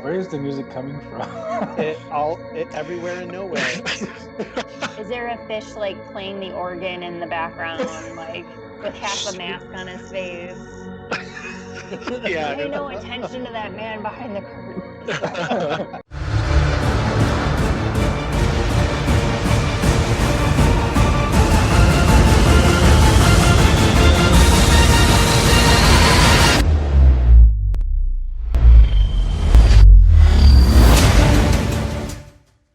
Where's the music coming from? Everywhere and nowhere. Is there a fish like playing the organ in the background, like with half a mask on his face? Yeah. Pay no attention to that man behind the curtain.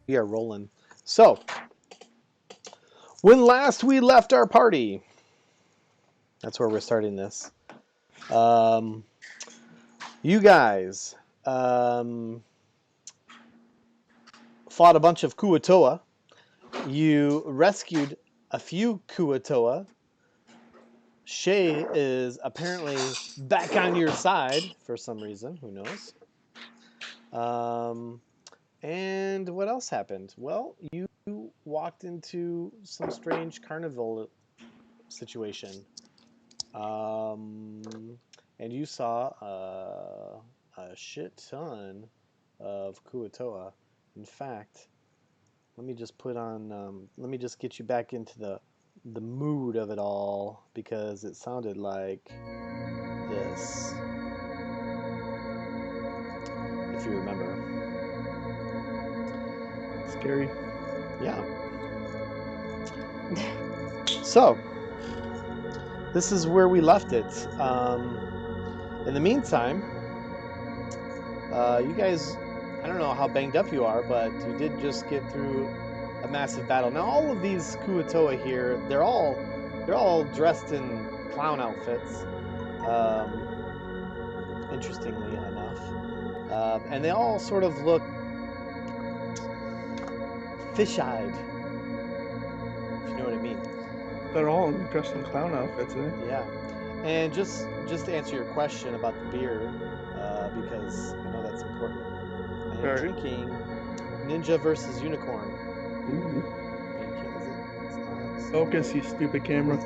We are rolling. So, when last we left our party, that's where we're starting this. You guys fought a bunch of Kuatoa. You rescued a few Kuatoa. Shay is apparently back on your side for some reason. Who knows? And what else happened? Well, you walked into some strange carnival situation. And you saw a shit ton of Kuatoa. In fact, let me just let me just get you back into the mood of it all, because it sounded like this, if you remember. Scary. Yeah. So, this is where we left it. In the meantime, you guys, I don't know how banged up you are, but you did just get through a massive battle. Now, all of these Kuatoa here, they're all dressed in clown outfits, interestingly enough. And they all sort of look fish-eyed, if you know what I mean. They're all dressed in clown outfits, eh? Yeah. And just to answer your question about the beer, because I know that's important, I am drinking Ninja versus Unicorn. Ooh. Focus, you stupid camera.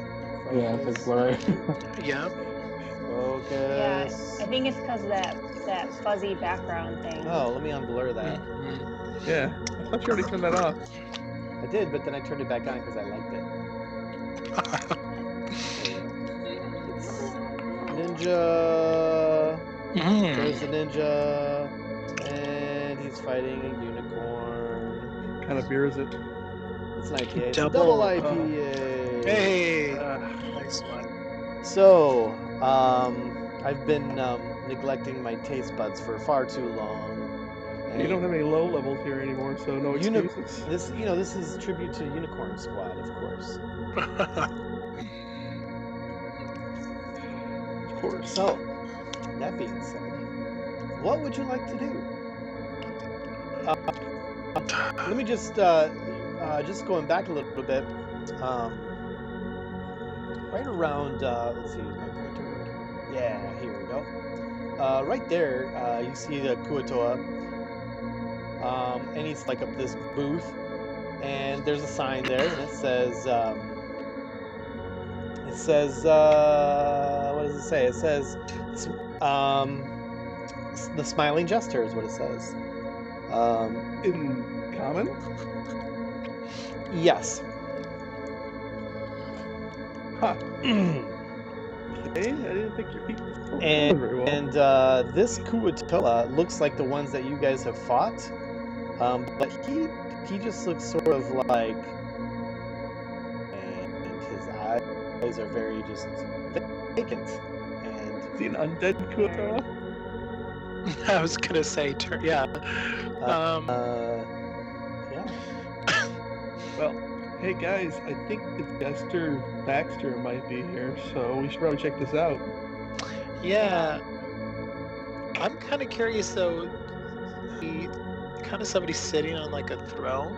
Yeah, it's blurry. Yeah. Focus. Yeah, I think it's because of that fuzzy background thing. Oh, let me unblur that. Mm-hmm. Yeah, I thought you already turned that off. I did, but then I turned it back on because I liked it. It's Ninja. There's the Ninja, and he's fighting a unicorn. What kind of beer is it? It's an IPA. It's a Double. double IPA. Hey, nice one. So, I've been neglecting my taste buds for far too long. You don't have any low levels here anymore, so no excuses. This is tribute to Unicorn Squad, of course. Of course. So, that being said, what would you like to do? Let me just going back a little bit. Right around, let's see, is my pointer working? Yeah, here we go. Right there, you see the Kuatoa, and he's like up this booth, and there's a sign there, and it says, what does it say? It says, the Smiling Jester is what it says. In common? Yes. Huh. Okay, I didn't think your people spoke very well. And this Kuatoa looks like the ones that you guys have fought, but he just looks sort of like, and his eyes are very just vacant. And is he an undead Kuatoa? I was gonna say, yeah. Yeah. Well, hey guys, I think the Jester Baxter might be here, so we should probably check this out. Yeah. I'm kind of curious though. Kind of somebody sitting on like a throne.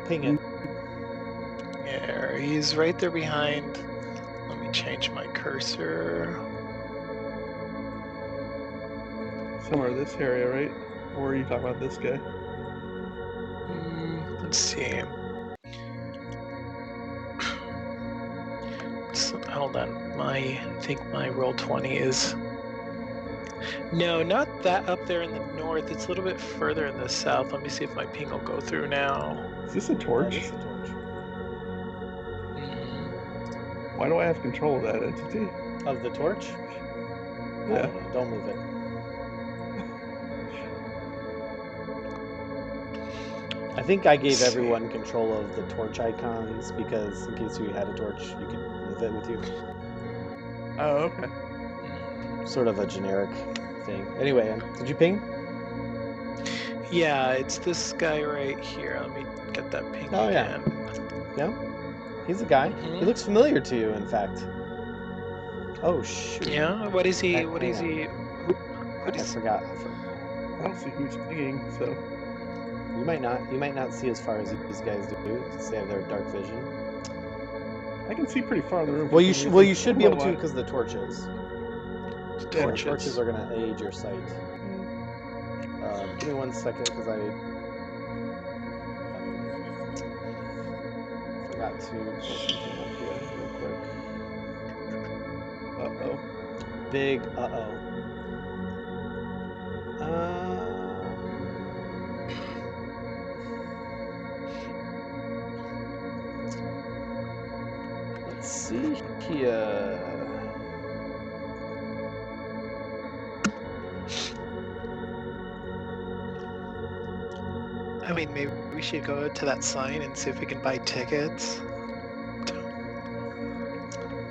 Ping it. Yeah, he's right there behind. Let me change my cursor. Somewhere in this area, right? Or are you talking about this guy? Let's see. So, hold on. I think my roll 20 is. No, not that up there in the north. It's a little bit further in the south. Let me see if my ping will go through now. Is this a torch? This is a torch. Why do I have control of that entity? Of the torch? I Yeah. don't know. Don't move it. I think I gave everyone control of the torch icons because in case you had a torch, you could move it with you. Oh, okay. Sort of a generic thing. Anyway, did you ping? Yeah, it's this guy right here. Let me get that ping Oh, yeah. again. Yeah. He's a guy. He looks familiar to you, in fact. Oh shoot. Yeah. What is he? Hang What is on. he? I What forgot. I don't see who's pinging, so. You might not see as far as these guys do. Since they have their dark vision. I can see pretty far in the room. Well, for you some should. Well, reason. you should I be don't able know to because of the torches. Yeah, The torches are gonna aid your sight. Give me 1 second because I forgot to pull something up here real quick. Uh-oh. Big uh-oh. Let's see here. I mean, maybe we should go to that sign and see if we can buy tickets.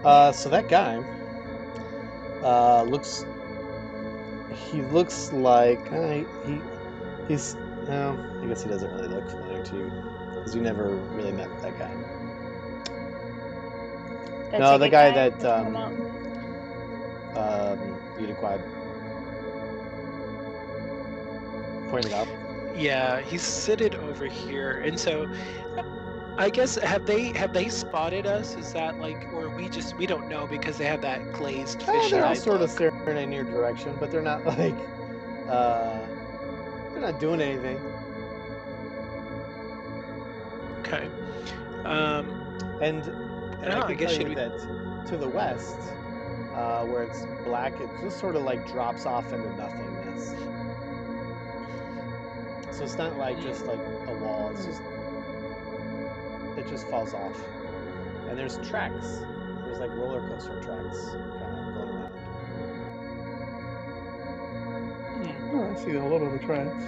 So that guy looks. He looks like he's. No, I guess he doesn't really look familiar to you because you never really met that guy. No, the guy that Uniquad pointed out. Yeah, he's seated over here, and so I guess have they spotted us? Is that like, or we don't know because they have that glazed fish They're all eye sort of look? staring in your direction, but they're not like they're not doing anything. Okay. And Oh, I I can guess tell should you we- that to the west, where it's black, it just sort of like drops off into nothingness. So it's not like just like a wall. It's just it just falls off. And there's tracks. There's like roller coaster tracks kind of going around. Oh, I see a lot of the tracks.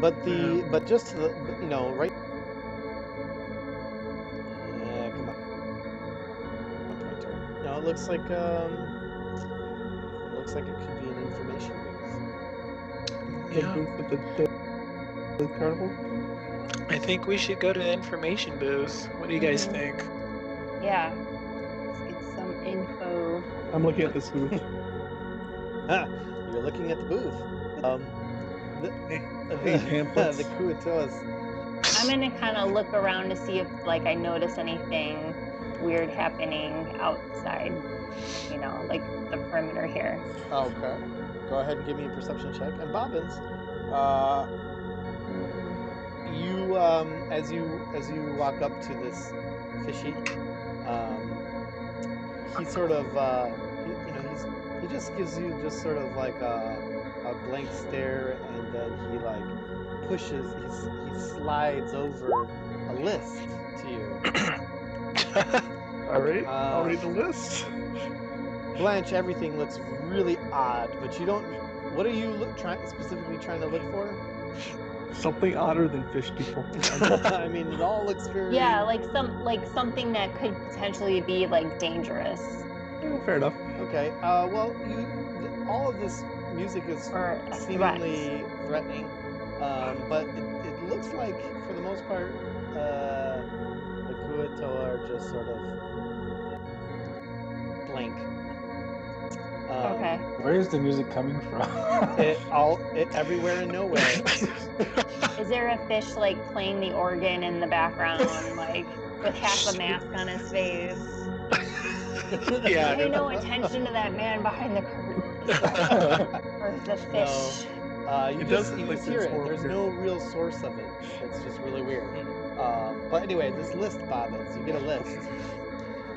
But just to the right. Come on. Pointer. No, it looks like it could be an information booth. The Yeah, booth at the carnival. I think we should go to the information booth. What do you guys think? Yeah. Let's get some info. I'm looking at this booth. You're looking at the booth. Hey, pamphlets. The Kuatoas. I'm gonna kind of look around to see if like I notice anything weird happening outside. You know, like the perimeter here. Okay. Go ahead and give me a perception check. And Bobbins, you as you walk up to this fishy, he sort of he just gives you just sort of like a blank stare, and then he like pushes, he slides over a list to you. All right, I'll read the list. Blanche, everything looks really odd, but you don't. What are you specifically trying to look for? Something odder than fish people. I mean, it all looks very. Yeah, like something that could potentially be like dangerous. Yeah, fair enough. Okay. Well, all of this music is Or a seemingly threatening, but it looks like, for the most part, the Kuatoa are just sort of blank. Okay. Where is the music coming from? Everywhere and nowhere. Is there a fish like playing the organ in the background, like with half a mask on his face? Yeah. Pay no attention to that man behind the curtain. Or the fish. You It just does you look just like hear there's it. more There's here. no real source of it. It's just really weird. But anyway, this list, Bobbins, you get a list,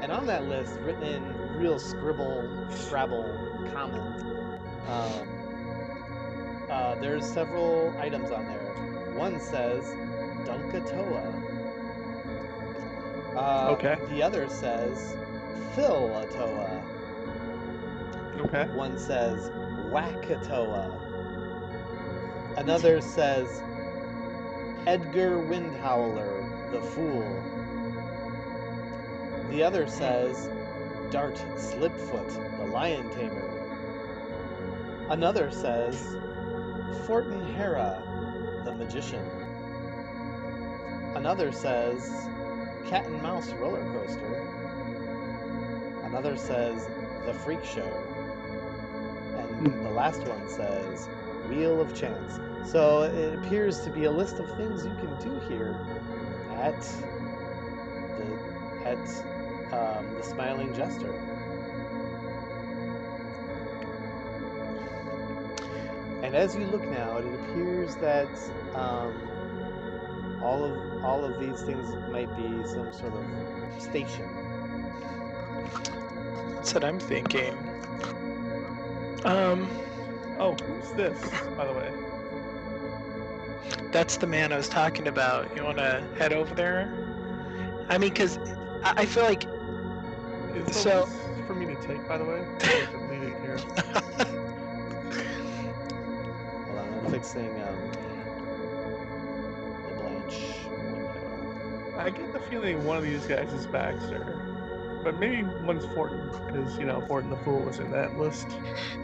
and on that list, written in real scrabble common, There's several items on there. One says Dunkatoa. Okay. The other says Philatoa. Okay. One says Wackatoa. Another says Edgar Windhowler, the Fool. The other says Dart Slipfoot, the Lion Tamer. Another says Fortin Hera, the Magician. Another says Cat and Mouse Roller Coaster. Another says The Freak Show. And the last one says Wheel of Chance. So it appears to be a list of things you can do here at the Smiling Jester. And as you look now, it appears that all of these things might be some sort of station. That's what I'm thinking. Oh, who's this, by the way? That's the man I was talking about. You want to head over there? I mean, because I feel like Is the So- list for me to take, by the way? Or is it leaving here? Hold on, I'm fixing the Blanche window. I get the feeling one of these guys is Baxter. But maybe one's Fortin, because, Fortin the Fool was in that list.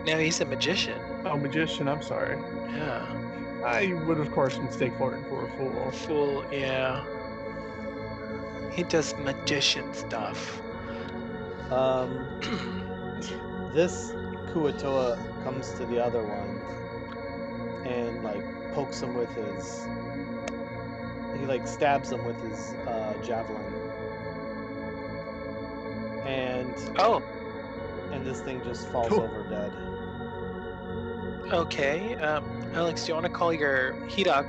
no, he's a magician. Oh, Magician, I'm sorry. Yeah, I would, of course, mistake Fortin for a fool. fool. Yeah, he does magician stuff. This Kuatoa comes to the other one and pokes him with his. He stabs him with his javelin. And this thing just falls Cool. over dead. Okay. Alex, do you want to call your Hedog?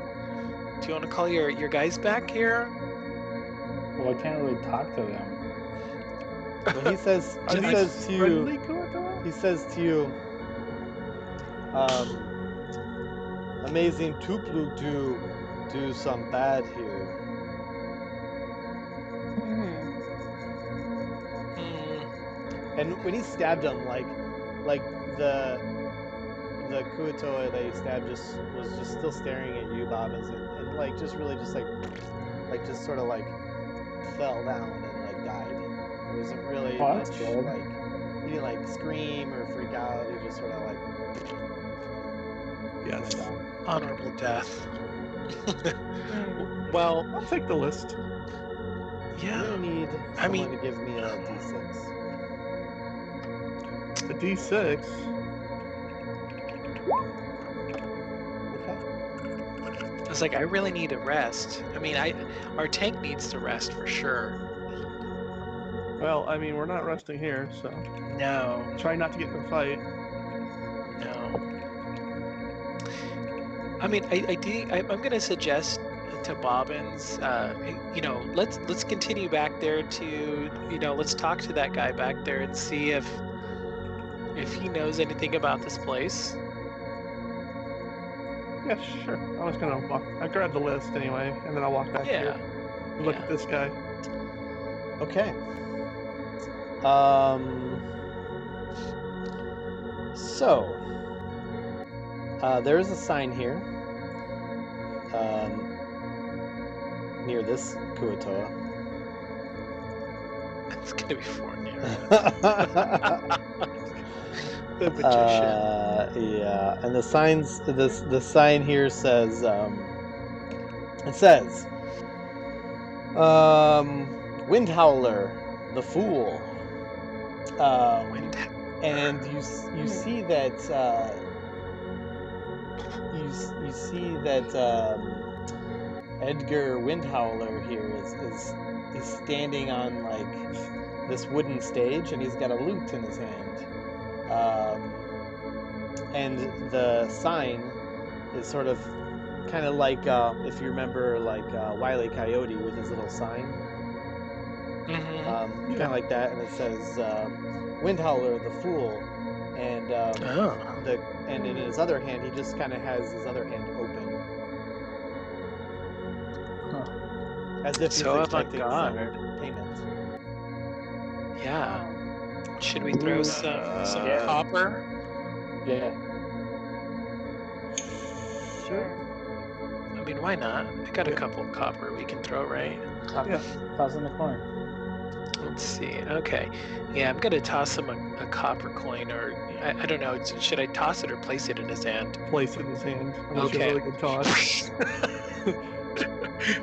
Do you want to call your guys back here? Well, I can't really talk to them. Well, he says Are these to you. friendly Kuatoa? He says to you, amazing Tuplu do some bad here. And when he stabbed him, the Kuatoa that he stabbed was just still staring at you, Bobbins, and just really just sort of fell down and died. It wasn't really Oh, much that's good. he didn't scream or freak out. He just sort of Yes. went down. Honorable death. Well, I'll take the list. I'm yeah. gonna need I someone mean- to give me a d6. A D6. Okay. I was like, I really need a rest. I mean, our tank needs to rest for sure. Well, I mean, we're not resting here, so No, try not to get in a fight. no. I mean, I'm gonna suggest to Bobbins, let's continue back there to, let's talk to that guy back there and see if he knows anything about this place. Yeah, sure. I was gonna walk. I grabbed the list anyway, and then I'll walk back Yeah. here. Look Yeah. at this guy. Okay. So, there is a sign here near this Kuatoa. It's gonna be Fortnite. The magician. Yeah, and the sign here says it says Windhowler, the Fool. Wind. And you see that you see that Edgar Windhowler here is standing on this wooden stage, and he's got a lute in his hand. And the sign is sort of kind of if you remember Wile E. Coyote with his little sign. Mm-hmm. Kind of like that, and it says Windhowler the Fool, and Oh. and in his other hand, he just kind of has his other hand open, as if he's So expecting some avant-garde. payment. Yeah. Should we throw some yeah. copper? Yeah. Sure. I mean, why not? I got a couple copper we can throw, right? Toss in the coin. Let's see. Okay. Yeah, I'm gonna toss him a copper coin, or I don't know. Should I toss it or place it in his hand? Place it in his hand. Unless Okay. you're really good toss.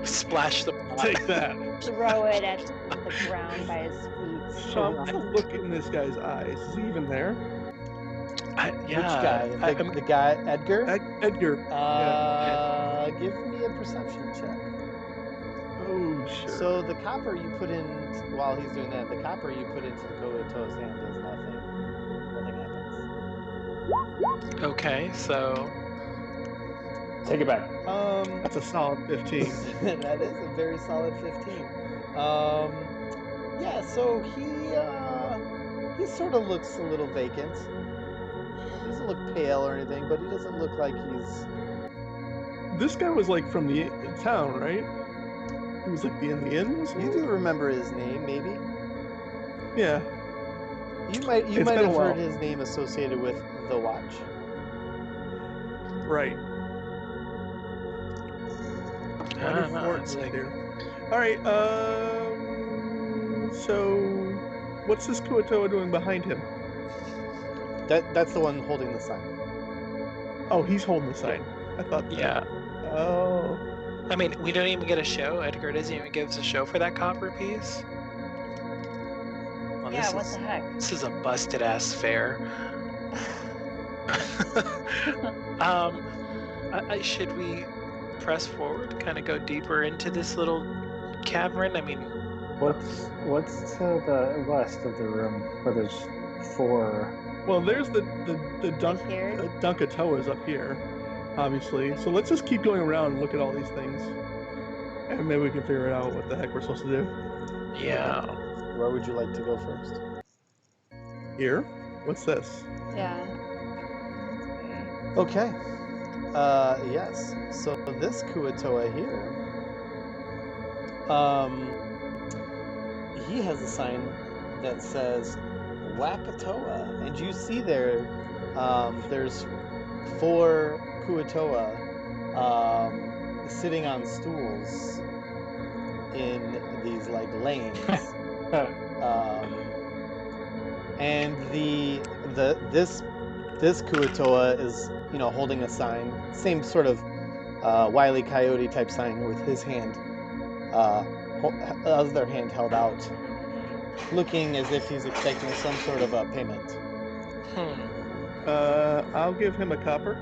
Splash the pot. Take that. Throw it at the ground by his feet. So I'm gonna look in this guy's eyes. Is he even there? Which guy? The guy, Edgar? Edgar. Give me a perception check. Oh, sure. So the copper you put in, while he's doing that, the copper you put into the Koto's hand does nothing. Nothing happens. Okay, so Take it back. That's a solid 15. That is a very solid 15. Yeah, so he sort of looks a little vacant. He doesn't look pale or anything, but he doesn't look like he's... This guy was like from the town, right? He was like in the inn. You do remember his name, maybe? Yeah. You might It's been a have heard while. his name associated with the watch. Right. it's like, All right. So, what's this Kuatoa doing behind him? That's the one holding the sign. Oh, he's holding the sign. I thought. That. yeah. Oh. I mean, we don't even get a show. Edgar doesn't even give us a show for that copper piece. Well, Yeah, what the heck? This is a busted ass fair. Should we press forward, kind of go deeper into this little cavern? I mean, What's to the west of the room where there's 4? Well, there's the Here? Dunkatoa's up here, obviously. So let's just keep going around and look at all these things, and maybe we can figure out what the heck we're supposed to do. yeah. Where would you like to go first? Here. What's this? Yeah. Okay. Yes. So this Kuatoa here, he has a sign that says Wakatoa, and you see there's 4 Kuatoa sitting on stools in these like lanes. And this Kuatoa is, holding a sign, same sort of Wile E. Coyote type sign with his hand, other hand held out, looking as if he's expecting some sort of a payment. I'll give him a copper.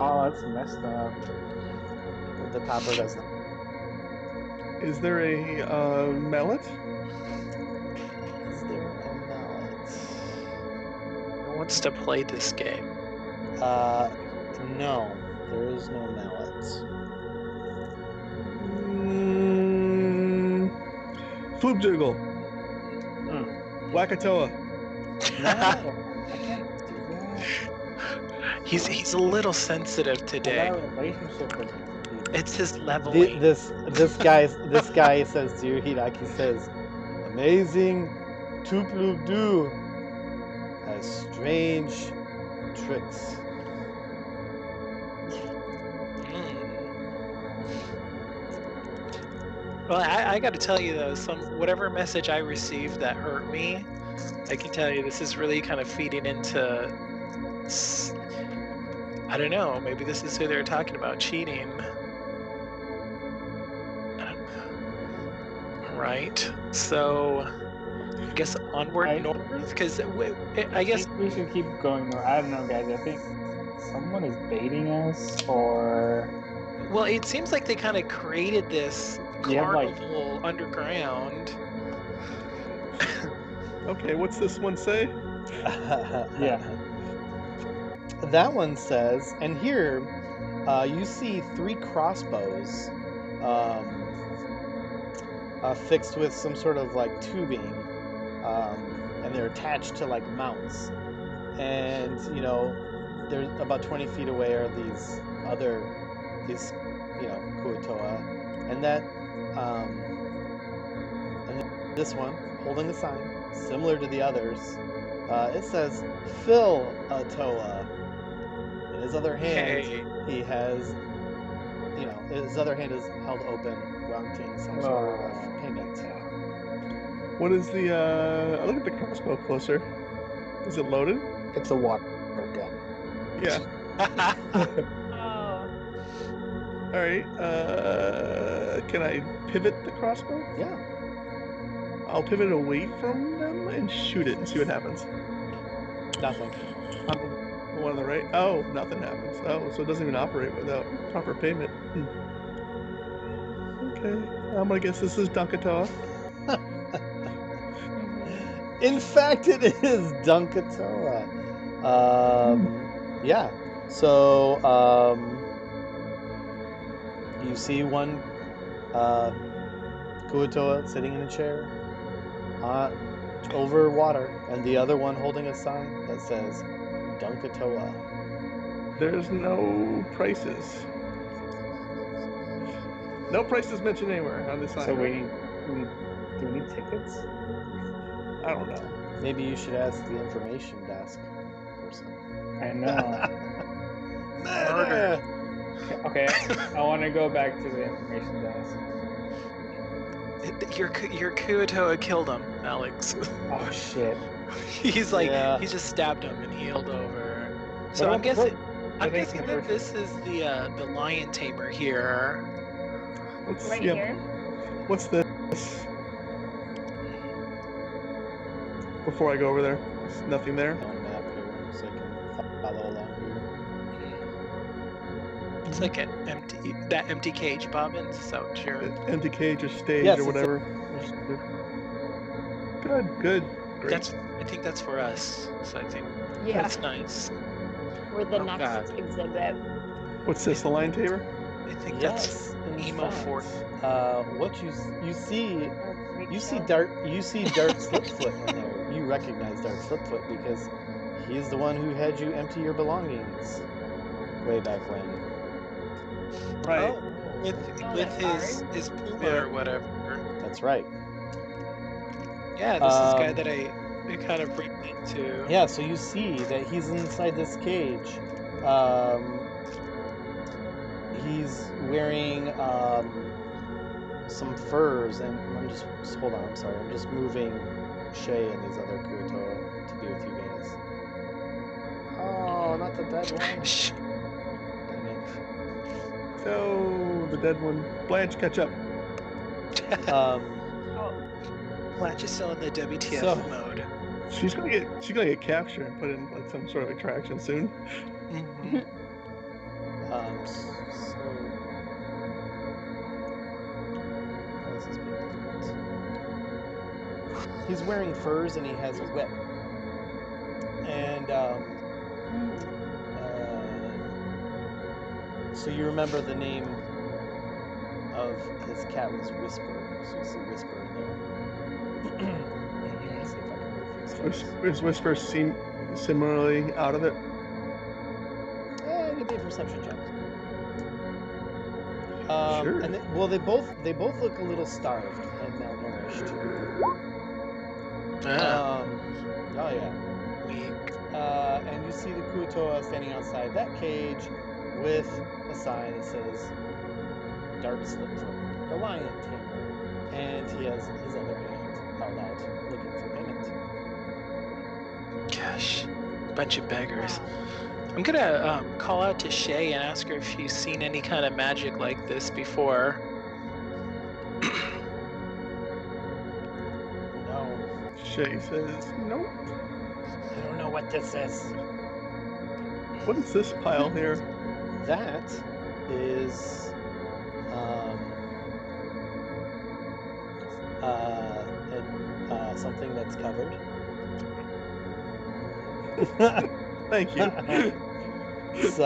Oh, that's messed up. The copper doesn't. Is there a mallet? Is there a mallet? Who wants to play this game? No, there is no mallet. Floopjiggle. Wakatoa. No, I can't do that. He's a little sensitive today. Our relationship with people. It's his leveling. This guy says to you, Hiraki says, amazing Tuplu-do has strange tricks. Well, I got to tell you though, whatever message I received that hurt me, I can tell you this is really kind of feeding into. I don't know. Maybe this is who they're talking about cheating. Right. So, I guess onward north, because I guess we should keep going north. I don't know, guys. I think someone is baiting us, or well, it seems like they kind of created this Yeah, like- carnival underground. Okay, what's this one say? Yeah. That one says, and here you see 3 crossbows fixed with some sort of like tubing, and they're attached to like mounts. And there's about 20 feet away are these Kuatoa, and this one holding a sign similar to the others. It says Phil Atoa. In his other hand, he has, his other hand is held open, wanting some sort of payment. What is the? I look at the crossbow closer. Is it loaded? It's a water gun. Yeah. Oh. All right. Can I pivot the crossbow? Yeah. I'll pivot away from them and shoot it and see what happens. Nothing. The one on the right? Oh, nothing happens. Oh, so it doesn't even operate without proper payment. Okay. I'm gonna guess this is Dunkatoa. In fact, it is Dunkatoa. Yeah. So, you see one Kuatoa sitting in a chair over water, and the other one holding a sign that says Dunkatoa. There's no prices. No prices mentioned anywhere on this sign. So do we need tickets? I don't know. Maybe you should ask the information desk person. I know. Murder. Okay, I want to go back to the information desk. Your Kuatoa killed him, Alex. Oh shit. He's like, Yeah. he just stabbed him and healed over. So What I'm about- guessing, what- I'm what is guessing the that person? this is the lion tamer here. What's Right yeah, here. What's this? Before I go over there, there's nothing there. On map here, so I can follow along here. It's like that empty cage, Bobbins. So sure. Empty cage or stage Yes, or it's a- whatever. Good. Great. I think that's for us. So I think Yeah, that's nice. we're the Oh, next God. exhibit. What's this? The line tamer? I think Yes, in emo fact, fort. what you see Freak you see show. Dart Slipfoot in there. You recognize Dart Slipfoot because he's the one who had you empty your belongings way back when. Right. Oh, with that's his puma Yeah. or whatever. That's right. Yeah, this is the guy Um, that I kind of ran into. Yeah, so you see that he's inside this cage. He's wearing some furs, and just hold on. I'm sorry. I'm just moving Shay and these other Kuatoa to be with you guys. Oh, not the dead one. Shh. Dang it. Oh, the dead one. Blanche, catch up. Oh, Blanche is still in the WTF So- mode. She's gonna get captured and put in like some sort of attraction soon. Mhm. So how is this being difficult? He's wearing furs and he has a whip. And so you remember the name of his cat was Whisper. So you see Whisper in there. Let's see if I can move these guys. Is Whisper seem similarly out of it? Give me a perception check. Sure. And they both look a little starved and malnourished. Ah, Oh yeah. weak. And you see the Kuatoa standing outside that cage with a sign that says Dark Slipfoot, the lion tamer, and he has his other hand held out looking for payment. Gosh, bunch of beggars. I'm gonna call out to Shay and ask her if she's seen any kind of magic like this before. No, Shay says, nope. I don't know what this is. What is this pile here? That is something that's covered. Thank you. It's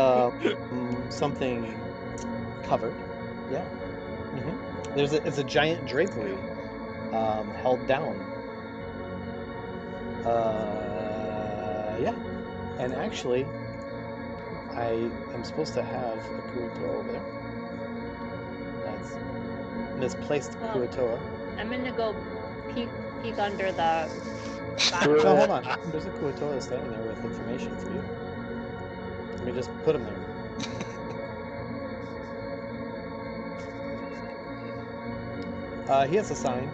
something covered. Yeah. It's a giant drapery held down. Yeah. And actually, I am supposed to have a Kuatoa over there. That's misplaced Well, Kuatoa. I'm gonna go peek under the No, bottom. hold on. There's a Kuatoa standing there with information for you. Let me just put him there. He has a sign.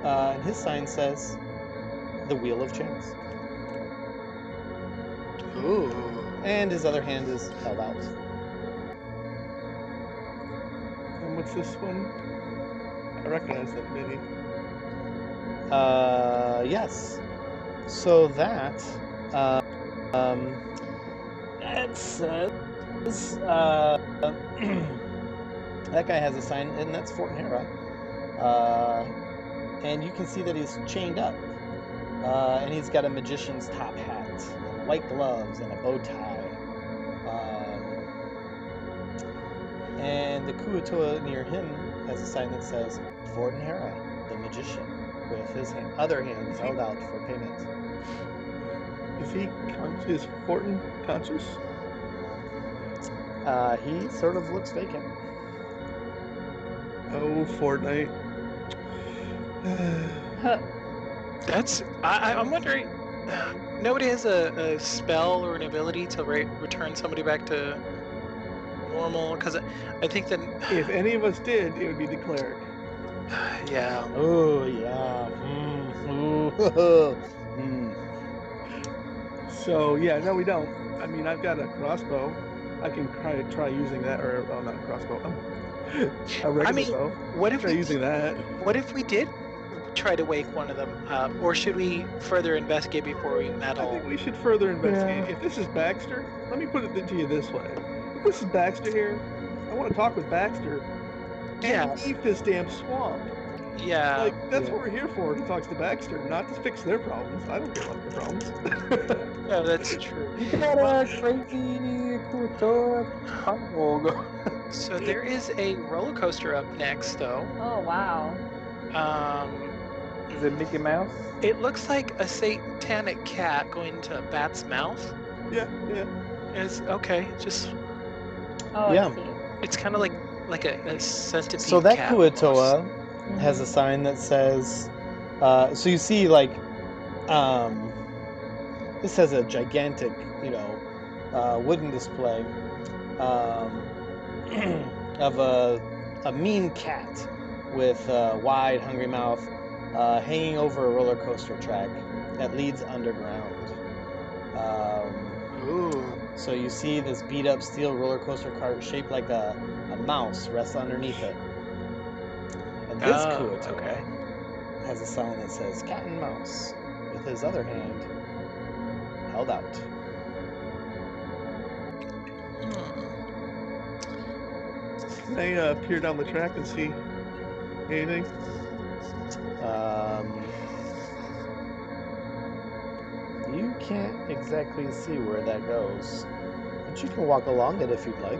And his sign says, "The Wheel of Chance." Ooh. And his other hand is held out. And what's this one? I recognize that mini. Yes. So that, that says, that guy has a sign, and that's Fort Hera. And you can see that he's chained up. And he's got a magician's top hat, and white gloves, and a bow tie. And the Kuatoa near him has a sign that says, Fort Hera, the magician, with his other hand held out for payment. Is Fortin conscious? He sort of looks vacant. Oh, Fortnite. That's. I'm wondering. Nobody has a spell or an ability to return somebody back to normal, because I think that If any of us did, it would be the cleric. yeah. Oh, yeah. So, yeah, no, we don't. I mean, I've got a crossbow. I can try using that, or, oh, not a crossbow. A regular bow. What if Try using that. What if we did try to wake one of them up, or should we further investigate before we I meddle? think we should further investigate. Yeah. If this is Baxter, let me put it to you this way. If this is Baxter here, I want to talk with Baxter Yeah. and leave this damn swamp. Yeah. Like, that's what we're here for, to talk to Baxter, not to fix their problems. I don't care about their problems. Yeah, that's true. You got a crazy Kuatoa carnival. So there is a roller coaster up next, though. Oh wow. Is it Mickey Mouse? It looks like a satanic cat going into a bat's mouth. yeah. Is okay. Just Oh, Yeah. I see. it's kind of like a centipede. So that cat Kuatoa almost. has a sign that says, so you see, like, this has a gigantic, wooden display of a mean cat with a wide, hungry mouth hanging over a roller coaster track that leads underground. Ooh. So you see this beat up steel roller coaster cart shaped like a mouse rests underneath it. And this Kuatoa Okay. has a sign that says cat and mouse with his other hand held out. Can I peer down the track and see anything? You can't exactly see where that goes, but you can walk along it if you'd like.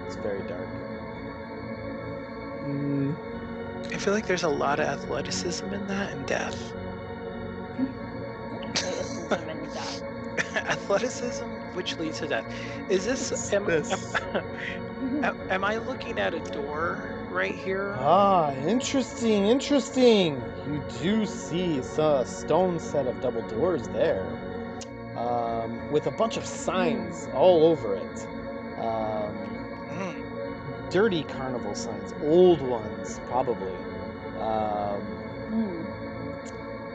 It's very dark. I feel like there's a lot of athleticism in that and death. Athleticism and death. Athleticism, which leads to death. Is this? Am I looking at a door right here? Ah, interesting. You do see a stone set of double doors there, with a bunch of signs all over it. Dirty carnival signs, old ones probably.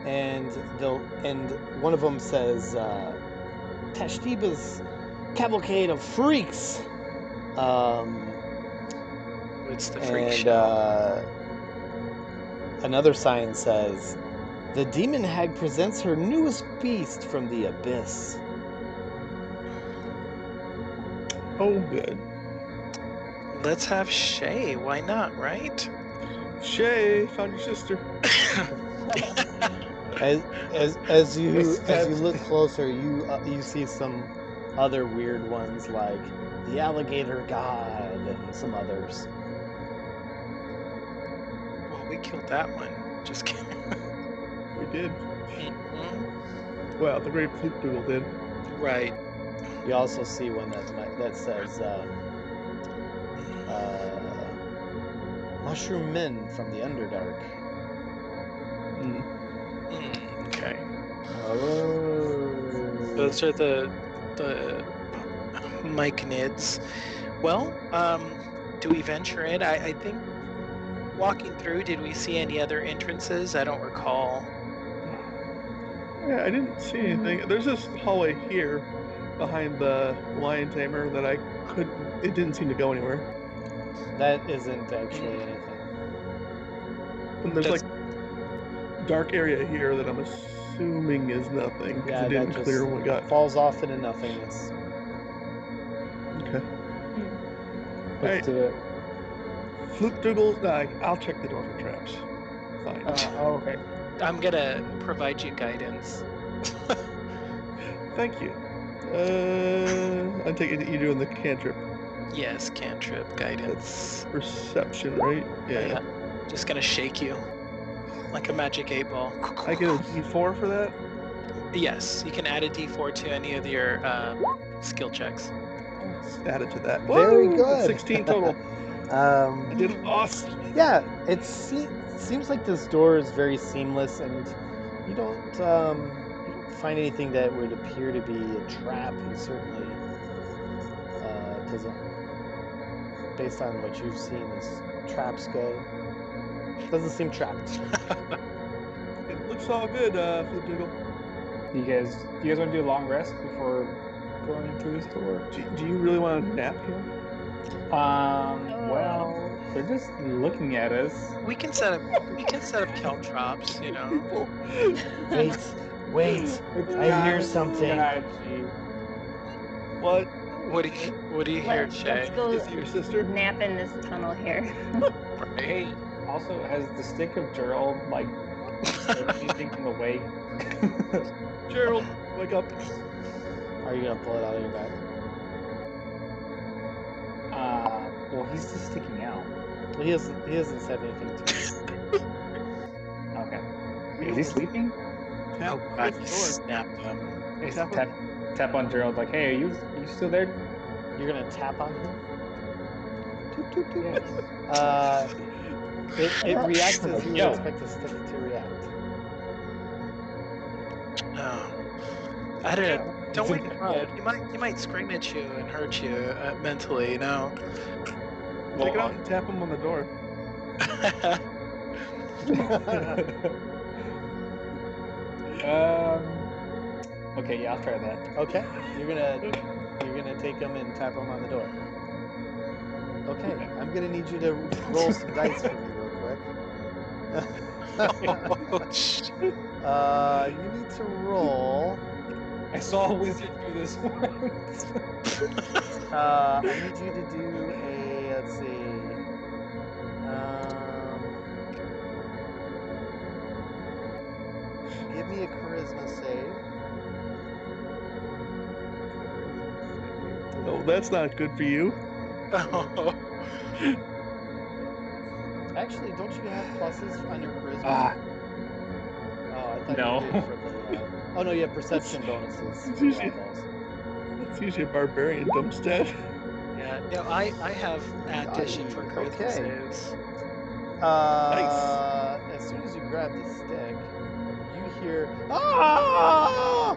And one of them says Tashtiba's Cavalcade of Freaks. It's the freak And show. another sign says, "The demon hag presents her newest beast from the abyss." Oh, good. Let's have Shay. Why not, right? Shay, found your sister. As you look closer, you see some other weird ones like the alligator god and some others. Well, we killed that one. Just kidding. We did. Mhm. Well, the Great Flute Poodle did. Right. You also see one that says Mushroom Men from the Underdark. Okay. Oh. Those are the myconids. Well, do we venture in? I think walking through, did we see any other entrances? I don't recall. Yeah, I didn't see anything. There's this hallway here behind the lion tamer that I couldn't. It didn't seem to go anywhere. That isn't actually anything. And there's Does- like dark area here that I'm assuming is nothing because Yeah, it that didn't just clear when we got. falls off into nothingness. Okay. Let's do it. Flip Doodles. I'll check the door for traps. Fine. Okay. I'm gonna provide you guidance. Thank you. I take it you're doing the cantrip. Yes, cantrip guidance. Perception, right? Yeah. Just gonna shake you like a magic 8-ball. I get a D4 for that? Yes, you can add a D4 to any of your skill checks. Let's add it to that. Very Woo! good. 16 total. I did awesome. Yeah, it seems like this door is very seamless, and you don't find anything that would appear to be a trap. You certainly doesn't, based on what you've seen as traps go, doesn't seem trapped. It looks all good, Flip Doodle. Do you guys want to do a long rest before going through this door? Do you really want to nap here? Well, they're just looking at us. We can set up caltrops, you know. People. Wait, I hear something. What? What do you hear, Shay? Let's go Is it your sister? nap in this tunnel here. Right? Hey, also, has the stick of Gerald, like, anything in the way? Gerald, wake up. Are you gonna pull it out of your back? Well, he's just sticking out. He hasn't said anything to you. Okay. Is he sleeping? Tap Oh, on God, the you door. snapped them. Hey, Tap tap on Gerald, like, hey, are you still there? You're gonna tap on him? Toop, toop, toop. Yes. It reacts as you would Yo. expect a stick to react. Oh. I don't know. Don't It's wake in him bed. up. He might scream at you and hurt you mentally, you know. Take it out and tap him on the door. Okay, yeah, I'll try that. Okay, you're gonna take him and tap him on the door. Okay, I'm gonna need you to roll some dice for me real quick. Oh, shit. You need to roll. I saw a wizard do this once. I need you to do let's see. Give me a charisma save. Oh, that's not good for you. Oh. Actually, don't you have pluses on your charisma? Ah, Oh, I thought no. you did for the. Oh no, you have perception bonuses. It's for usually- eyeballs. That's usually a barbarian dumpstead. Yeah. No, I have addition for charisma Okay. saves. As soon as you grab the stick, you hear ah!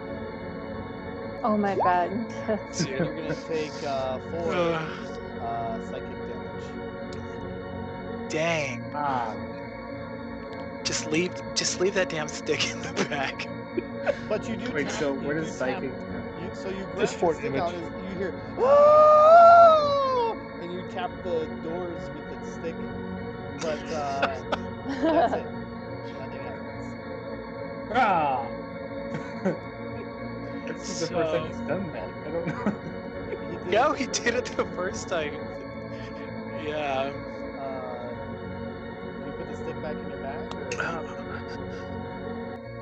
Oh my god. So you're gonna take 4 psychic damage. Dang. ah, Just leave that damn stick in the bag. But you do. wait, tap- so you what do is tap- psychic? So you grab Just the fort stick damage. out, and you hear ah! And you tap the doors with the stick. But that's it. Nothing happens. Ah! This is the first time So- he's done that. I don't know. He did No, it he for- did it the first time. Yeah. Do you put the stick back in your bag? Or?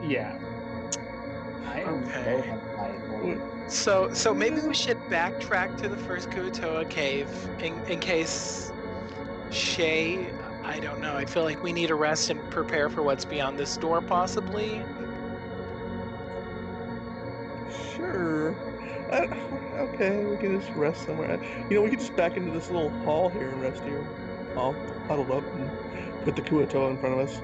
Yeah. I am Okay. low on life. So maybe we should backtrack to the first Kuatoa cave in case Shay. I don't know. I feel like we need to rest and prepare for what's beyond this door, possibly. Sure. Okay, we can just rest somewhere. You know, we could just back into this little hall here and rest here, all huddled up, and put the Kuatoa in front of us.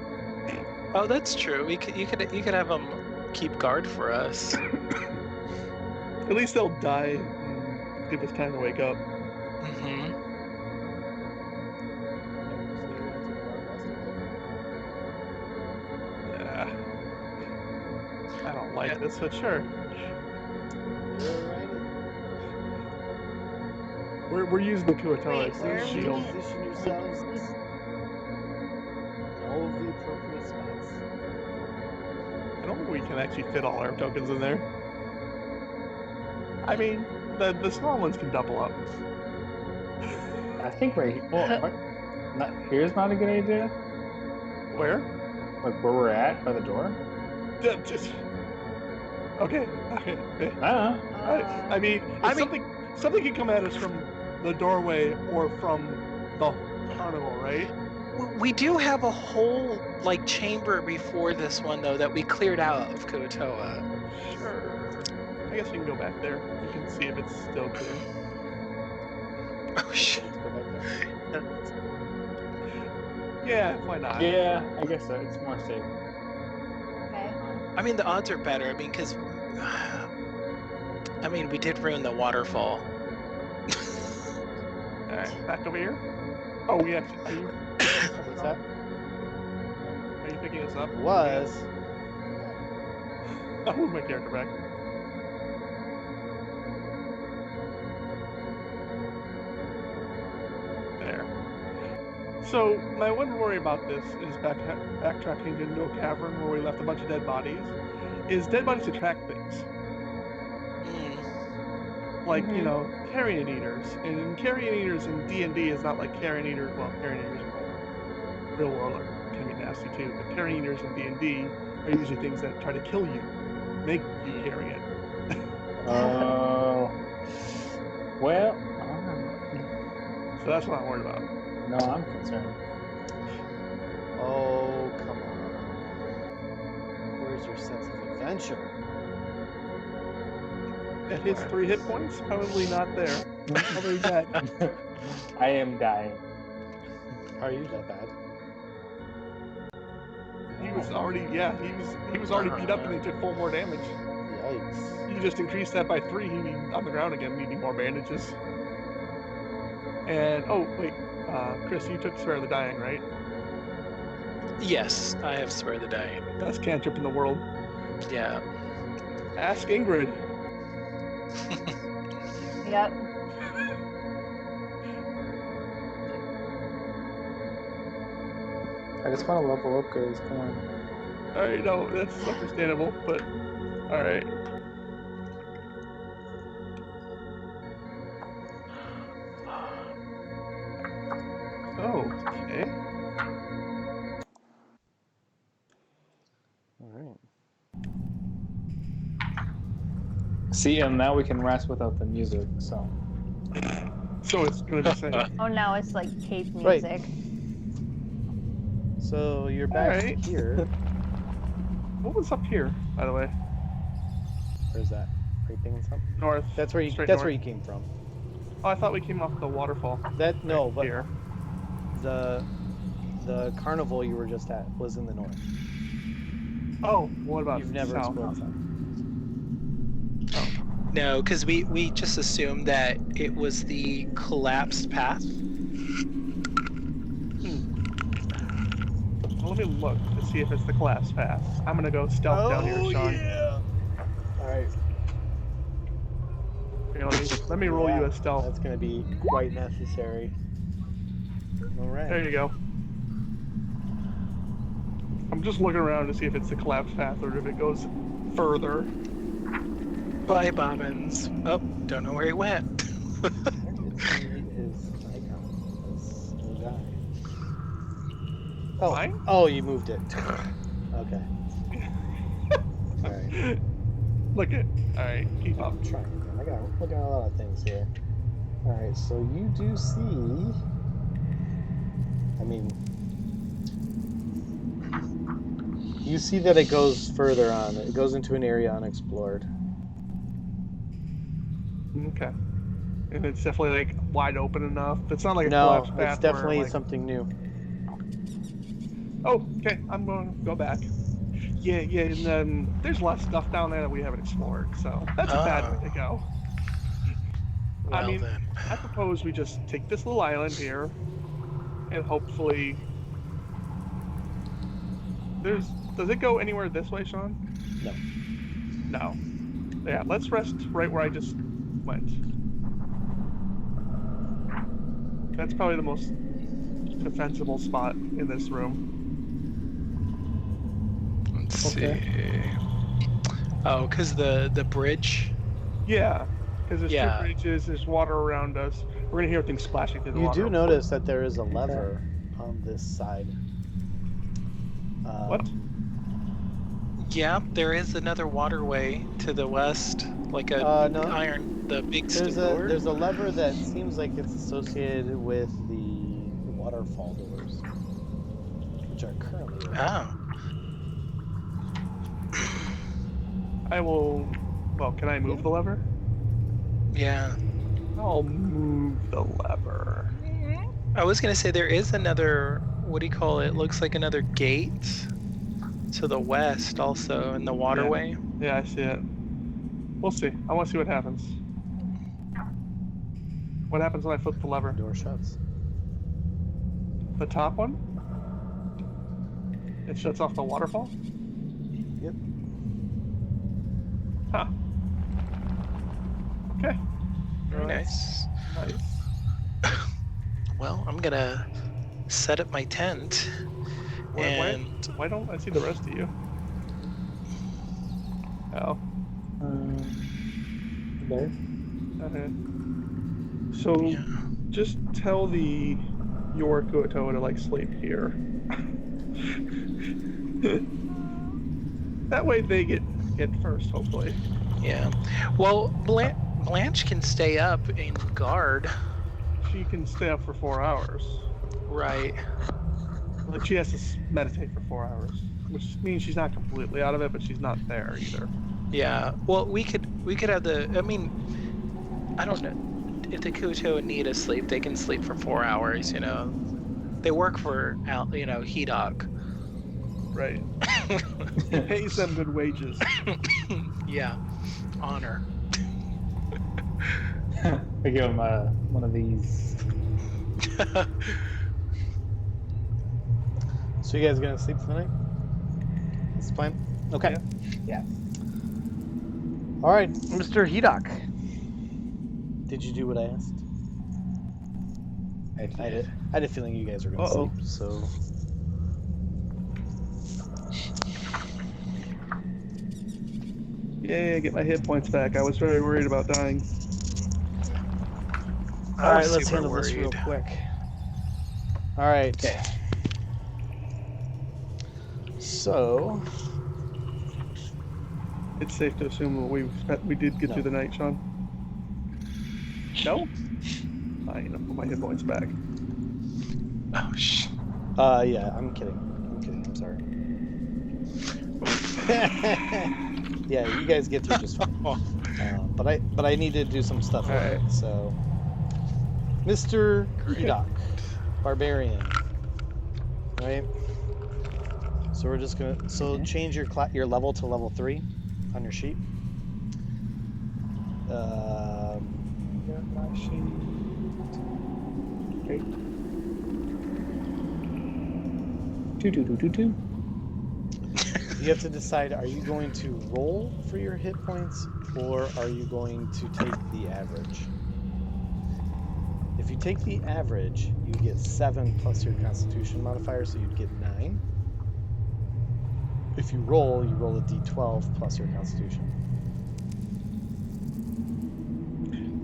Oh, that's true. You could have them keep guard for us. At least they'll die and give us time to wake up. Mm-hmm. Yeah. I don't like this, but sure. We're using the Kuatoa Wait, as where a are we? shield. Position yourselves in all of the appropriate spots. I don't think we can actually fit all our tokens in there. I mean, the small ones can double up. I think right. Well, here's not a good idea. Where? Like where we're at by the door. Just okay. I don't know. I mean, something can come at us from the doorway or from the carnival, right? We do have a whole like chamber before this one though that we cleared out of Kuatoa. Sure. I guess we can go back there. We can see if it's still clear. Oh shit. Let's go back there. Yeah, why not? Yeah, I guess so. It's more safe. Okay. I mean, the odds are better. I mean, because we did ruin the waterfall. All right, back over here. Oh, we actually. What's that? Are you picking us up? Was. I'll move my character back. There. So my one worry about this is backtracking into a cavern where we left a bunch of dead bodies. Is dead bodies attract things? Like, you know, carrion eaters. And carrion eaters in D&D is not like carrion eaters. Well, carrion eaters in the real world can be nasty too. But carrion eaters in D&D are usually things that try to kill you, make you carry it. Oh. Well. So that's what I'm worried about. No, I'm concerned. Oh, come on. Where's your sense of adventure? At his 3 hit points, probably not there. Probably dead. I am dying. Are you that bad? He was already, he was already beat up and he took 4 more damage. Yikes. You just increased that by 3, he'd be on the ground again, needing more bandages. And, oh, wait, Chris, you took Swear the Dying, right? Yes, I have Swear the Dying. Best cantrip in the world. Yeah. Ask Ingrid. Yep. I just want to level up, guys. Come on. Alright, no, that's understandable, but, alright. Okay. Alright. See, and now we can rest without the music. So. So it's gonna be safe. Oh, now it's like cave Right. music. So you're back Alright. here. What was up here, by the way? Where's that? Reaping something? North. That's where you. Straight That's north. where you came from. Oh, I thought we came off the waterfall. That no, Right but here. the carnival you were just at was in the north. Oh, what about You've never south? explored south. No, because we just assumed that it was the collapsed path. Well, let me look to see if it's the collapse path. I'm gonna go stealth down here, Sean. Yeah. All right. Here, let me roll you a stealth. That's gonna be quite necessary. All right. There you go. I'm just looking around to see if it's the collapse path or if it goes further. Bye, Bobbins. Oh, don't know where he went. Where did he his icon? This little guy. Oh, Mine? oh, you moved it. Okay. All right. Look it. Alright, keep up. I'm trying. I got looking at a lot of things here. All right, so you do see. I mean, you see that it goes further on. It goes into an area unexplored. Okay. And it's definitely like wide open enough. It's not like a No, collapsed it's path definitely where, like, something new. oh, okay, I'm going to go back. Yeah, and then there's less stuff down there that we haven't explored, so that's a bad way to go. I Well mean, then. I propose we just take this little island here, and hopefully, does it go anywhere this way, Sean? No. No. Yeah, let's rest right where I just went. That's probably the most defensible spot in this room. Let's see. Oh, because the bridge. Yeah, because there's Yeah. two bridges, there's water around us. We're gonna hear things splashing through the You water. do notice that there is a lever on this side. What? Yeah, there is another waterway to the west, like a No. the big There's door. a lever that seems like it's associated with the waterfall doors, which are currently open. Oh. I will. Well, can I move the lever? Yeah. I'll move the lever. I was gonna say there is another. What do you call it? Looks like another gate to the west, also in the waterway. Yeah, I see it. We'll see. I want to see what happens. What happens when I flip the lever? Door shuts. The top one? It shuts off the waterfall? Yep. Huh. Okay. Very nice. Nice. Well, I'm gonna set up my tent. Why don't I see the rest of you? Oh. There. Okay. So, Yeah. just tell the Yorikuotoa to like sleep here. That way they get first, hopefully. Yeah. Well, Blanche can stay up and guard. She can stay up for 4 hours. Right. Like she has to meditate for 4 hours, which means she's not completely out of it, but she's not there either. Yeah. Well, we could have the. I mean, I don't know if the Kuto need a sleep. They can sleep for 4 hours. You know, they work for Hedog. Right. He pays them good wages. Yeah. Honor. We give him one of these. So you guys gonna sleep for the night? That's the plan? Okay. Yeah. All right, Mr. Hedok. Did you do what I asked? I had a feeling you guys were gonna sleep, so. Yeah, get my hit points back. I was very worried about dying. All right, let's handle this real quick. All right. Okay. So, It's safe to assume we did get through the night, Sean. No? Fine, I'll put my hit points back. Oh yeah, I'm kidding. I'm sorry. Yeah, you guys get through just fine. But I need to do some stuff. All right. So, Mr. Hedok, barbarian. Right. So we're just gonna change your level to level 3 on your sheet. Got my sheet. Okay. Two. You have to decide: are you going to roll for your hit points, or are you going to take the average? If you take the average, you get 7 plus your Constitution modifier, so you'd get 9. If you roll a d12 plus your Constitution.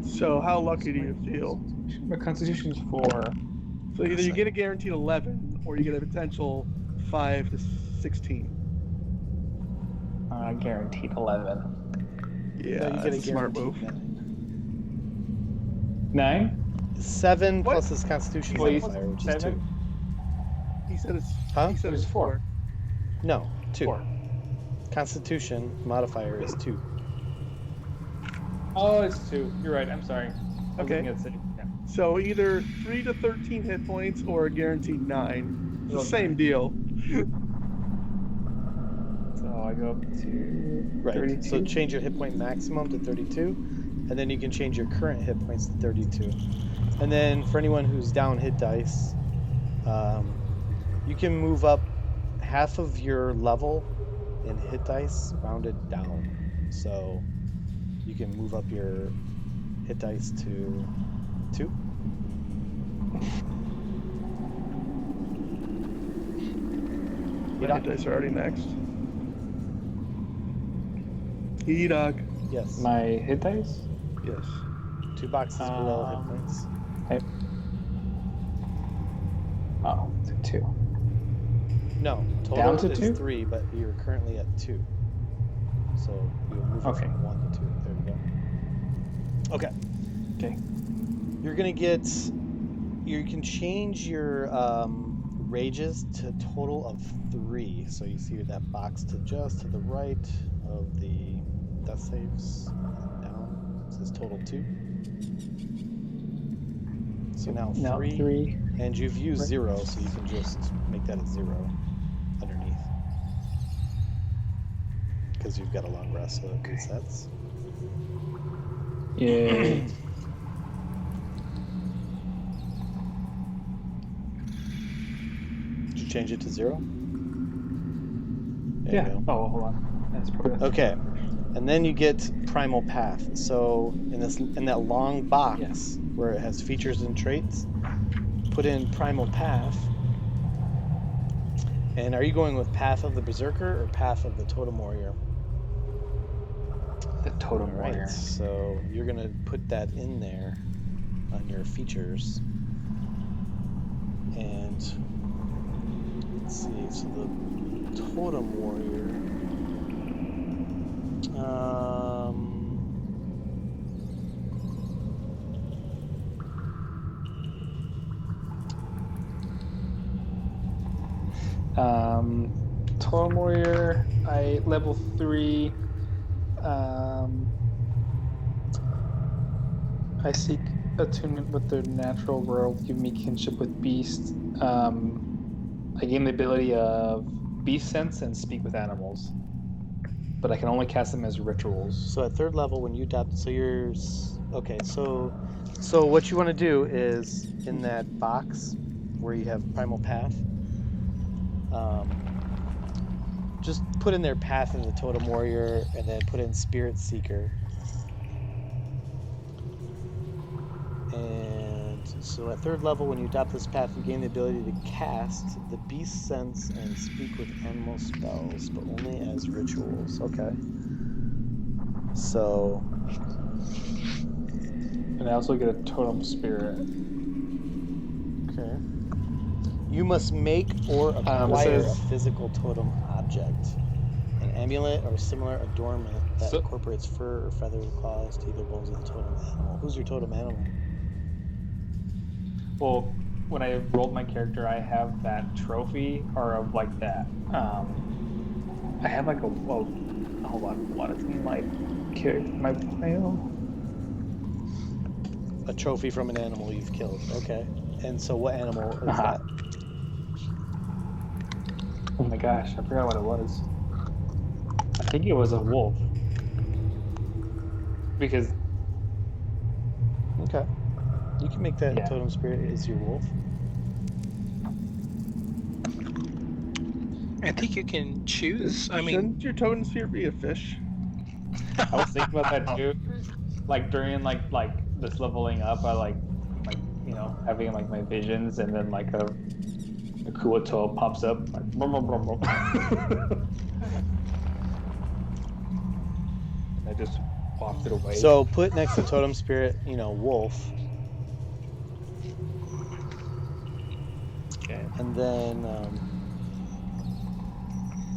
So how lucky do you feel? My Constitution is 4. So either you get a guaranteed 11, or you get a potential 5 to 16. Guaranteed 11. Yeah, No, you get a that's a smart move. guaranteed 9? 7 What? plus his Constitution Well, you modifier, which is 7? 2. He said it's. Huh? He said It was it's 4. No, 2. 4. Constitution modifier is 2. Oh, it's 2. You're right. I'm sorry. I was Okay. looking at 6. Yeah. So either 3 to 13 hit points or a guaranteed 9. It's the Okay. same deal. So I go up to Right. 32. So change your hit point maximum to 32, and then you can change your current hit points to 32. And then for anyone who's down hit dice, you can move up half of your level in hit dice rounded down. So you can move up your hit dice to 2. My hit dice are already next. E-Dog. Yes. My hit dice? Yes. 2 boxes below hit points. Okay. Oh, it's a 2. No, total Down to is 2? 3, but you're currently at 2. So you'll move it Okay. from 1 to 2. There we go. Okay. Okay. You're gonna get. You can change your rages to a total of 3. So you see that box to just to the right of the death saves down. It says total 2. So now 3. And you've used 0, so you can just make that a 0 underneath. Because you've got a long rest, so it resets. Yeah. Did you change it to 0? There Yeah. you go. Oh, hold on. That's probably Okay. And then you get Primal Path. So in that long box Yes. where it has features and traits, put in Primal Path. And are you going with Path of the Berserker or Path of the Totem Warrior? the Totem All right, Warrior. so you're gonna put that in there on your features. And let's see, so the Totem Warrior. Totem Warrior, I level 3. I seek attunement with the natural world, give me kinship with beasts. I gain the ability of beast sense and speak with animals, but I can only cast them as rituals. So at 3rd level, when you adopt, so you're okay. So what you want to do is in that box where you have Primal Path, just put in there Path of the Totem Warrior, and then put in Spirit Seeker. And so at 3rd level, when you adopt this path, you gain the ability to cast the Beast Sense and speak with animal spells, but only as rituals. Okay. So. And I also get a Totem Spirit. Okay. You must make or acquire says- a physical totem object, an amulet or similar adornment that incorporates fur or feather claws to either bones of the totem animal. Who's your totem animal? Well, when I rolled my character, I have that trophy, or of like that. I have like hold on, what is in my pile? A trophy from an animal you've killed. Okay. And so what animal is that? Oh my gosh, I forgot what it was. I think it was a wolf. Because Okay. You can make that Yeah. totem spirit is your wolf. I think you can choose. I mean, Shouldn't your totem sphere be a fish? I was thinking about that too. Like during like this leveling up, I like having like my visions, and then like a Kuoto pops up like brum, brum, brum, brum. And I just walked it away. So put next to totem spirit, wolf. Okay. And then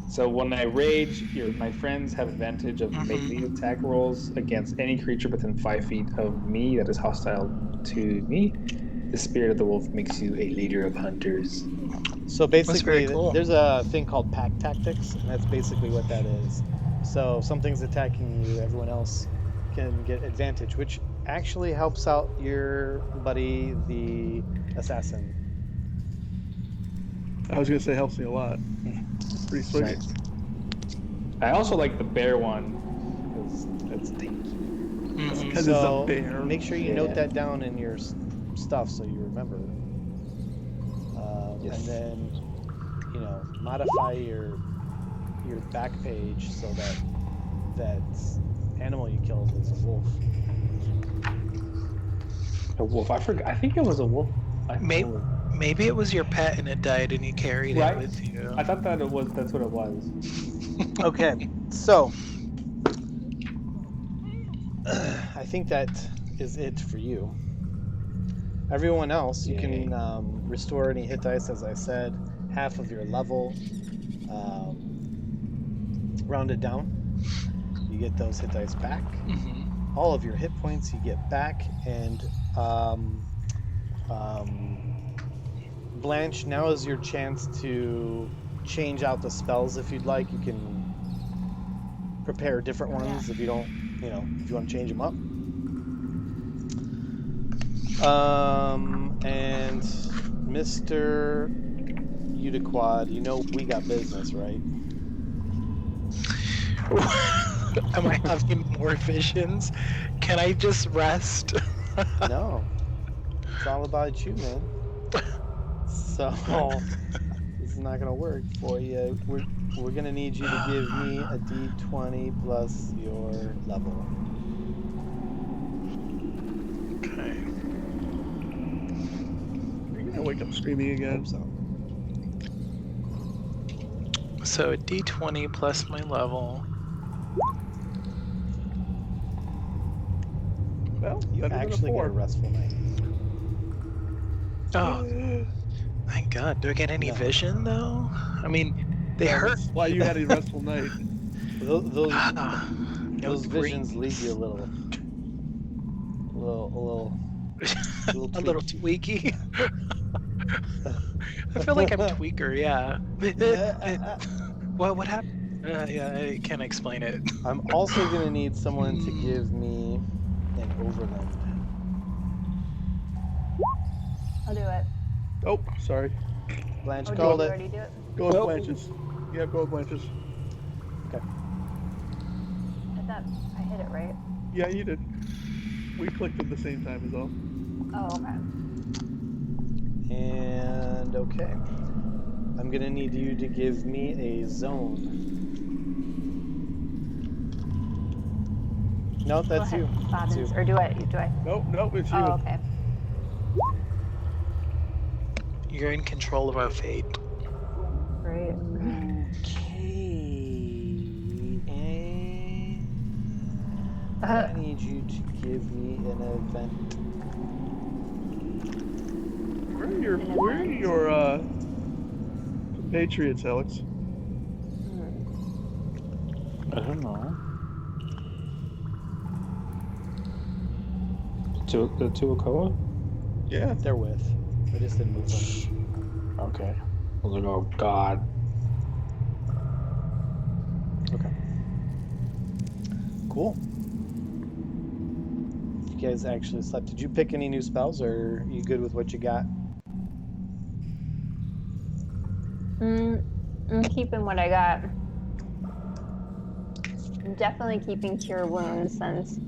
So when I rage, my friends have advantage of melee attack rolls against any creature within 5 feet of me that is hostile to me. The spirit of the wolf makes you a leader of hunters. So basically, very cool. there's a thing called pack tactics, and that's basically what that is. So if something's attacking you, everyone else can get advantage, which actually helps out your buddy, the assassin. I was gonna say helps me a lot. It's pretty sweet. Nice. I also like the bear one because that's tanky. Mhm. Because So it's a bear. make sure you note that down in your stuff so you remember. Yes. And then, modify your back page so that animal you killed is a wolf. A wolf. I forgot. I think it was a wolf. Maybe it was your pet and it died and you carried Right. it with you. I thought that that's what it was. Okay, so I think that is it for you. Everyone else, you can restore any hit dice, as I said, half of your level, rounded down. You get those hit dice back. Mhm. All of your hit points you get back, and Blanche, now is your chance to change out the spells if you'd like. You can prepare different ones if you don't, if you want to change them up. And Mr. Udiquad, we got business, right? Am I having more visions? Can I just rest? No, it's all about you, man. So this is not gonna work for you. We're gonna need you to give me a D20 plus your level. Okay. You're gonna wake up screaming again. Hope so. So a D20 plus my level. Well, You better than actually get a 4. restful night. Oh, thank God. Do I get any No. vision though? I mean, they hurt. That's why you had a restful night. Those No visions green. leave you a little A little tweaky. I feel like I'm tweaker, yeah. What happened? Yeah, I can't explain it. I'm also gonna need someone to give me an overland. I'll do it. Oh, sorry. Blanche Oh, called did you it. already do it? Go with Nope. Blanches. Yeah, go with Blanches. I thought I hit it right. Yeah, you did. We clicked at the same time as all. Oh, okay. And okay. I'm gonna need you to give me a zone. No, that's Go you. ahead, That's you. Bobbins. Or do I? Nope, it's you. Oh, okay. You're in control of our fate. Great. Okay. And I need you to give me an event. Where are your compatriots, Alex? I don't know. The Tuakoa? Yeah. They're with. I just didn't move them. Okay. I was like, oh God. Okay. Cool. You guys actually slept. Did you pick any new spells, or are you good with what you got? I'm keeping what I got. I'm definitely keeping Cure Wounds since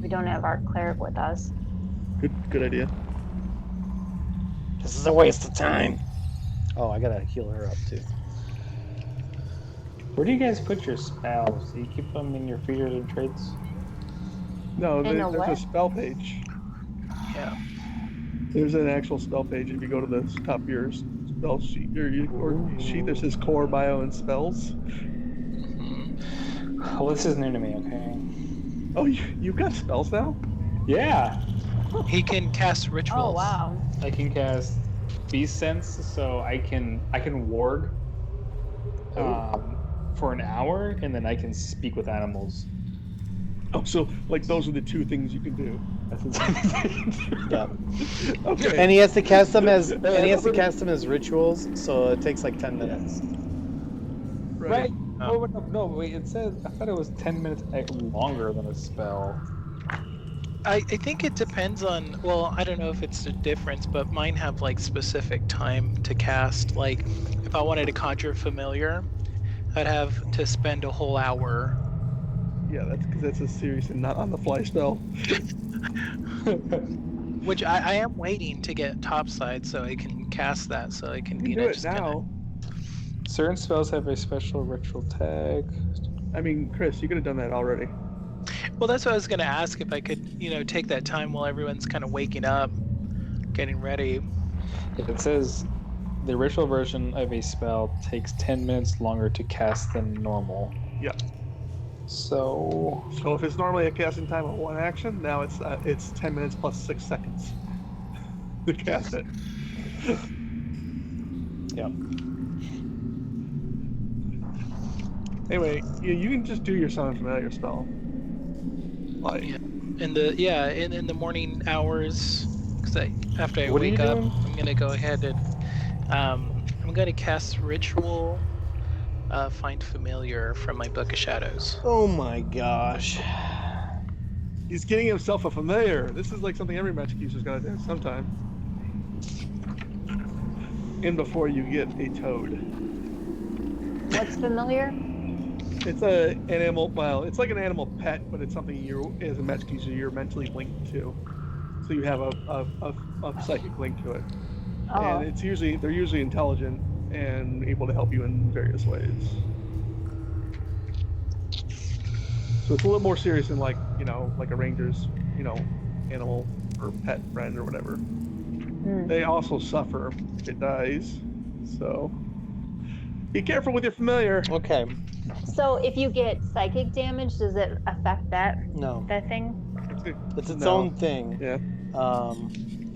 we don't have our cleric with us. Good idea. This is a waste of time. Oh, I gotta heal her up too. Where do you guys put your spells? Do you keep them in your features and traits? No, In a there's what? a spell page. Yeah. There's an actual spell page if you go to the top of your spell sheet or sheet that says core, bio, and spells. Well, this is new to me, okay? Oh, you've got spells now? Yeah! He can cast rituals. Oh, wow. I can cast Beast Sense, so I can ward for an hour, and then I can speak with animals. Oh, so like those are the two things you can do. That's insane. Yeah. Okay. And he has to cast them as rituals, so it takes like 10 minutes. Right. Oh no! Wait. It says I thought it was 10 minutes longer than a spell. I think it depends on, well, I don't know if it's a difference, but mine have like specific time to cast. Like if I wanted to conjure familiar, I'd have to spend a whole hour. Yeah, that's because that's a serious and not on the fly spell. Which I am waiting to get topside so I can cast that, so I can, You can do it now. Certain spells have a special ritual tag. I mean, Chris, you could have done that already. Well, that's what I was going to ask, if I could, take that time while everyone's kind of waking up, getting ready. It says the ritual version of a spell takes 10 minutes longer to cast than normal. Yeah. So if it's normally a casting time of 1 action, now it's 10 minutes plus 6 seconds to cast it. yeah. Anyway, you can just do your summon familiar spell. Like in the morning hours, because after I What are wake you up, doing? I'm gonna go ahead and I'm gonna cast ritual, find familiar from my book of shadows. Oh my gosh. he's getting himself a familiar. This is like something every magic user's got to do sometime. And before you get a toad. What's familiar? It's an animal. Well, it's like an animal pet, but it's something you, as a magic user, you're mentally linked to. So you have a psychic link to it, and they're usually intelligent and able to help you in various ways. So it's a little more serious than like a ranger's animal or pet friend or whatever. They also suffer if it dies, so be careful with your familiar. Okay. So if you get psychic damage, does it affect that? No. That thing? It's its own thing. Yeah.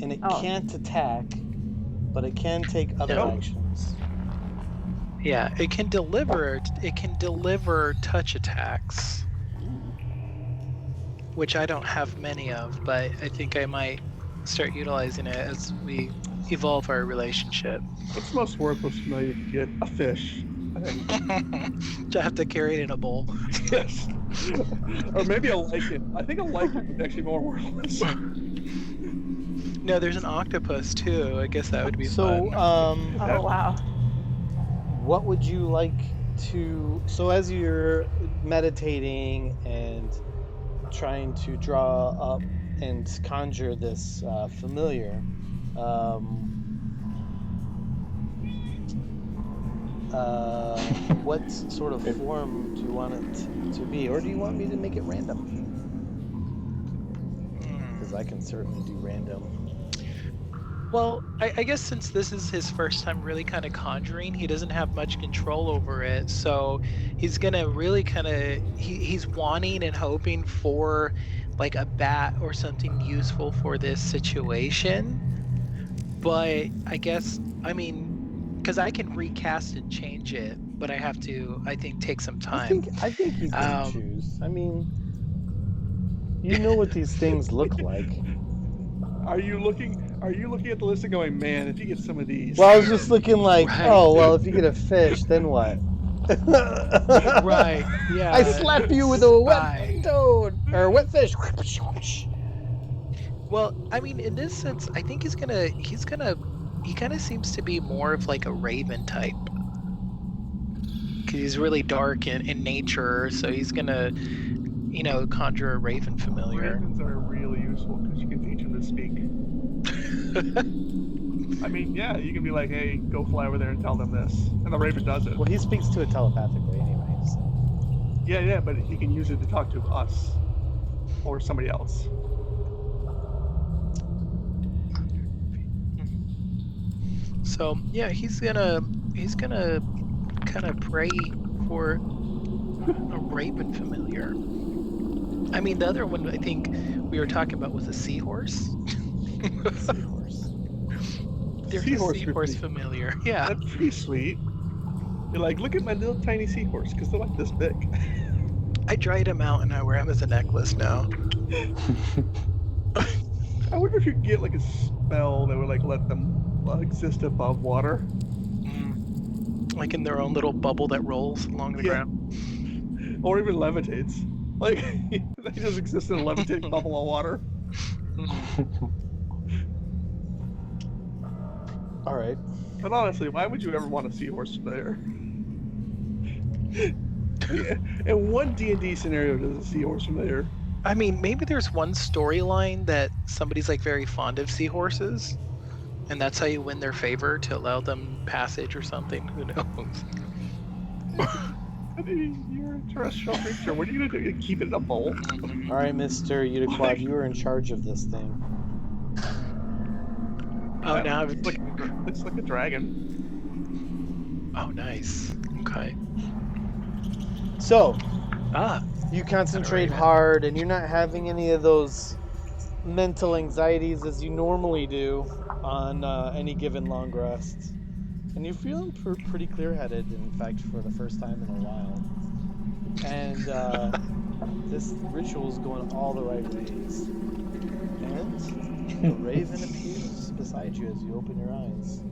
And it can't attack, but it can take other actions. Yeah, it can deliver touch attacks, which I don't have many of, but I think I might start utilizing it as we evolve our relationship. What's the most worthless familiar you can get? A fish, I think. I have to carry it in a bowl. Yes. Or maybe a lichen. I think a lichen is actually more worthless. No, there's an octopus too. I guess that would be So, fun. Oh wow. what would you like to... So as you're meditating and trying to draw up and conjure this familiar, what sort of form do you want it to be? Or do you want me to make it random? Because I can certainly do random. Well, I guess since this is his first time really kind of conjuring, he doesn't have much control over it. So he's gonna really kind of he's wanting and hoping for like a bat or something useful for this situation. But I guess, I mean, because I can recast and change it, but I have to, I think, take some time. I think he's gonna choose. I mean, you know what these things look like. Are you looking at the list and going, man, if you get some of these? Well, I was just looking like, Right. oh, well, if you get a fish, then what? Right, yeah. I slap you with a wet Right. toad or wet fish. Well, I mean, in this sense, I think he kind of seems to be more of like a raven type. Because he's really dark in nature, so he's gonna, conjure a raven familiar. Ravens are really useful because you can teach them to speak. I mean, yeah, you can be like, hey, go fly over there and tell them this. And the raven does it. Well, he speaks to it telepathically anyway. So. Yeah, but he can use it to talk to us or somebody else. So yeah, he's gonna kind of pray for a raven familiar. I mean, the other one I think we were talking about was a seahorse. Seahorse. There's Seahorse a seahorse would be- familiar. Yeah. That's pretty sweet. You're like, look at my little tiny seahorse because they're like this big. I dried him out and I wear him as a necklace now. I wonder if you could get like a spell that would like let them exist above water. like in their own little bubble that rolls along the Yeah. ground. Or even levitates. Like, they just exist in a levitating bubble of water. All right. But honestly, why would you ever want a seahorse there? Yeah. In what D&D scenario does a seahorse from there? I mean, maybe there's one storyline that somebody's like very fond of seahorses, and that's how you win their favor to allow them passage or something. Who knows? You're a terrestrial creature. What are you gonna do? You keep it in a bowl? All right, Mr. Udiquad, you are in charge of this thing. Oh, now Looks like a dragon. Oh, nice. Okay. So, Ah, you concentrate Raven. hard, and you're not having any of those mental anxieties as you normally do on any given long rest. And you're feeling pretty clear-headed, in fact, for the first time in a while. And this ritual is going all the right ways. And a raven appears beside you as you open your eyes.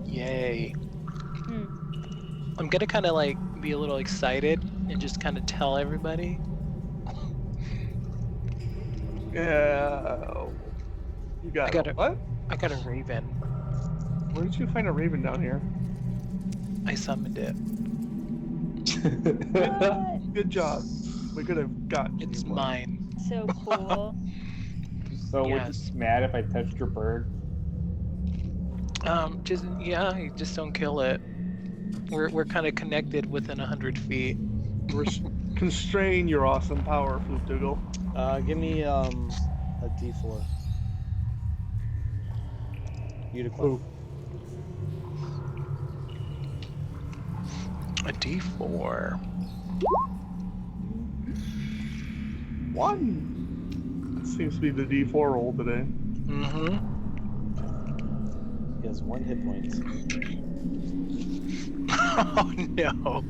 yay. I'm gonna kind of like be a little excited and just kind of tell everybody. Yeah. You got, I got it. What? I got a raven. Where did you find a raven down here? I summoned it. Good job. We could have gotten It's you one. mine. So cool. So would you Yes. be mad if I touched your bird? You just don't kill it. We're kind of connected within 100 feet. Constrain your awesome power, Floop Dougal. Give me a D4. Udiquad. A D4. 1. That seems to be the D4 roll today. Mm-hmm. He has 1 hit point. Oh no.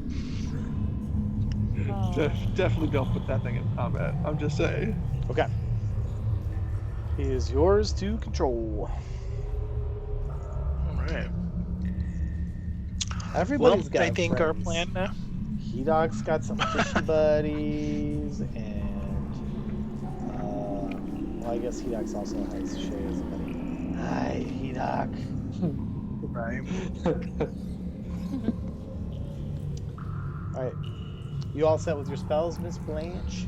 Oh. Definitely don't put that thing in combat. I'm just saying. Okay. He is yours to control. All right. Everybody's got I think our friends. plan now. Hedog's got some fishy buddies, and well, I guess Hedog's also has Shay as a buddy. Hi, Hedog. Right. All right, you all set with your spells, Miss Blanche?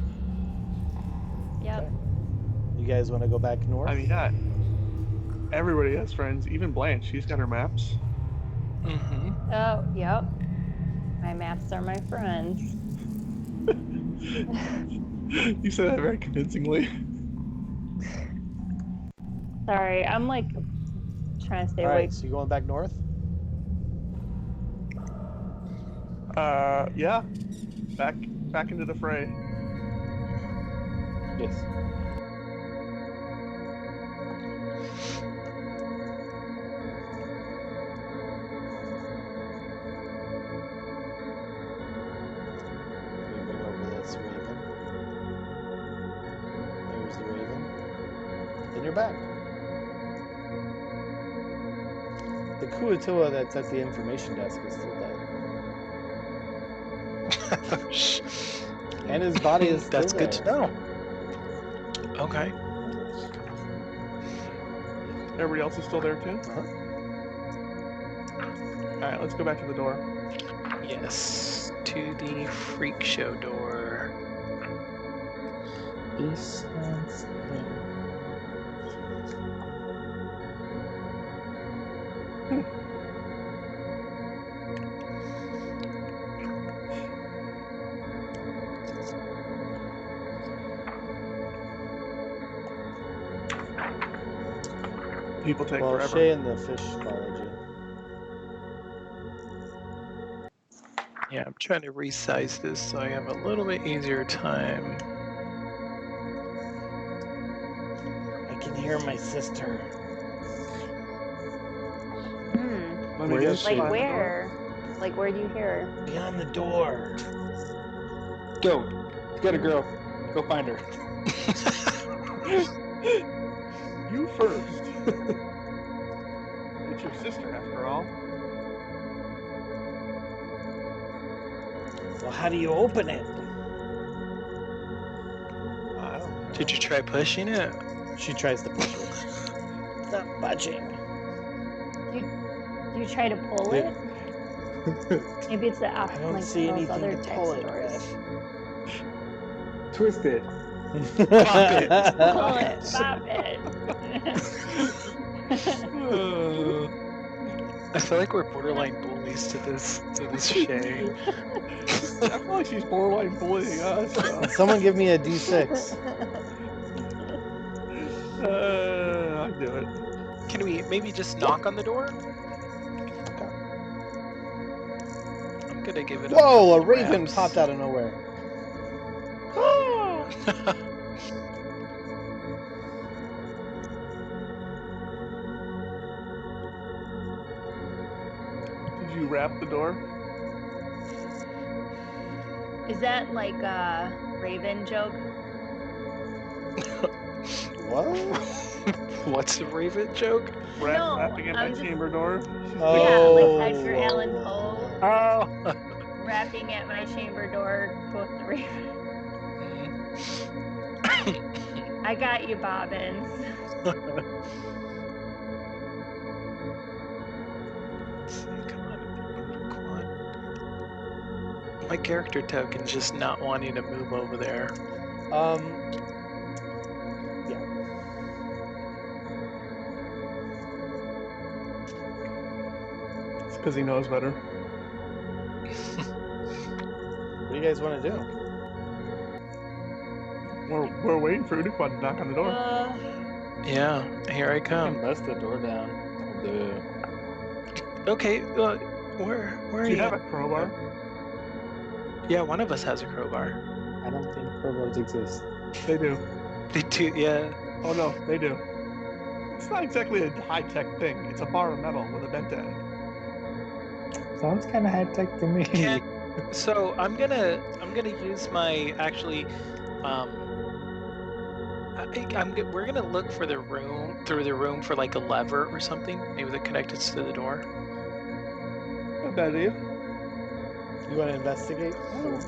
Yep. Okay. You guys want to go back north? I mean, yeah. Everybody has friends, even Blanche. She's got her maps. Mm-hmm. Oh, yep. My maps are my friends. You said that very convincingly. Sorry, I'm like trying to stay all awake. right, so you going back north? Yeah. Back into the fray. Yes. We bring over this raven. There's the raven. Then you're back. The Kuatoa that's at the information desk is still dead. And his body is still That's good to know. Okay. Everybody else is still there too? Uh-huh. Alright, let's go back to the door. Yes. To the freak show door. People take Well, forever. Shay and the fish followed you. Yeah, I'm trying to resize this so I have a little bit easier time. I can hear my sister. Let me Where guess, is Like she? behind the door. where? Like where do you hear? Beyond the door. Go. Get a girl. Go find her. You first. It's your sister, after all. So how do you open it? I don't know. Did you try pushing it? She tries to push it. It's not budging. Do you try to pull it? Maybe it's the I don't like see those anything other to types pull of it doors. with. Twist it. Pop it. Pull it, pop it. I feel like we're borderline bullies to this Shay. I feel like she's borderline bullying us. So. Someone give me a D6. I'll do it. Can we maybe just knock on the door? I'm gonna give it. Whoa! A couple raven raps. popped out of nowhere. Did you wrap the door? Is that like a Raven joke? What? What's a raven joke? No, Wrapping in my I'm just- chamber door? Yeah, like Edgar Allan Poe. Oh. Rapping at my chamber door, quote the Raven. I got you, Bobbins. Come on, my character token's just not wanting to move over there. It's because he knows better. What do you guys want to do? We're waiting for Unicron to knock on the door. Yeah, here I I come. can bust the door down. I'll do it. Okay, where are Do you? you have a crowbar? Yeah, one of us has a crowbar. I don't think crowbars exist. They do. They do, yeah. Oh no, they do. It's not exactly a high-tech thing. It's a bar of metal with a bent end. Sounds kind of high tech to me. Can- So I'm gonna use my we're gonna look for the room through the room for like a lever or something, maybe that connects to the door. Not a bad idea. You want to investigate?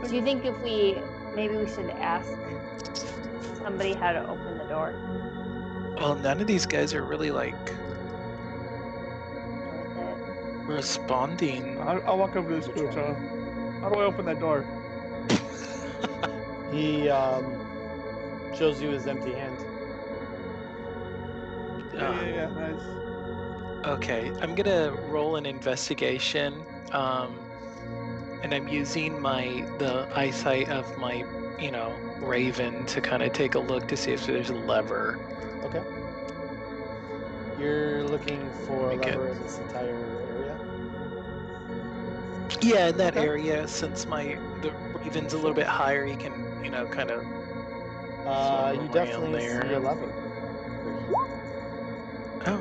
Do you think if maybe we should ask somebody how to open the door? Well, none of these guys are really like With it? responding. I'll walk over to this Kucho. How do I open that door? He shows you his empty hand. Yeah, nice. Okay, I'm gonna roll an investigation, and I'm using the eyesight of my, raven to kind of take a look to see if there's a lever. Okay. You're looking for a Okay. lever in this entire area? Yeah, in that Okay. area, since the raven's a little bit higher, he can, kind of. You around definitely there. see a lever. Oh,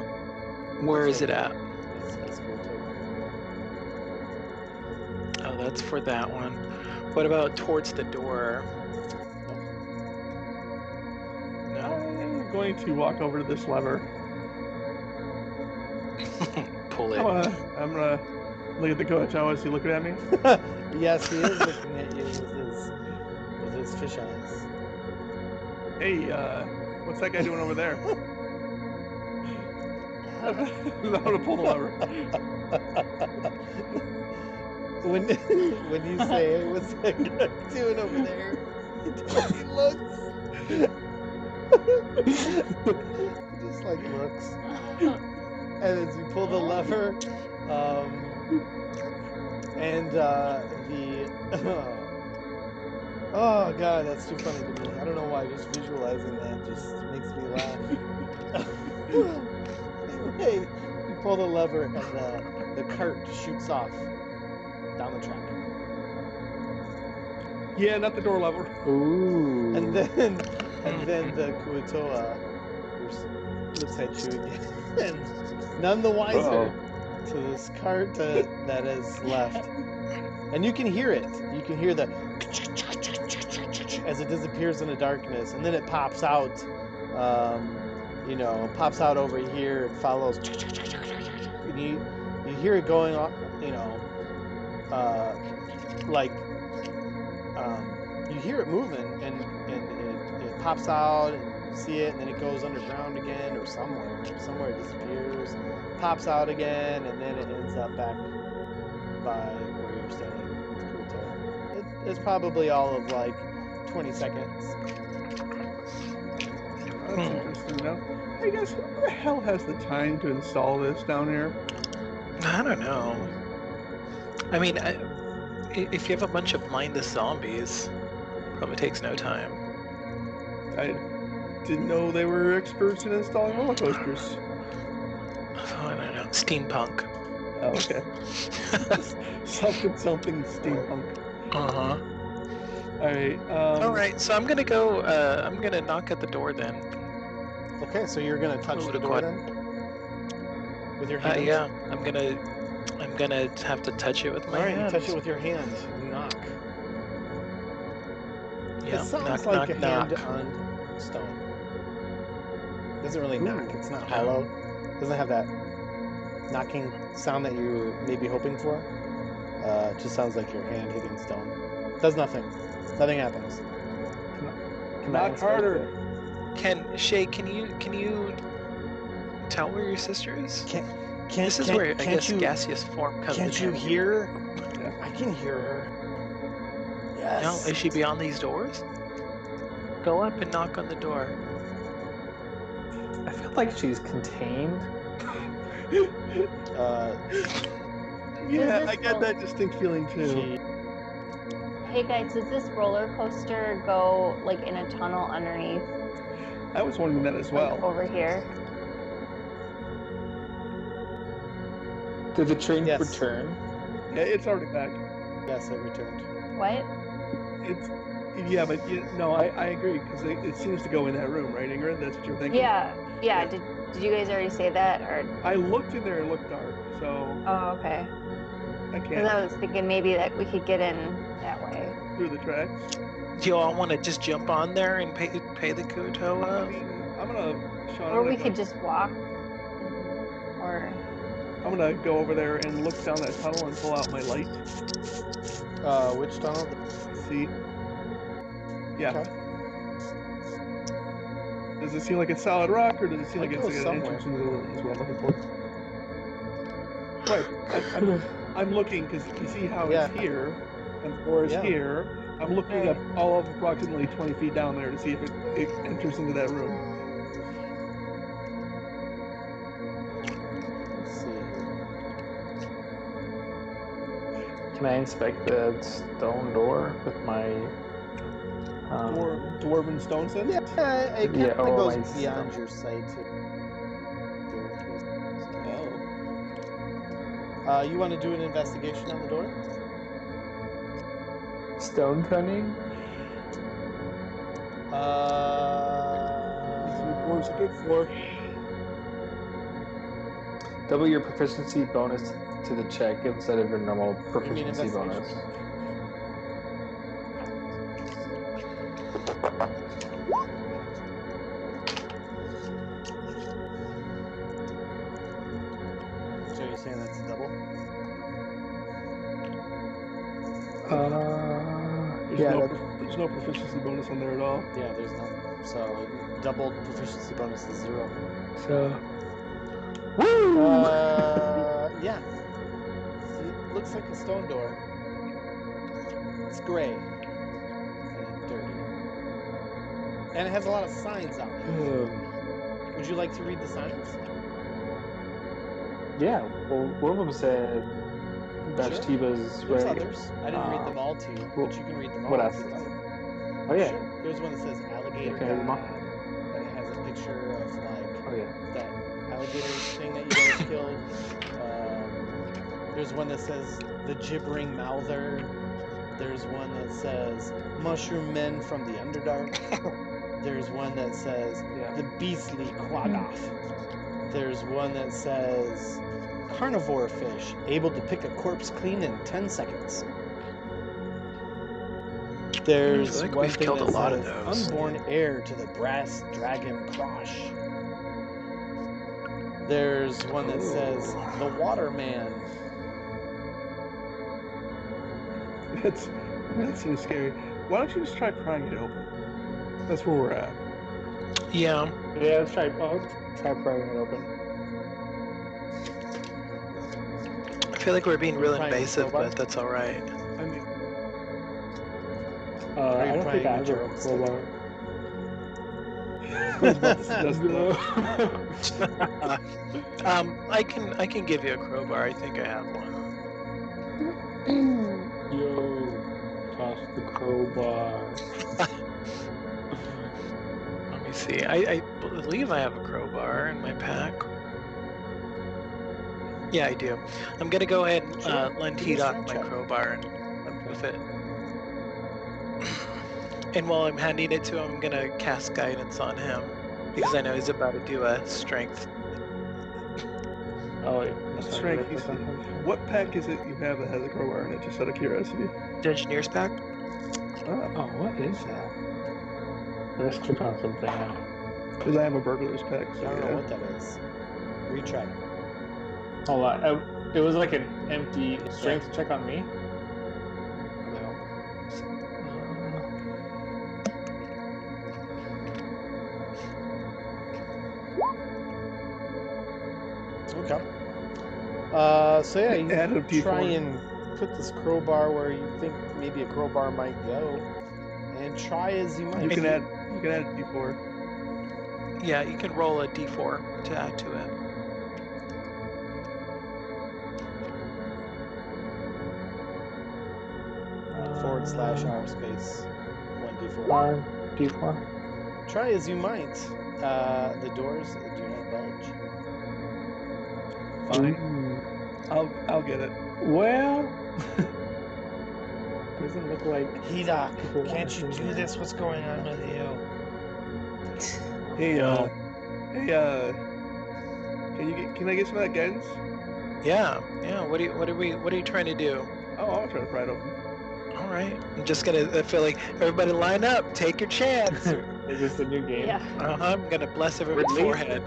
where is it at? That's cool too. Oh, that's for that one. What about towards the door? No. I'm going to walk over to this lever. Pull it. I'm gonna look at the Kucho. Is he looking at me? Yes, he is looking at you with his fish eyes. Hey, what's that guy doing over there? I'm gonna pull the lever. When you say, hey, what's that guy doing over there? He totally looks. He just like looks. And as you pull the lever, and oh god, that's too funny to me. I don't know why, just visualizing that just makes me laugh. Anyway, you pull the lever and the cart shoots off down the track. Yeah, not the door lever. Ooh. And then the Kuatoa looks at you again, and none the wiser to this cart that is left. And you can hear it. You can hear the as it disappears in the darkness, and then it pops out. Pops out over here and follows. And you hear it going on. Like You hear it moving, and it pops out, and you see it, and then it goes underground again, or somewhere it disappears, pops out again, and then it ends up back by where you're standing with Kuto. It's probably all of like 20 seconds. That's interesting to know. Hey guys, who the hell has the time to install this down here? I don't know. I mean, if you have a bunch of mindless zombies, probably takes no time. I didn't know they were experts in installing roller coasters. Oh, I don't know. Steampunk. Oh, okay. something steampunk. Uh-huh. Alright, All right, so I'm gonna go. I'm gonna knock at the door then. Okay, so you're gonna touch Ooh, the the door quad. then with your hands. Yeah, I'm gonna have to touch it with my All right, hands. you touch it with your hand. You knock. Yeah, It sounds knock, like knock, a knock. hand on stone. It doesn't really knock. It's not No. hollow. It doesn't have that knocking sound that you were maybe hoping for. It just sounds like your hand hitting stone. Does nothing. Nothing happens. Can I knock inspect harder. it? Shay, can you tell where your sister is? This is Can't- where I can't guess you- gaseous form comes Can't in. you handy. hear? Yeah. I can hear her. Yes. No, is she beyond these doors? Go up and knock on the door. I feel like she's contained. Yeah, this I get that distinct feeling too. She, Hey guys, does this roller coaster go like in a tunnel underneath? I was wondering that as Like well. over here? Did the train Yes. return? Yeah, it's already back. yes, it returned. What? It's yeah, but no, I agree because it seems to go in that room, right, Ingrid? That's what you're thinking. Yeah. Did you guys already say that, or? I looked in there; it looked dark, so Oh, okay. I Because can't I was thinking maybe that we could get in that way. through the tracks. Do you all want to just jump on there and pay the I Kutoa? mean, I'm gonna, Sean, Or I'm we gonna could just walk. Or I'm gonna go over there and look down that tunnel and pull out my light. Which tunnel? See? Yeah. Okay. Does it seem like it's solid rock, or does it seem like It it's like goes an entrance into the room? Is what I'm looking for. Right. I'm looking because you see how Yeah. it's here, and the floor is Yeah. here. I'm looking up all of approximately 20 feet down there to see if it enters into that room. Let's see here. Can I inspect the stone door with my? Dwarven stone sense? Yeah, it kind Yeah, of or goes my beyond stuff. your sight. Oh. You want to do an investigation on the door? Stone cunning? That's what dwarves are good for. Double your proficiency bonus to the check instead of your normal proficiency investigation? bonus. So you're saying that's a double? There's no proficiency bonus on there at all. Yeah, there's none. So doubled proficiency bonus is 0. So. Woo! Yeah. It looks like a stone door. It's gray and dirty, and it has a lot of signs on it. Would you like to read the signs? Yeah, well, one of them said Bathsheba's There's way. others. I didn't read them all to you, but you can read them all. What if else? you'd like. Oh yeah. Sure. There's one that says alligator Okay, god, Ma. and it has a picture of like Oh yeah. that alligator thing that you guys killed. There's one that says the gibbering mouther. There's one that says mushroom men from the Underdark. There's one that says the beastly Quaggoth. There's one that says carnivore fish, able to pick a corpse clean in 10 seconds. There's I think one we've thing killed that a lot of says those. unborn heir to the brass dragon Krosh. There's one that says the Waterman. It's That seems scary. Why don't you just try prying it open? That's where we're at. Yeah. Yeah, let's try prying it open. I feel like we're being real Prying with invasive, crowbar? but that's all right. I mean, I you don't think prying I with have your a own stick? crowbar. I was about to suggest that. I can give you a crowbar. I think I have one. Yo, toss the crowbar. Let me see. I believe I have a crowbar in my pack. Yeah, I do. I'm gonna go ahead and Sure. lend Give me a T-Doc strength my check. crowbar and run with it. And while I'm handing it to him, I'm gonna cast guidance on him because I know he's about to do a strength. Oh wait, Strength. What pack is it you have that has a crowbar in it? Just out of curiosity. Engineer's pack. Oh, what is that? Let's click on something now. Because I have a burglar's pack. I So don't know yeah. what that is. Retry. Hold on. It was like an empty strength check on me. No. Okay. So yeah, Add a you D4. try and put this crowbar where you think maybe a crowbar might go, and try as you might. You can add a D4. Yeah, you can roll a d4 to add to it. /R space 1d4. D4. Try as you might. The doors do not budge. Fine. I'll get it. Well, doesn't look like. Hidak, People wanna can't you see do that. this? What's going on with you? Hey, No. Can I get some of that guidance? Yeah. What are you trying to do? Oh, I'll try to pry it open. All right. I'm just gonna. I feel like everybody line up. Take your chance. Is this a new game? Yeah. I'm gonna bless everybody's forehead.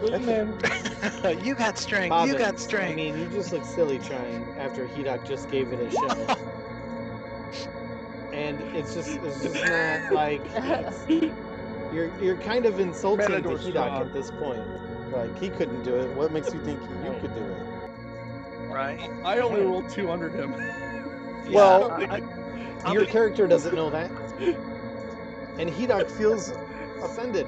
You got strength. You got Bobbins, strength. I mean, you just look silly trying after Hidak just gave it a shove. And it's just not like you're kind of insulting to Matador's Hidak strong. at this point. Like he couldn't do it. What makes you think you could do it? Right. I only rolled 2 under him. Well, I'll your be- character doesn't know that, and Hidak feels offended.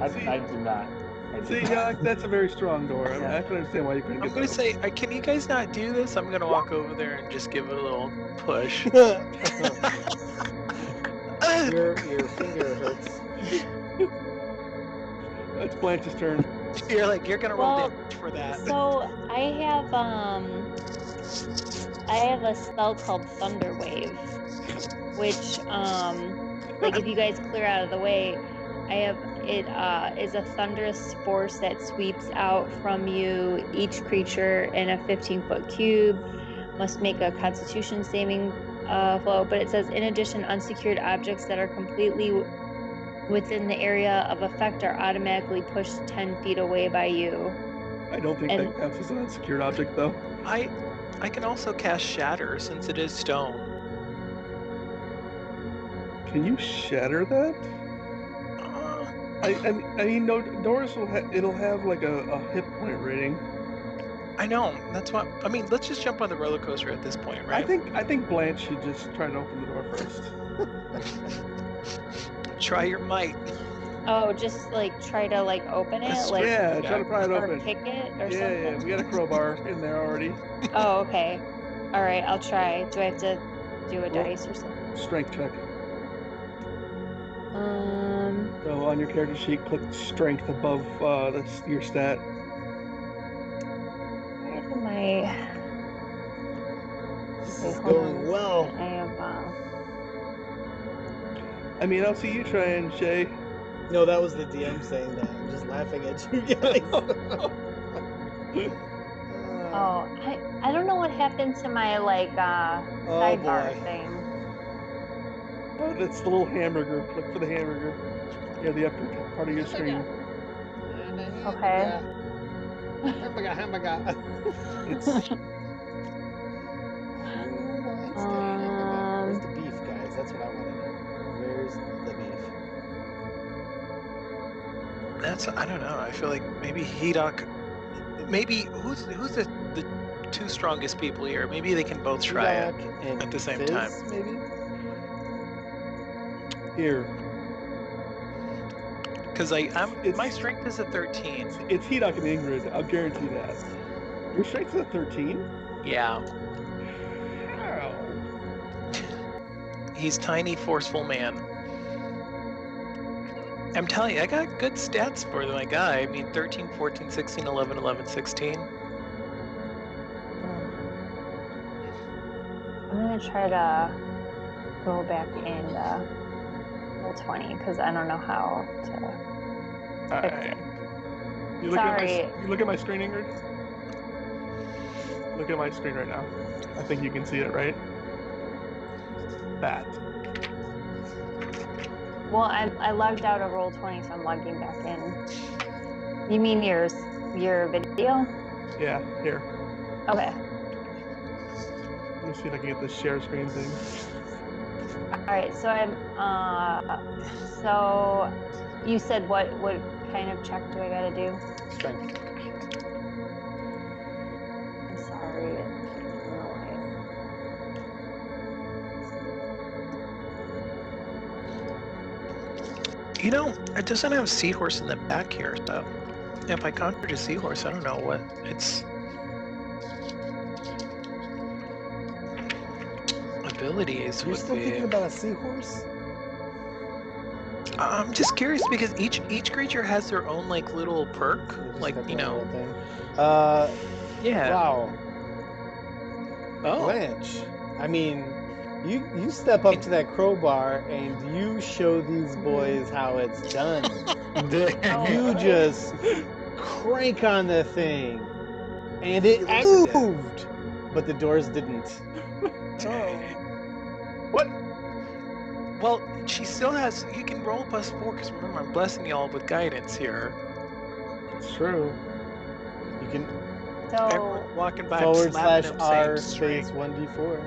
I do not. I do See, not. yeah, that's a very strong door. I can understand why you couldn't I'm get gonna that say, can you guys not do this? I'm gonna walk over there and just give it a little push. Your finger hurts. open. It's Blanche's turn. You're gonna roll Well, damage for that. So I have a spell called Thunder Wave, which like if you guys clear out of the way, it is a thunderous force that sweeps out from you. Each creature in a 15-foot cube must make a Constitution saving throw. But it says, in addition, unsecured objects that are completely within the area of effect are automatically pushed 10 feet away by you. I don't think that counts as an unsecured object, though. I can also cast Shatter since it is stone. Can you shatter that? I mean, no, doors it'll have like a hit point rating. I know. That's what. I mean, let's just jump on the roller coaster at this point, right? I think Blanche should just try to open the door first. Try your might. Oh, just like try to like open it, like yeah, try to pry it or open. kick it or Yeah, something. we got a crowbar in there already. Oh, okay. All right, I'll try. Do I have to do a Roll. dice or something? Strength check. So on your character sheet, click strength above your stat. Where am I? This Okay, is hold going on. well. I have I mean, I'll see you trying, Shay. No, that was the DM saying that. I'm just laughing at you guys. oh, I don't know what happened to my like Oh, sidebar boy. thing. Oh, that's the little hamburger. Look for the hamburger. Yeah, the upper part of your screen. Okay. It's I don't know. I feel like maybe Hedok. Maybe who's the two strongest people here? Maybe they can both try it Hedok and at the same Fizz, time. maybe? Here. Because my strength is a 13. It's Hedok and Ingrid. I'll guarantee that. Your strength is a 13? Yeah. How? He's tiny, forceful man. I'm telling you, I got good stats for my guy. I mean, 13, 14, 16, 11, 11, 16. I'm gonna try to go back in roll 20 because I don't know how to. Alright. You look at my screen, Ingrid? Look at my screen right now. I think you can see it, right? That. Well, I logged out of roll 20, so I'm logging back in. You mean your video? Yeah, here. Okay. Let me see if I can get this share screen thing. All right. So so you said what kind of check do I gotta do? Strength. I'm sorry. I don't know why. You know, it doesn't have seahorse in the back here, so if I conjured a seahorse, I don't know what its abilities You're would still be. thinking about a seahorse? I'm just curious because each creature has their own like little perk, like Got you that know. little thing. Yeah. Wow. Oh. Blanche. I mean, you step up to that crowbar and you show these boys how it's done. You just crank on the thing, and it moved, but the doors didn't. What? Well, she still has. You can roll +4 because remember I'm blessing y'all with guidance here. It's true. You can So Everyone walking by, I'm /R slapping them, saying space strength. 1d4.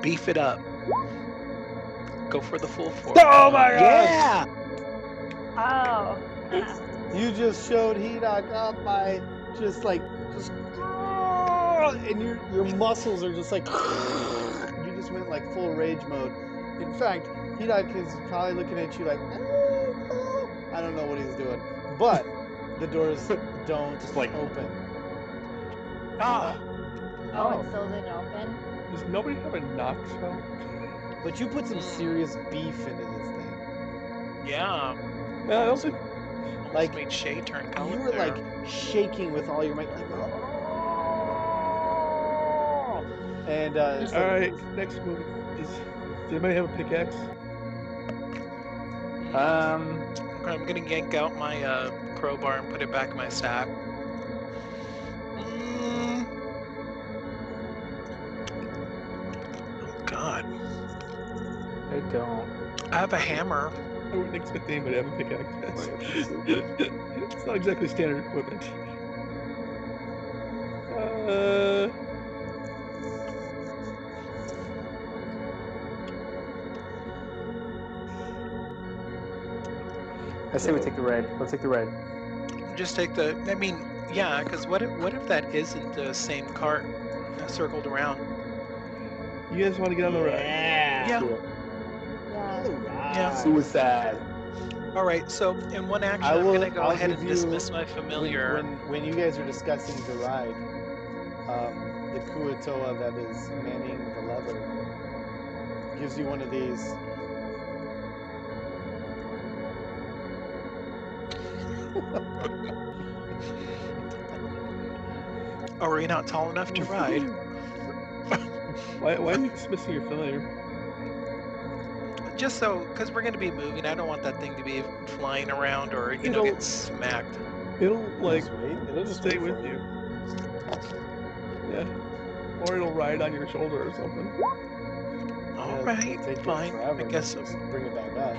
Beef it up. Go for the full force. Oh my gosh! Yeah! oh. You just showed Hedok up by just and your muscles are just like you just went like full rage mode. In fact, Hedok is probably looking at you like I don't know what he's doing, but the doors don't Just like- open. Ah! Oh, it still didn't open? Does nobody have a knock spell? But you put some serious beef into this thing. Yeah. No, I don't think. Almost Like, made Shay turn color You were there. like shaking with all your might, like, and it's All like, right, next move is. Does anybody have a pickaxe? Okay, I'm gonna yank out my crowbar and put it back in my sack. Oh God. I don't. I have a hammer. I wouldn't expect anybody to have a pickaxe. It's not exactly standard equipment. I say we take the red. Let's take the red. Just take the. I mean, yeah, because what if that isn't the same cart that circled around? You guys want to get on the ride? Yeah. Yeah. Suicide. All right. So in one action, I will- I'm gonna go I'll ahead give and you- dismiss my familiar. When you guys are discussing the ride, the Kuatoa that is manning the lever gives you one of these. Are we not tall enough to ride? Why are you dismissing your familiar? Just so, because we're going to be moving, I don't want that thing to be flying around or, you know, It'll- get smacked. It'll like Just wait. It'll just stay wait with for you. Yeah. Or it'll ride on your shoulder or something. All Yeah, right, it'll take you fine. forever I guess to bring it back up.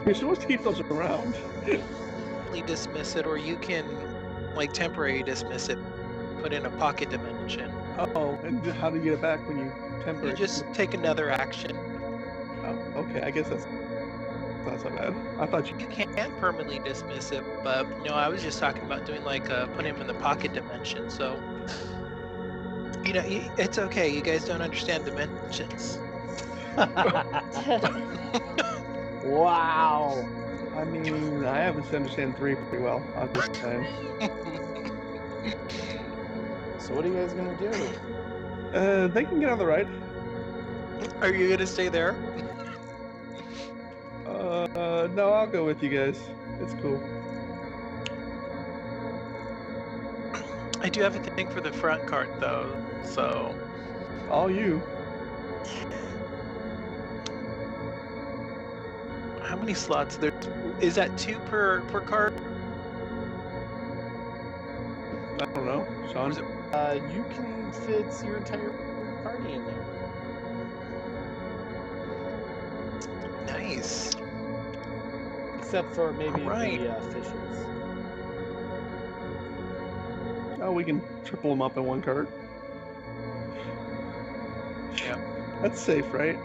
You're supposed to keep those around. dismiss it, or you can, like, temporary dismiss it, put in a pocket dimension. Oh, and how do you get it back when you temporary. You just take another action. Oh, okay. I guess that's not so bad. I thought you. You can't permanently dismiss it, but I was just talking about doing like putting him in the pocket dimension. So it's okay. You guys don't understand dimensions. Wow. I mean, I haven't understand 3 pretty well. I'm just saying. So what are you guys gonna do? They can get on the ride. Are you gonna stay there? No, I'll go with you guys. It's cool. I do have a thing for the front cart though, so All you. how many slots there? Is that 2 per cart? I don't know, Sean. Or is it- You can fit your entire party in there. Nice. Except for maybe Right. the fishes. Oh, we can triple them up in one cart. Yeah. That's safe, right?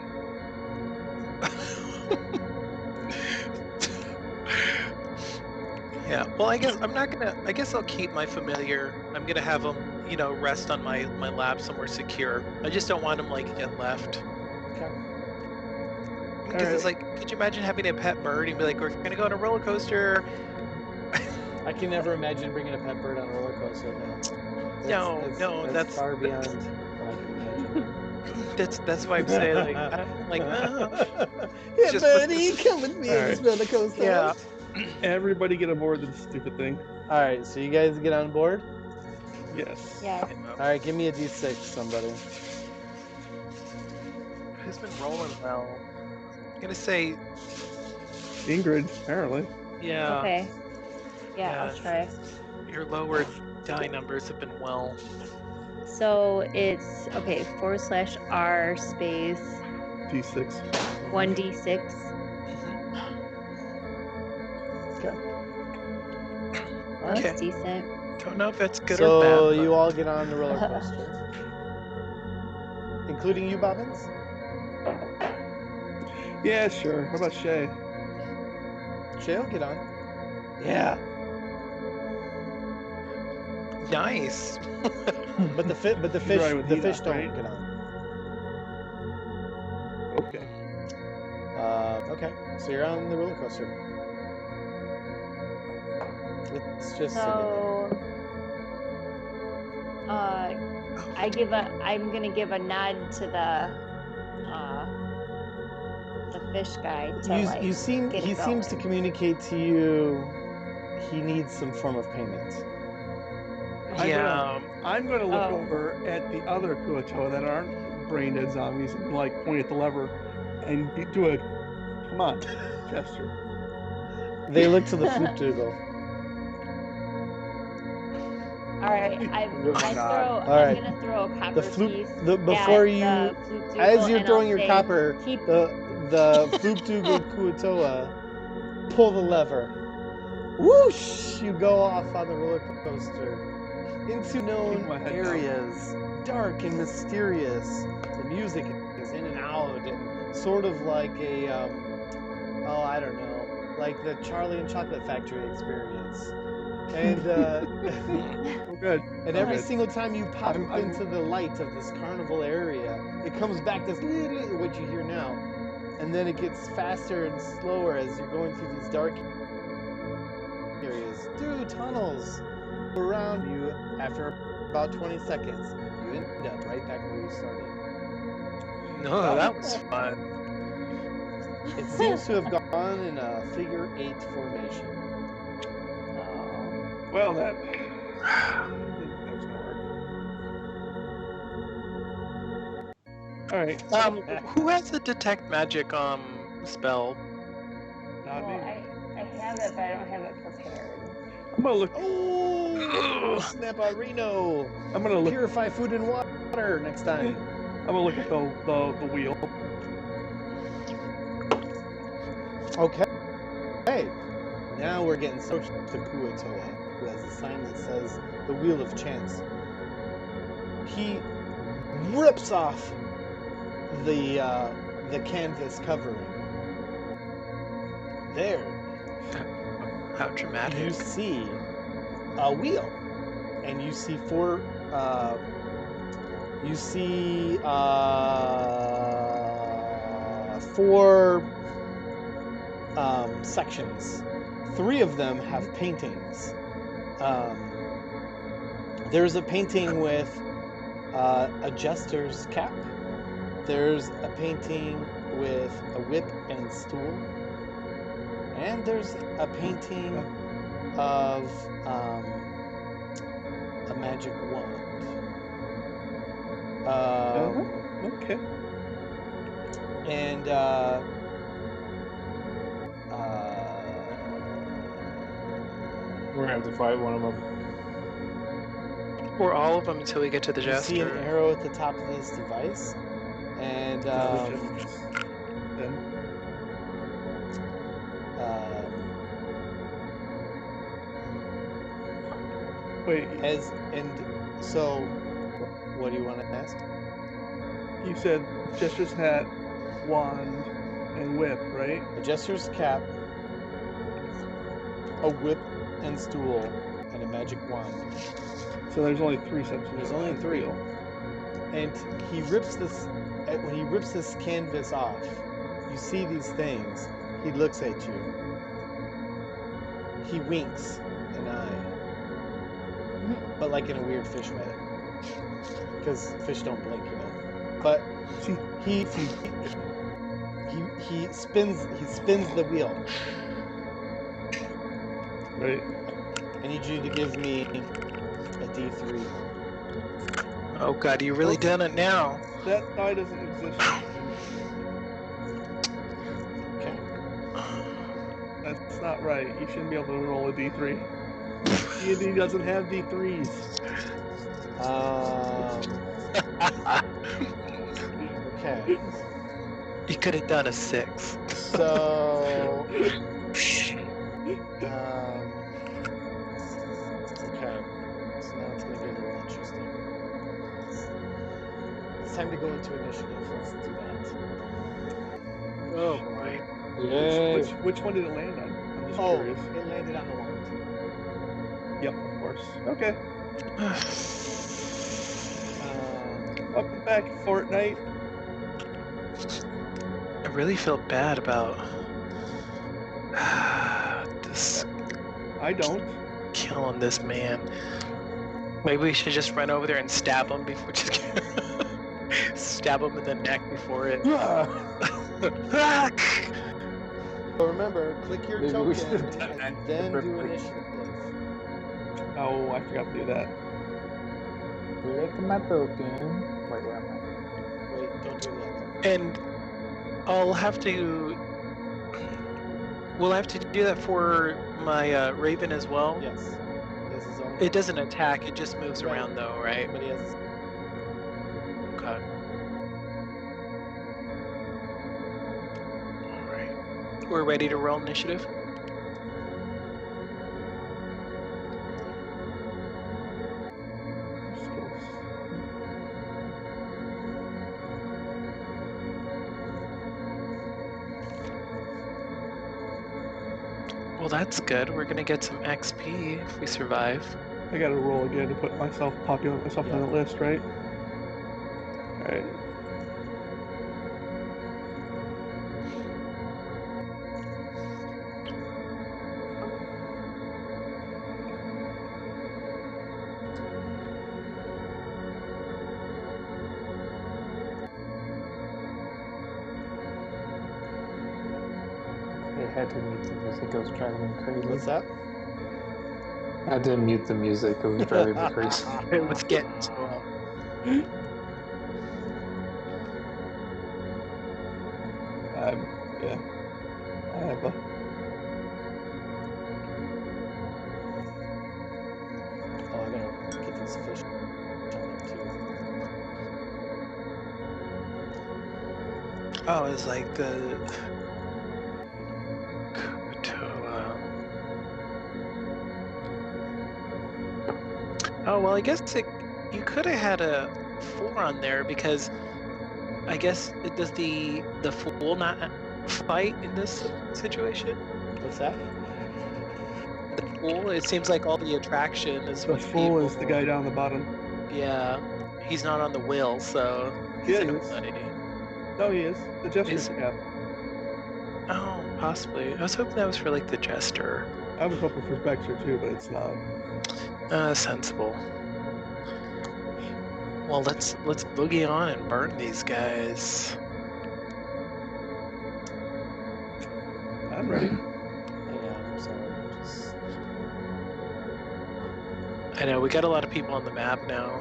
Yeah. Well, I guess I'll keep my familiar. I'm gonna have him, rest on my lap somewhere secure. I just don't want him like get left. Okay. Because it's like, could you imagine having a pet bird and be like, we're gonna go on a roller coaster? I can never imagine bringing a pet bird on a roller coaster. No, that's far beyond what I can imagine. That's why I'm saying like, Yeah, just- buddy, come with me on this roller coaster. yeah. Everybody get aboard this stupid thing. All right, so you guys get on board. Yes. Yeah. All right, give me a d6, somebody. Who's been rolling well? I'm gonna say, Ingrid, apparently. yeah. Okay. Yeah, I'll Yeah. try. Your lower die numbers have been well. So it's okay. /R space D6. 1d6. Okay. Well, Okay. that's decent. Don't know if that's good So or bad. but- you all get on the roller coaster, including you, Bobbins. Yeah, sure. How about Shay? Shay'll get on. Yeah, Nice. but the fish riding with the Enoch, fish don't right? get on. Okay. Okay, so you're on the roller coaster. It's just sitting So, I'm gonna give a nod to the fish guy to there. like He get seems to going. communicate to you he needs some form of payment. Yeah. I'm going to look Oh. over at the other Kuatoa that aren't brain dead zombies and like point at the lever and do a come on gesture. They look to the Flupdoogle. All right, I'm gonna throw a copper The piece. before at you, the Flupdoogle, as you're and throwing I'll your say, copper, keep the Flupdoogle Kuatoa pull the lever. Whoosh! You go off on the roller coaster into known my head areas, dark and mysterious. The music is in and out, and sort of like a I don't know, like the Charlie and Chocolate Factory experience. And Oh, good. and every Okay. single time you pop I'm- into the light of this carnival area, it comes back this what you hear now, and then it gets faster and slower as you're going through these dark areas, through tunnels around you. After about 20 seconds, you end up right back where you started. No, that was fun. It seems to have gone in a figure 8 formation. Well, that was gonna work. All right. Who has the detect magic spell? Not Well, me. I have it, but I don't have it prepared. I'm gonna look. Oh, snap-a-reno! I'm gonna look. Purify food and water next time. I'm gonna look at the wheel. Okay. Hey, now we're getting so to Kuatoa, who has a sign that says the Wheel of Chance. He rips off the canvas covering, there How dramatic. you see a wheel, and you see four. You see four sections. 3 of them have paintings. There's a painting with a jester's cap. There's a painting with a whip and stool. And there's a painting of a magic wand. Okay. And We're gonna have to fight one of them. Or all of them until we get to the you see an jester. arrow at the top of this device. And Then wait, so what do you want to ask? you said jester's hat, wand, and whip, right? A jester's cap, a whip and stool, and a magic wand. So there's only 3 sections. There's only 3. And he rips this. When he rips this canvas off, you see these things. He looks at you. He winks an eye, but like in a weird fish way, because fish don't blink, you know. But he spins the wheel. Right. I need you to give me a D3. Oh god, you really done it now. That die doesn't exist. Okay. That's not right. You shouldn't be able to roll a D3. D&D doesn't have D3s. Okay. You could have done a 6. So. Okay. So now it's gonna get a little interesting. It's time to go into initiative. Let's do that. Oh boy. Yay! Which one did it land on? I'm just Oh, curious. it landed on the wand. Yep, of course. Okay. Um, Welcome back, Fortnite. I really feel bad about this I don't. killing this man. Maybe we should just run over there and stab him before just stab him in the neck before it. so remember, click your Maybe we token should have done and that then do perfectly. initiative. Oh, I forgot to do that. Click my token. Wait, where am Wait, don't do that. And I'll have to. We'll have to do that for my Raven as well. Yes. He has his own. It doesn't attack; it just moves Right. around, though, right? But he has. Okay. All right. We're ready to roll initiative. Skills. Well, that's good. We're gonna get some XP if we survive. I gotta roll again to populate myself Yeah. on the list, right? Alright. I? I had to mute the music. It was driving me crazy. What's that? I had to mute the music. It was driving me crazy. It was getting slow. Yeah. I have a. Oh, I gotta get these fish on there too. Oh, it's like the. Oh well, I guess you could have had a 4 on there because I guess does the fool not fight in this situation? What's that? The fool. It seems like all the attraction is The with fool people. is the guy down the bottom. Yeah, he's not on the wheel, so Yeah, he's he in is. play. No, he is. The Jester's Is- cap. Oh, possibly. I was hoping that was for like the jester. I was hoping for Spectre too, but it's not. Sensible. Well, let's boogie on and burn these guys. I'm ready. Hang on, I'm sorry. Just... I know we got a lot of people on the map now.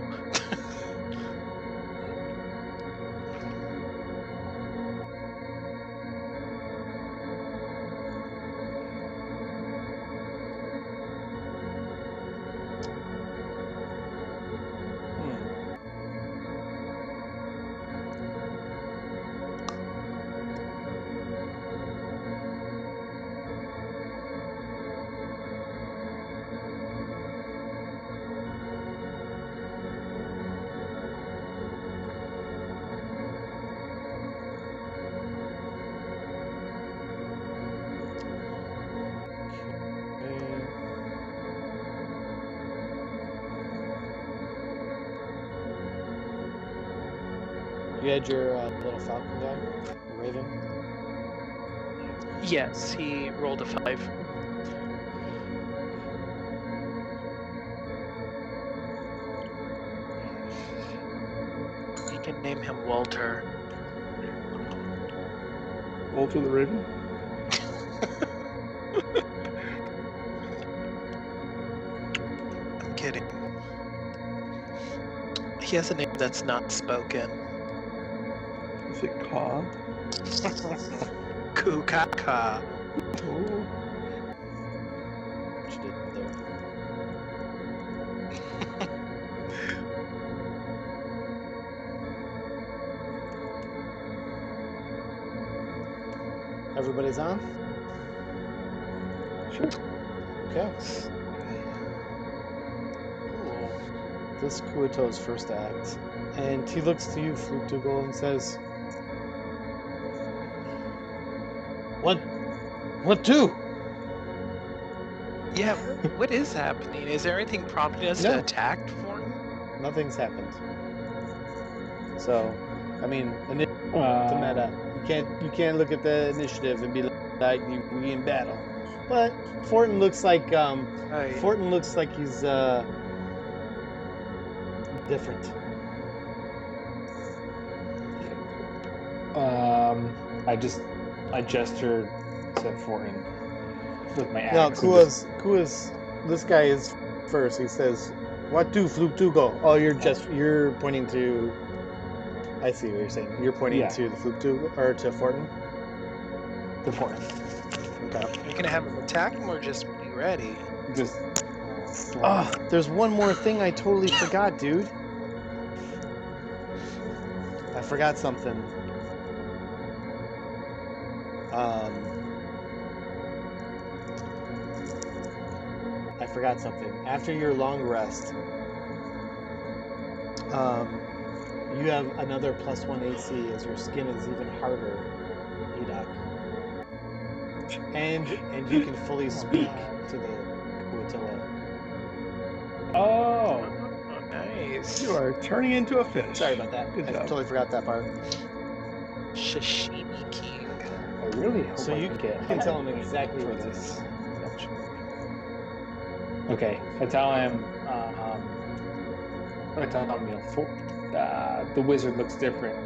You had your little falcon guy, Raven. Yes, he rolled a 5. You can name him Walter. Walter the Raven. I'm kidding. He has a name that's not spoken. Is it Caw? Kukaka. Oh. What you did there? Everybody's on? Sure. Okay. This is Kuato's first act. And he looks to you, Fluktugal, and says, What do? Yeah, what is happening? Is there anything prompting us No. to attack for him? Nothing's happened. So, I mean, the meta. You can't look at the initiative and be like we in battle. But Fortin looks like Right. Fortin looks like he's different. I gesture to Fortin with my axe. No, and Kua's. This guy is first. He says, "What do Fluktugo?" Oh, you're pointing to. I see what you're saying. You're pointing Yeah. to the Fluktugo or to Fortin. to Fortin. Okay. You're gonna have him attack him or just be ready? Just. Oh, there's one more thing I totally forgot, dude. I forgot something. I forgot something. After your long rest, you have another +1 AC as your skin is even harder, Edok. And you can fully speak to the Kuatoa. Oh. Oh, nice. You are turning into a fish. Sorry about that. Good I job. totally forgot that part. Sashimi King. I really hope So I you can get. can tell him exactly for what it is. this. Okay, I tell him. I tell him, the wizard looks different.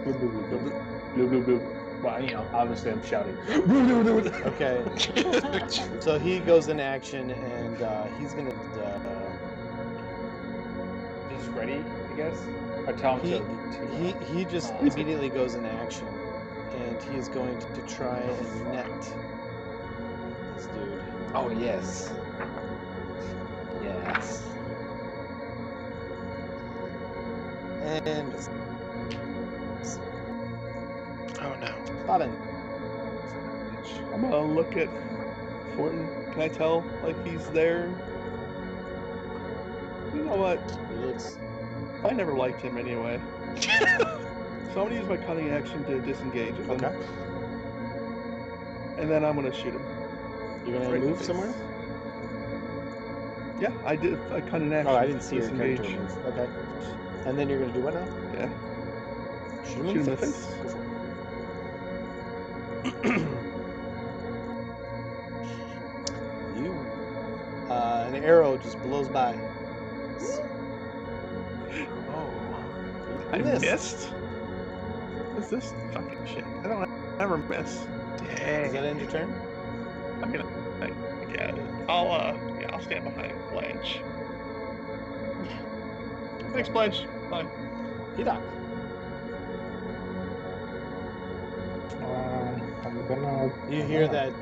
Blue, blue, blue, blue, blue, blue, blue. Well, obviously I'm shouting. Okay. So he goes in action, and he's gonna. He's ready, I guess. I tell him He just immediately goes in action, and he is going to try and net this dude. Oh yes. Yes. And Oh no. Bobbin. I'm gonna look at Fortin. Can I tell like he's there? You know what? He looks. I never liked him anyway. So I'm gonna use my cunning action to disengage with him. Okay. And then I'm gonna shoot him. You're gonna Right in the move face. somewhere? Yeah, I did a cunning action. Oh, I didn't see your disengage. character move. Okay. And then you're gonna do what now? Yeah. Shoot him Shoot in him the in the face. face. Go for it. You. An arrow just blows by. Oh. I missed. missed? What's this fucking shit? I don't ever miss. Does Dang. that end your turn? I mean, yeah, I'll stand behind Blanche. Thanks, Blanche. Bye. Hidok. I'm gonna. You hear that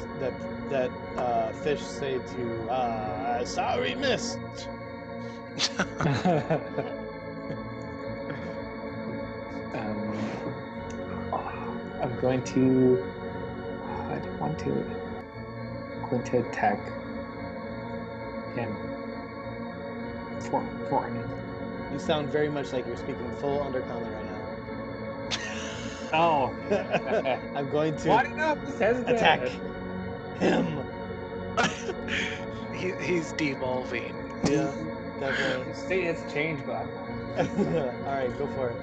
fish say to you, sorry, missed. I'm going to. I don't want to. I'm going to attack him. For him. You sound very much like you're speaking full undercommon right now. Oh. I'm going to Why did I have to hesitate? attack him. He's devolving. Yeah, definitely. Say it's changed, but All right, go for it.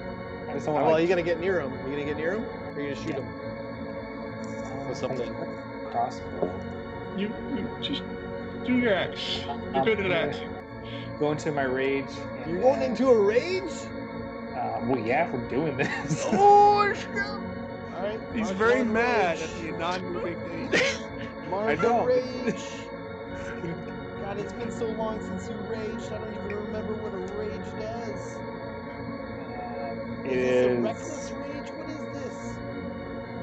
I just don't Well, want you gotta get near him. You gonna get near him, or you gonna shoot him with something? Crossbow. You just do your axe. You're good at that. Go into my rage. And, You're going into a rage? well, yeah, for doing this. Oh shit! All right. He's mark very one mad rage. at the non-moving thing. Mark I know. a rage. God, it's been so long since you raged. I don't even remember what a rage does. It Is this a is. reckless rage? What is this?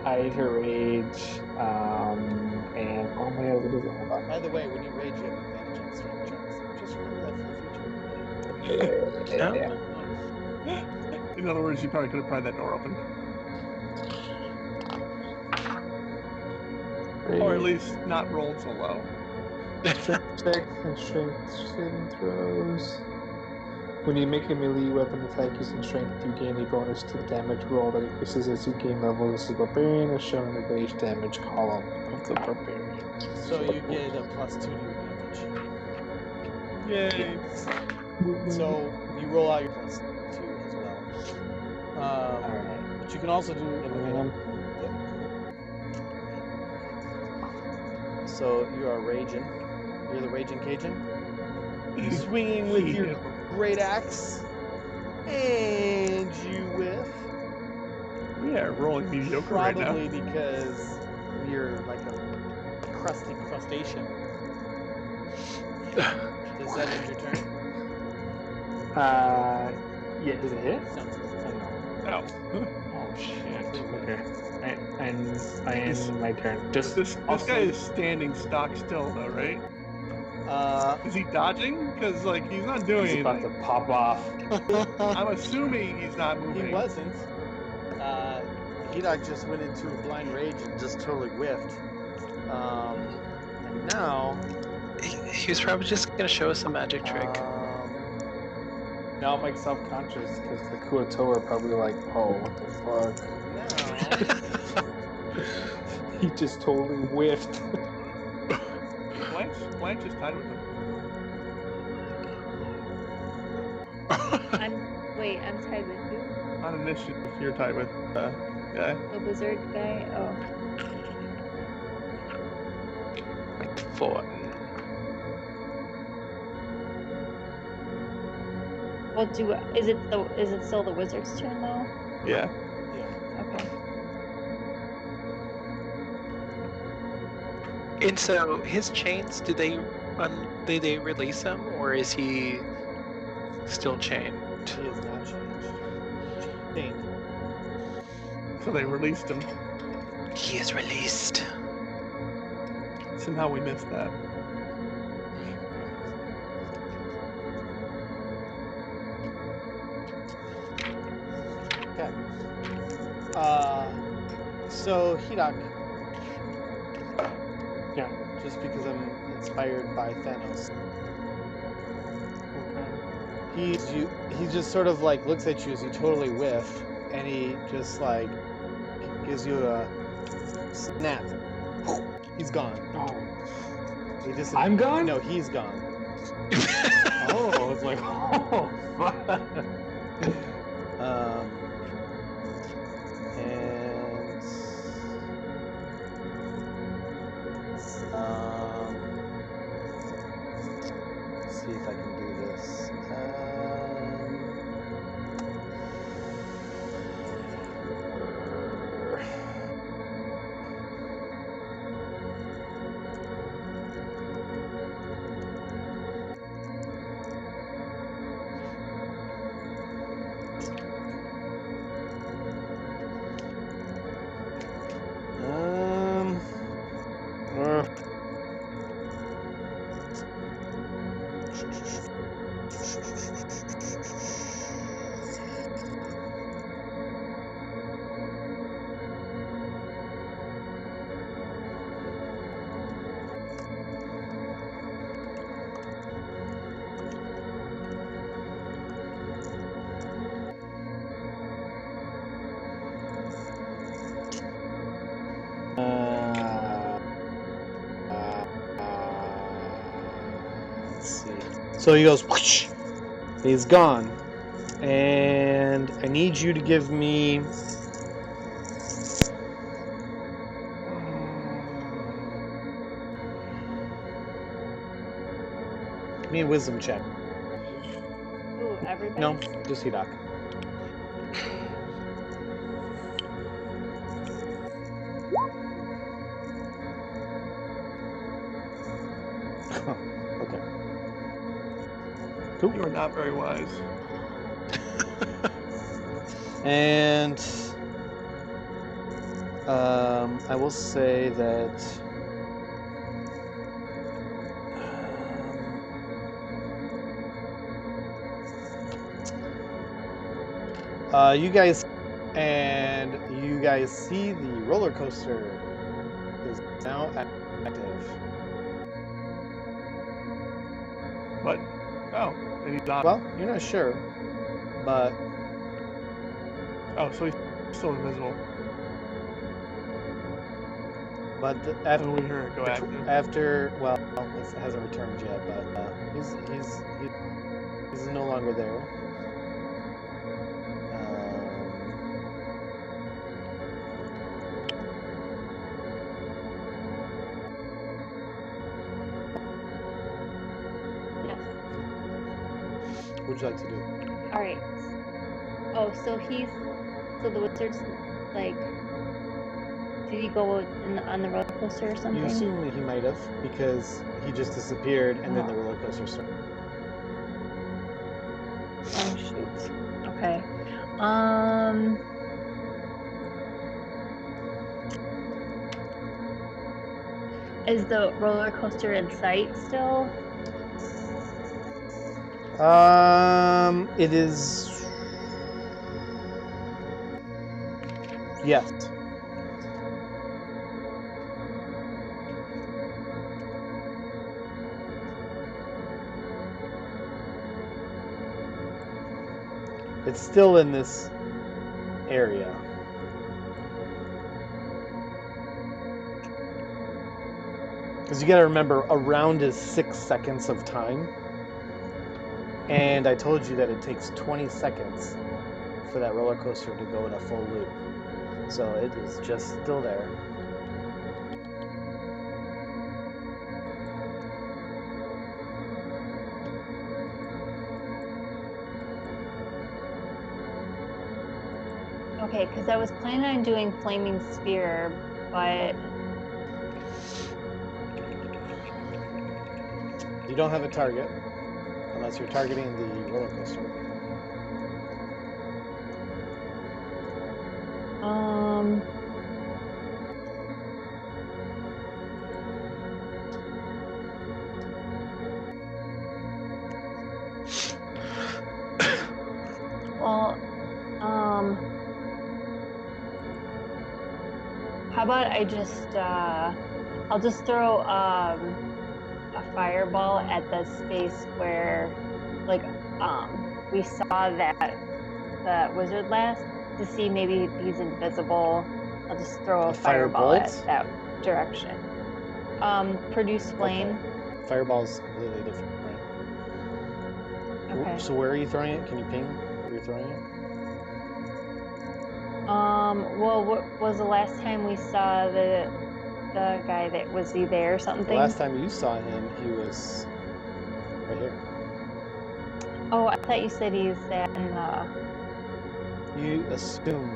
Hide her rage. And oh my god, what is it? Hold on. By the way, when you rage, you have advantage on strength checks. Just remember that for the future. Yeah. In other words, you probably could have pried that door open. Or at least not rolled so low. Strength checks and strength saving throws. When you make a melee weapon attack using strength, you gain a bonus to the damage roll that increases as you gain levels as a barbarian, as shown in the rage damage column of the barbarian. So you get a +2 to your damage. Yay. So you roll out your +2 as well. Alright. But you can also do. So you are raging. You're the raging Cajun. Swinging with your great axe, and you whiff. We are rolling mediocre right now. Probably because you're like a crusty crustacean. Does that end your turn? Yeah, does it hit? No. Oh. Oh shit. Okay. I end my turn. Just This also- guy is standing stock still, though, right? Is he dodging? Because, like, he's not doing He's about anything. to pop off. I'm assuming he's not moving. He wasn't. Hidok just went into a blind rage and just totally whiffed. And now. He was probably just gonna show us a magic trick. Now I'm like self-conscious because the Kuoto are probably like, oh, what the fuck? Now. He just totally whiffed. Blanche is tied with him. I'm tied with who? On initiative, you're tied with guy. The wizard guy? Oh. 4. Well, is it still the wizard's turn though? Yeah. Okay. And so his chains, did they release him, or is he still chained? He is not changed. Chained. So they released him. He is released. Somehow we missed that. Okay. So Hidok. Yeah. Just because I'm inspired by Thanos. He just sort of like looks at you as you totally whiff, and he just like gives you a snap. He's gone. Oh, He just I'm gone? No, he's gone. Oh, it's like, oh, fuck. And let's see if I can do this. Let's see. So he goes, whoosh, he's gone. And I need you to give me a wisdom check. Ooh, everybody. No, just Hidok. Okay. Cool. You are not very wise. And I will say that you guys see the roller coaster is now active. But oh, and he's not. Well, you're not sure, but Oh, so he's still invisible. but After we hear it go active. well, it hasn't returned yet, but he's no longer there. Yes. What would you like to do? All right. Oh, so the wizard's like, did he go on the roller coaster or something? You assume that he might have, because he just disappeared and then the roller coaster started. Oh shoot. Okay. Is the roller coaster in sight still? It is. Yes. It's still in this area. Because you gotta remember, a round is 6 seconds of time. And I told you that it takes 20 seconds for that roller coaster to go in a full loop. So it is just still there. Okay, because I was planning on doing flaming sphere, but You don't have a target, unless you're targeting the roller coaster. Well, how about I just, I'll just throw a fireball at the space where, like, we saw that wizard last to see maybe if he's invisible. I'll just throw a A fireball at firebolt? that direction. Produce flame. Okay. Fireball's completely different, right? Okay. So where are you throwing it? Can you ping where you're throwing it? Well, what was the last time we saw the guy that was he there or something? The last time you saw him, he was right here. Oh, I thought you said he's that in You assume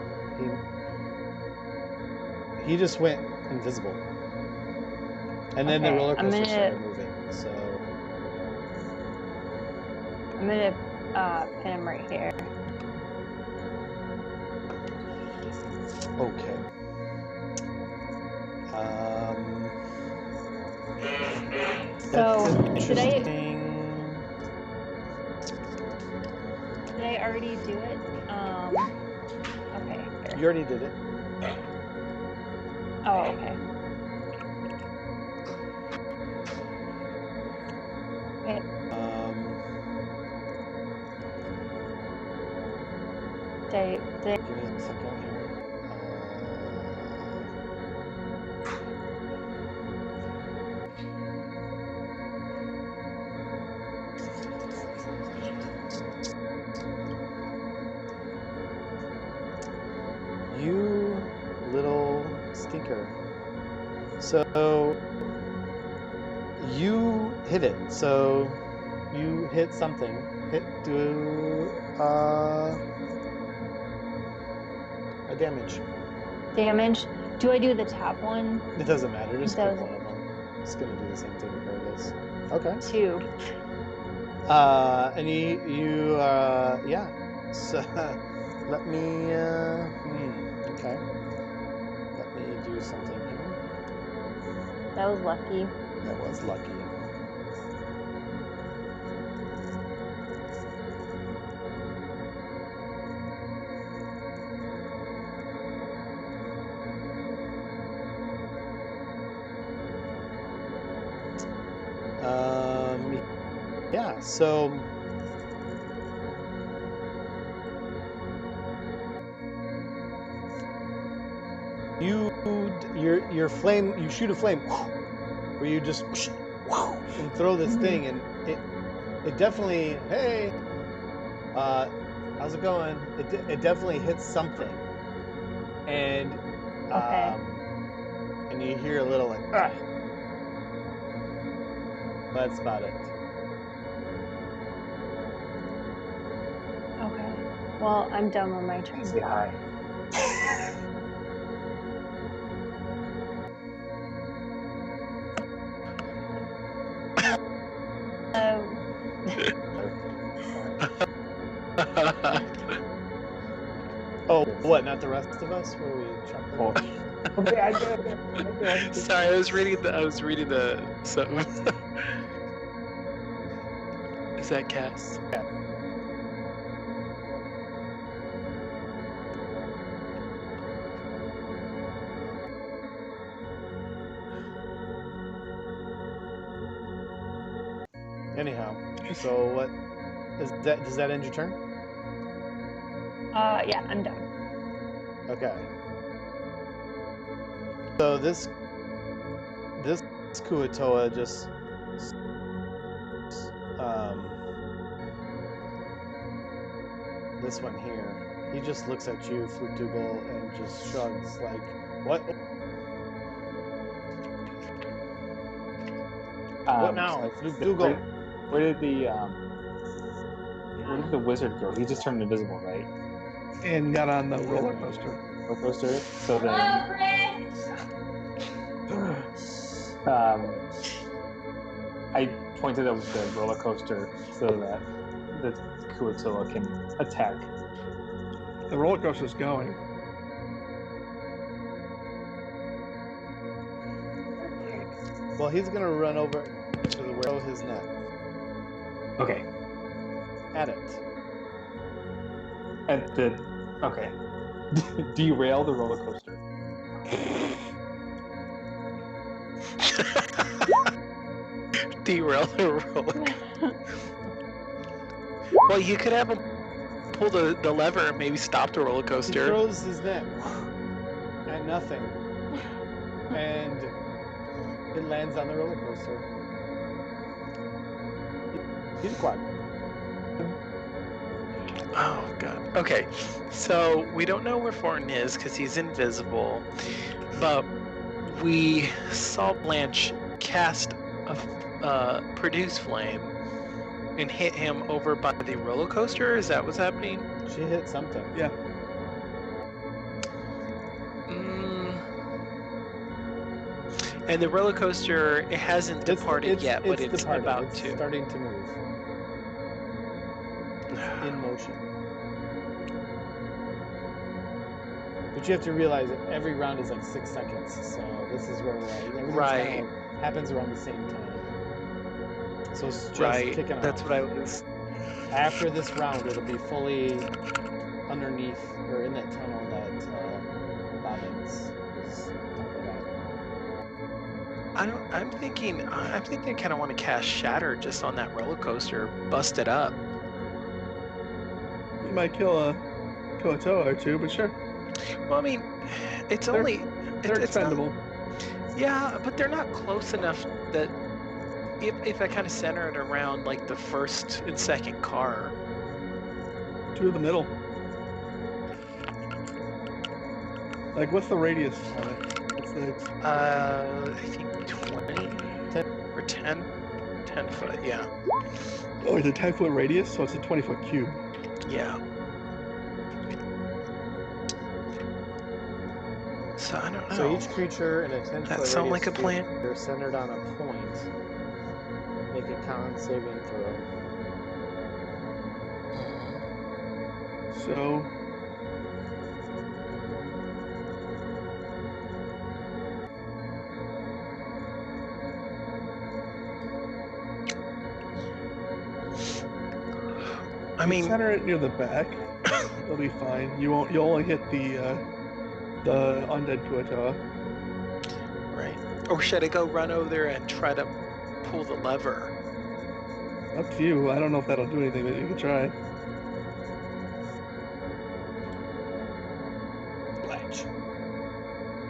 he just went invisible. And then the Okay, roller I'm coaster gonna- started moving. So I'm gonna pin him right here. okay. So that's did I interesting. already do it? Okay. Here. You already did it. Oh, okay. Wait, did I Give me a second here. You little stinker. So you hit it. So you hit something. Do a damage. damage? Do I do the top one? It doesn't matter. Just pick Doesn't. one of them. It's gonna do the same thing regardless. Okay. 2. And you yeah. So let me okay. Let me do something here. That was lucky. That was lucky. Yeah, so your flame, you shoot a flame where you just and throw this thing, and it definitely, hey, how's it going? It definitely hits something, and Okay. and you hear a little like ah. That's about it. Okay. Well, I'm done with my turn. Say hi. Oh, what? Not the rest of us? What are we? Oh. Okay, I did it. Sorry, I was reading the something. Is that Cass? Yeah. Anyhow, so what is that? Does that end your turn? Yeah, I'm done. Okay. So this Kuatoa just this one here, he just looks at you, Flutugel, and just shrugs like, what? What now, so Flutugel? where did the wizard go? He just turned invisible, right? And got on the roller coaster. Roller coaster. So then, I pointed out the roller coaster so that the Kuatoa can attack. The roller coaster's going. Well, he's gonna run over to the where his net. Okay. At it. At the okay. Derail the roller coaster. Derail the roller. Well, you could have him pull the lever and maybe stop the roller He coaster. throws his net at nothing, and it lands on the roller coaster. He's quad. Oh god. Okay, so we don't know where Fortin is because he's invisible, but we saw Blanche cast a produce flame and hit him over by the roller coaster. Is that what's happening? She hit something. Yeah. And the roller coaster, it hasn't departed yet, but it's departed. about It's to. starting to move. It's in motion. But you have to realize that every round is like 6 seconds, so this is where we're at. Everything's Right. kind of happens around the same time. So it's just Right, kicking off. that's what I was. After this round, it'll be fully underneath or in that tunnel that Bobbins was talking about. I'm thinking I kind of want to cast Shatter just on that roller coaster, bust it up. You might kill a Toa or two, but sure. Well, I mean, it's They're- only They're it's not- expendable. yeah, but they're not close enough that if I kind of center it around like the first and second car. Two in the middle. Like, what's the radius on it? What's the... I think 20 or 10 foot. Yeah, Oh, it's a 10-foot radius, so it's a 20-foot cube. yeah. So I don't know. So each creature in a 10-foot That sound like a radius plan? They're centered on a point. Make a con saving throw. So... I mean, center it near the back. It'll be fine. You won't. You'll only hit the undead Kuatoa. right. Or should I go run over there and try to pull the lever? Up to you. I don't know if that'll do anything, but you can try. Blanche.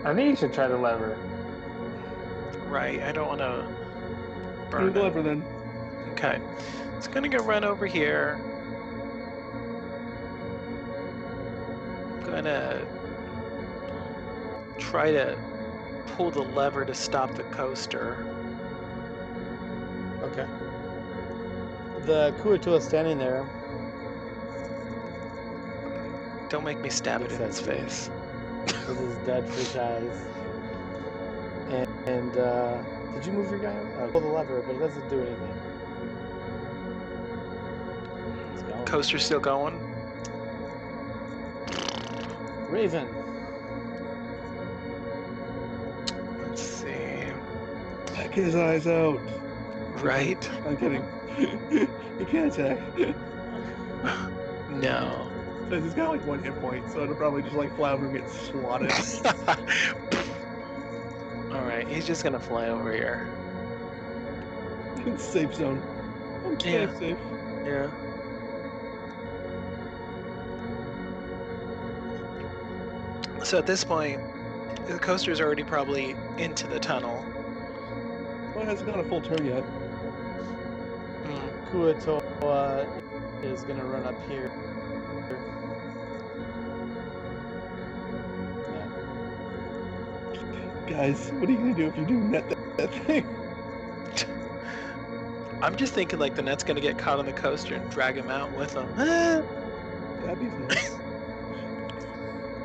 I think you should try the lever. Right. I don't want to Do burn the it. lever then. Okay. It's gonna go run over here. Gonna try to pull the lever to stop the coaster. Okay. The Kuatoa standing there. Don't make me stab it in Looks his like- face. With his dead fish eyes. And did you move your guy? Pull the lever, but it doesn't do anything. It's going. Coaster's still going. Raven. Let's see. Back his eyes out. Right? I'm kidding. You can't attack. No. Because he's got like 1 hit point, so it'll probably just like fly over and get swatted. Alright, he's just gonna fly over here. It's safe zone. Okay, Yeah. safe. Yeah. So at this point, the coaster's already probably into the tunnel. Well, it hasn't gone a full turn yet. Kuatoa is gonna run up here. Yeah. Guys, what are you gonna do if you do net that thing? I'm just thinking like the net's gonna get caught on the coaster and drag him out with him. That'd be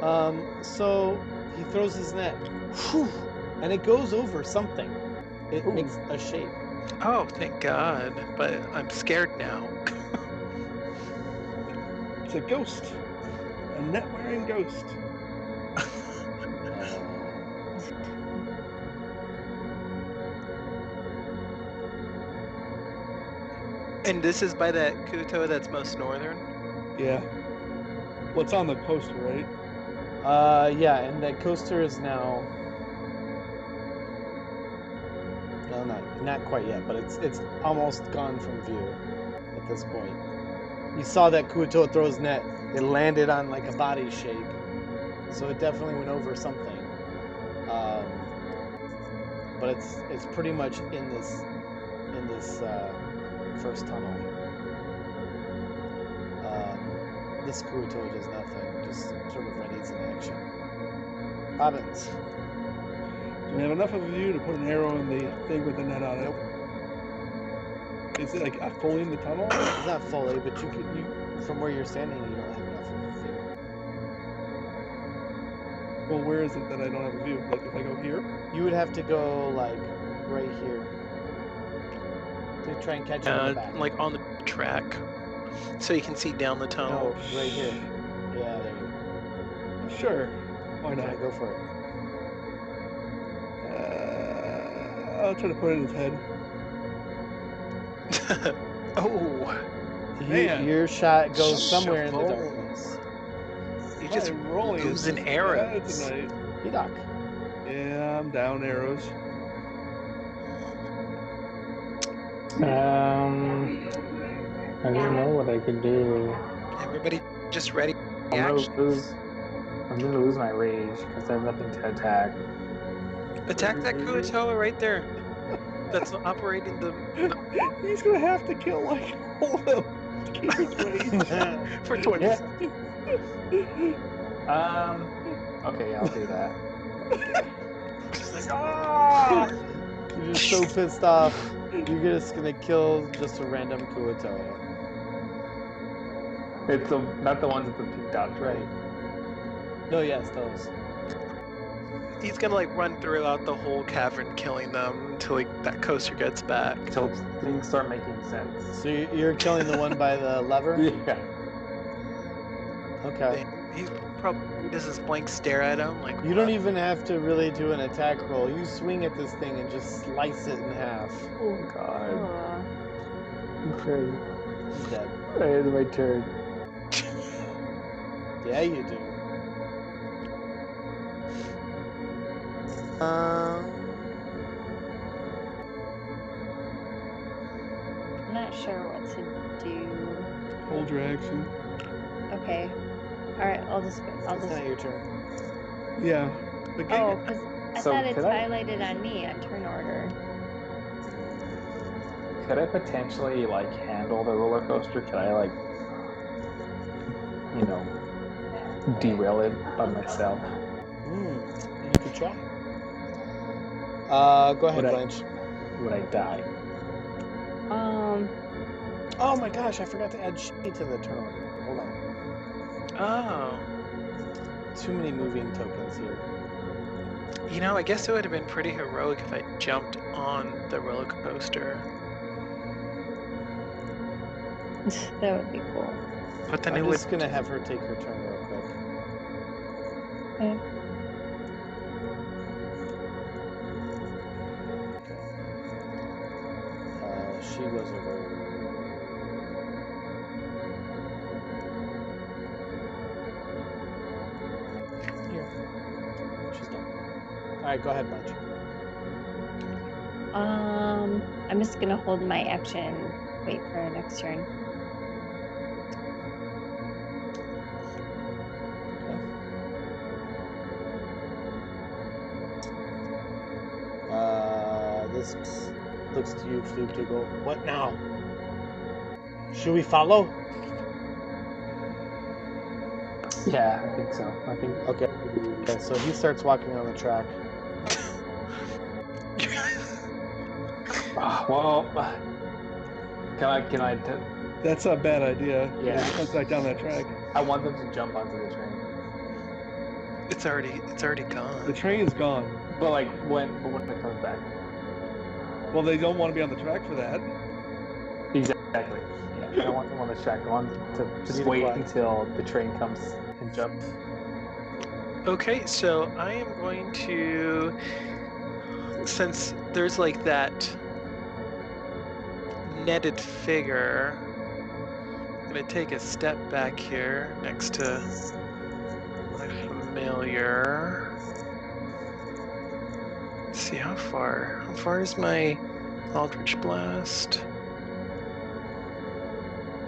fun. So he throws his net, whew, and it goes over something. It Ooh. makes a shape. Oh, thank God. But I'm scared now. It's a ghost. A net-wearing ghost. And this is by that Kuto that's most northern? Yeah. Well, it's on the coaster, right? Yeah, and that coaster is now. No, not quite yet, but it's almost gone from view at this point. You saw that Kuotoa throw his net. It landed on like a body shape, so it definitely went over something. But it's pretty much in this first tunnel here. This Kuotoa does nothing, just sort of readies in action. Bobbins. Do we have enough of you to put an arrow in the thing with the net on it? Is it like fully in the tunnel? It's not fully, but you from where you're standing, you don't have enough of a view. Well, where is it that I don't have a view? Like if I go here? You would have to go like right here to try and catch it in the back. Like on the track, so you can see down the tunnel. No, right here. Yeah, there you go. Sure. Why not? Yeah, go for it. I'll try to put it in his head. Oh, Man. Your shot goes somewhere in the Shavol. darkness. you just My rolling is losing bad arrows. tonight. Hidak. Yeah, I'm down arrows. I don't know what I could do. Everybody just ready. I'm Action. gonna lose my rage because I have nothing to attack. Attack that Kuotoa right there. That's operating the He's gonna have to kill like all of them to keep his rage. for 20. Yeah. Okay, I'll do that. Just like, You're just so pissed off. You're just gonna kill just a random Kuotoa. It's not the ones with the pink dots, right? No, yes, those. he's gonna like run throughout the whole cavern, killing them until like that coaster gets back. Until things start making sense. So you're killing the one by the lever? Yeah. Okay. He probably does this blank stare at him like. You don't even have to really do an attack roll. You swing at this thing and just slice it in half. Oh god. Aw. Okay. He's dead. I had my turn. Yeah, you do. I'm not sure what to do. Hold your action. Okay. All right. I'll just. It's not your turn. Yeah. The game. Oh, because I So thought it's could I- highlighted on me on turn order. Could I potentially like handle the roller coaster? Could I like, derail it by myself? You could try. Go ahead, Would I- Blanche. Would I die? Oh my gosh, I forgot to add shit to the turn order. Hold on. Oh, Too many moving tokens here. I guess it would have been pretty heroic if I jumped on the roller coaster. That would be cool. But then I'm it would. just gonna have her take her turn real quick. Okay. She goes over. Here. She's done. Alright, go ahead, Blanche. I'm just gonna hold my action. Wait for our next turn. This looks to you, Flute, to go, what now? Should we follow? Yeah, I think so. I think. Okay, so he starts walking on the track. Well, can I? That's a bad idea. Yeah. Once back down that track. I want them to jump onto the train. It's already The gone. train's gone. But like when it comes back. Well, they don't want to be on the track for that. Exactly. Yeah, I don't want them on the track. I want them to just Need a wait flag. until the train comes and jumps. Okay, so I am going to, since there's like that netted figure, I'm gonna take a step back here next to my familiar. Let's see how far is my Eldritch Blast?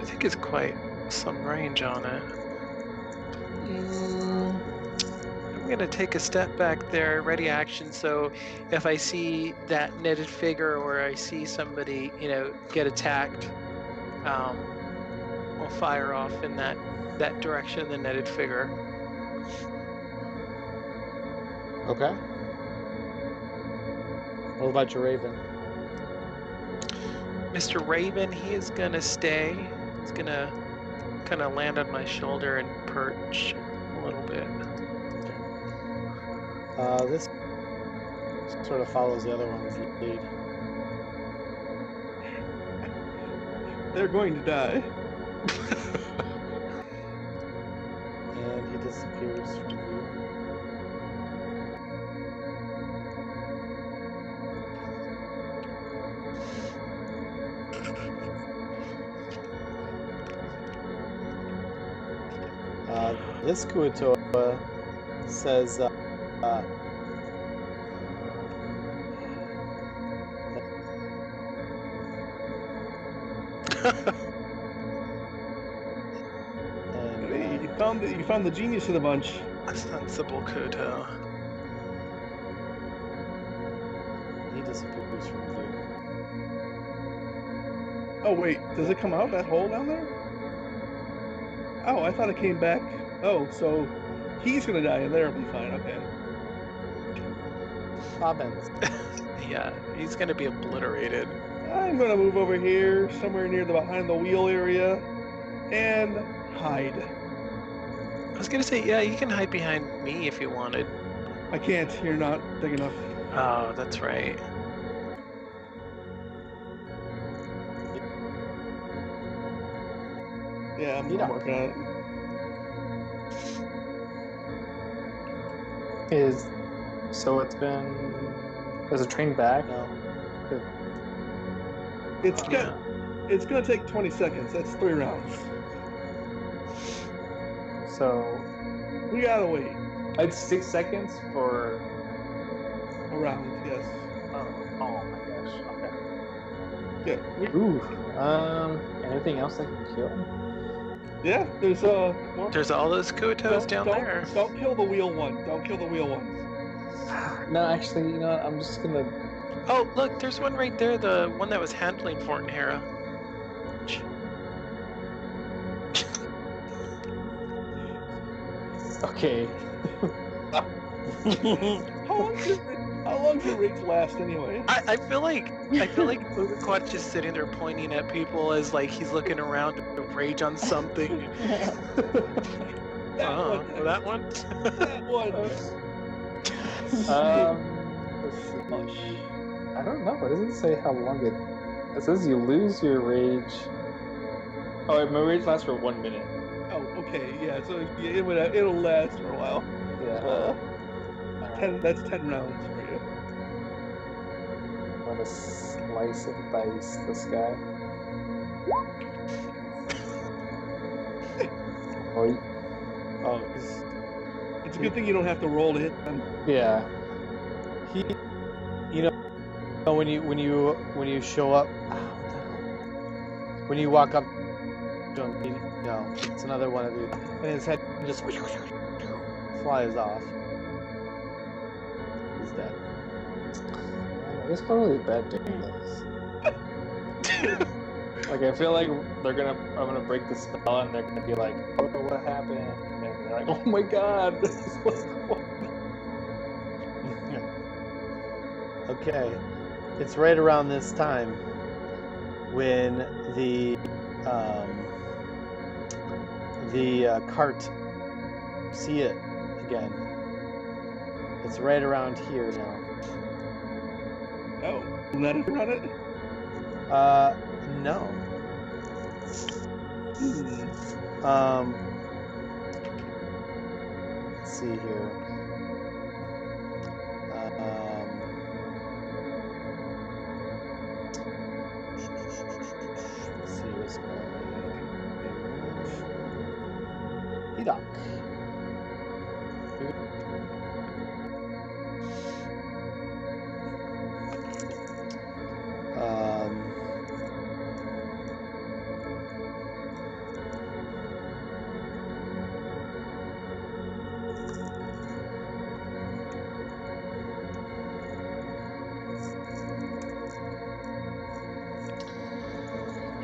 I think it's quite some range on it. I'm gonna take a step back there, ready action. So if I see that netted figure or I see somebody, get attacked, I'll fire off in that direction, the netted figure. Okay. What about your Raven? Mr. Raven, he is gonna stay. He's gonna kind of land on my shoulder and perch a little bit. This sort of follows the other one's lead. They're going to die. And he disappears from view. This Kuatoa says, Hey, you found the genius of the bunch. A sensible Koto. he disappears from view. Oh wait, does it come out that hole down there? Oh, I thought it came back. Oh, so he's gonna die and they'll be fine. Okay. Bobbins. Yeah, he's gonna be obliterated. I'm gonna move over here, somewhere near the behind the wheel area, and hide. I was gonna say, yeah, you can hide behind me if you wanted. I can't. You're not big enough. Oh, that's right. Yeah, I'm working on it. So it's been. Is the train back? No. It's gonna take 20 seconds. That's 3 rounds. So We gotta wait. it's 6 seconds for. A round, yes. Oh my gosh. Okay. Yeah. Ooh. Anything else I can kill? Yeah. There's more. There's all those Kotos down there. Don't kill the wheel one. Don't kill the wheel one. No, actually, you know what? I'm just gonna. Oh, look, there's one right there, the one that was handling Fort and Hera. Okay. How long does your rage last anyway? I feel like Quad's just sitting there pointing at people as like he's looking around to rage on something. That one. That one? That one. Let's see. I don't know. It doesn't say how long it. It says you lose your rage. Oh, my rage lasts for 1 minute. Oh, okay. Yeah. So yeah, it'll last for a while. Yeah. 10. That's 10 rounds for you. I'm gonna slice and dice this guy. Oh, It's a good thing you don't have to roll to hit them. Yeah. when you show up, when you walk up to him, it's another one of you, and his head just flies off. He's dead. It's probably bad doing this. Like I feel like I'm gonna break the spell and they're gonna be like, oh, what happened? And they're like, oh my god, this is what's going on. Okay, it's right around this time when the cart, see it again. It's right around here now. Oh, let it run it. No. Let's see here. Let's see what's going on. Edoc.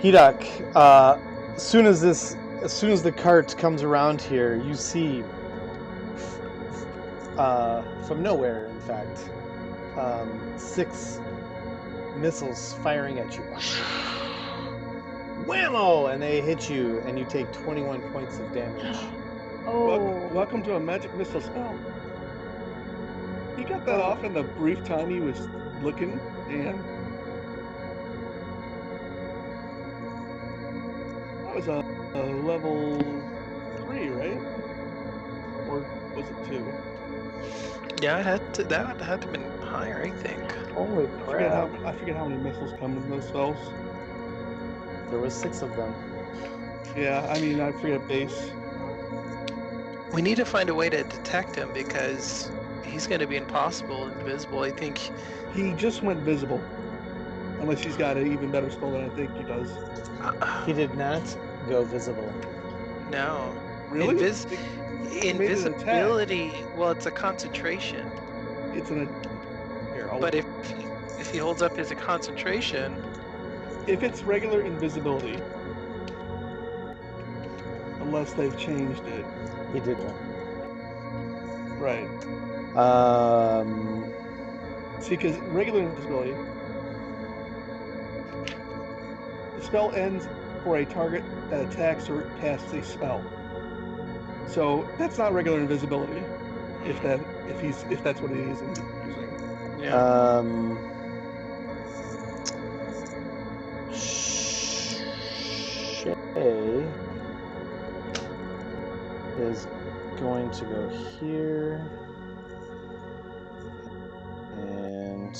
Hidak, as soon as the cart comes around here, you see from nowhere, in fact, 6 missiles firing at you. Whammo! And they hit you, and you take 21 points of damage. Oh. Welcome to a magic missile spell. He got that off in the brief time he was looking, and that was a level 3, right? Or was it 2? Yeah, that had to been higher, I think. Holy crap. I forget how many missiles come in those spells. There was 6 of them. Yeah, I mean, I forget base. We need to find a way to detect him because he's going to be impossible invisible. I think He just went visible. Unless he's got an even better spell than I think he does. He did not go visible. no. Really? made an Invisibility. Well, it's a concentration. It's an... Here, But if he holds up his concentration, if it's regular invisibility, unless they've changed it. He did. Right. See, because regular invisibility, the spell ends for a target that attacks or casts a spell. So that's not regular invisibility. If that's what he is using. yeah. Shay is going to go here, and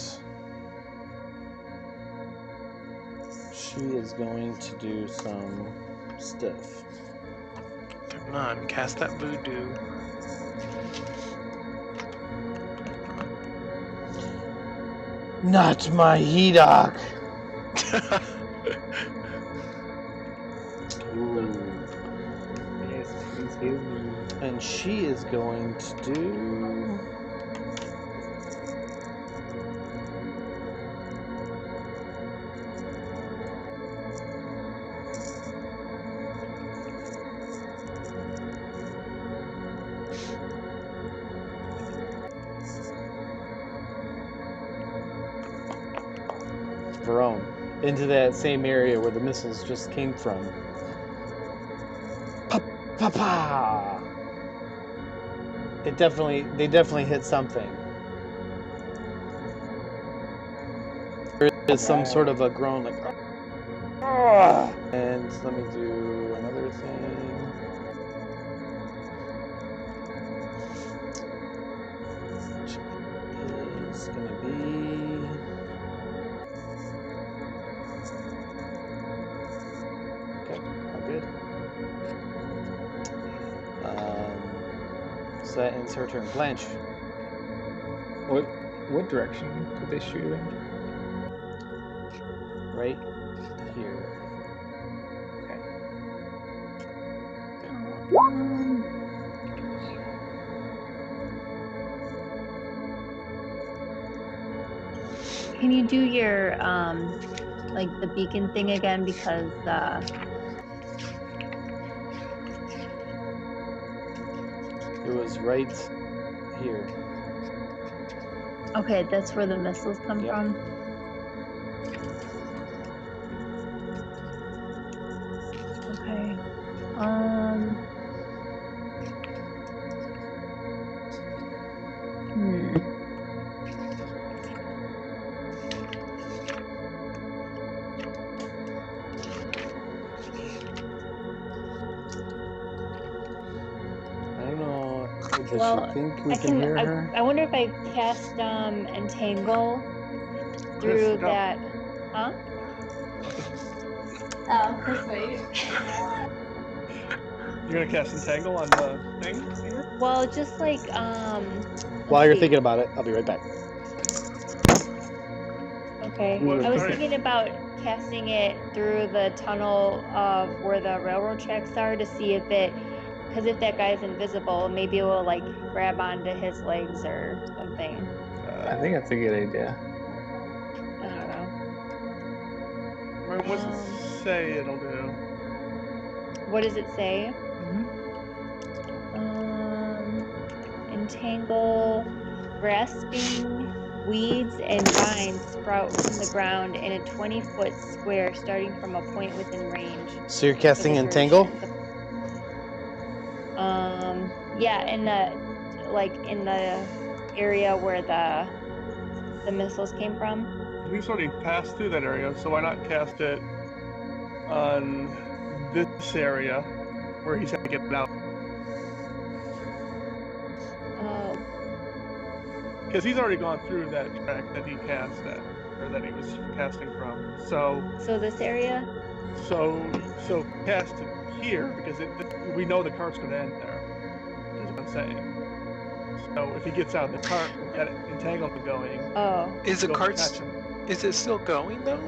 she is going to do some stuff. Come on, cast that voodoo. Not my Hidak. Yes, please heal me. And she is going to do... her own, into that same area where the missiles just came from. Pa-pa-pa! They definitely hit something. There is some sort of a groan, like, ah! And let me do another thing. Which is gonna be... Okay, all good. So that ends her turn. Blanche. What direction did they shoot in? Right here. Can you do your like the beacon thing again, because It was right here. okay, that's where the missiles come Yep. from. Okay. I don't know. Does Well, she think we I can can. hear her? I wonder if I cast entangle Chris, through no. that. Huh? Oh, Chris, wait. You're gonna cast Entangle on the thing here? Well, just like While you're see. thinking about it, I'll be right back. Okay. Ooh, I was alright. thinking about casting it through the tunnel of where the railroad tracks are to see if it, because if that guy's invisible, maybe it will like grab onto his legs or something. I think that's a good idea. I don't know. What's it say it'll do? What does it say? Mm-hmm. Entangle, grasping weeds and vines sprout from the ground in a 20-foot square starting from a point within range. So you're for casting the Entangle? duration. Yeah, in the area where the missiles came from. We've already passed through that area, so why not cast it on this area where he's got to get out? Because he's already gone through that track that he cast at, or that he was casting from. So this area? So cast it here because we know the cart's going to end there. Is what I'm saying. So if he gets out of the cart, we've got entanglement going. Oh. Is the Go cart? catch him. Is it still going though?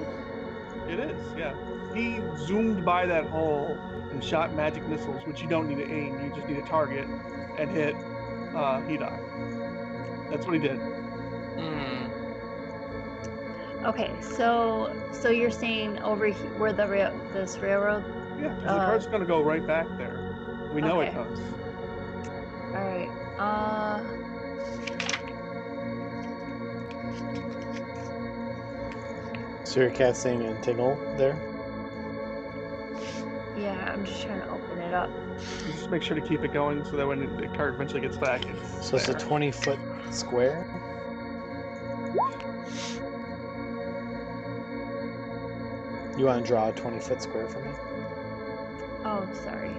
It is, yeah. He zoomed by that hole and shot magic missiles, which you don't need to aim. You just need to target and hit Hedok. That's what he did. Okay, so you're saying over here where this railroad? Yeah, because the cart's going to go right back there. We know it Okay. does. All right. So you're casting Entangle there? Yeah, I'm just trying to open it up. You just make sure to keep it going so that when the cart eventually gets back, it's So it's a there. 20-foot square? You want to draw a 20-foot square for me? Oh, sorry.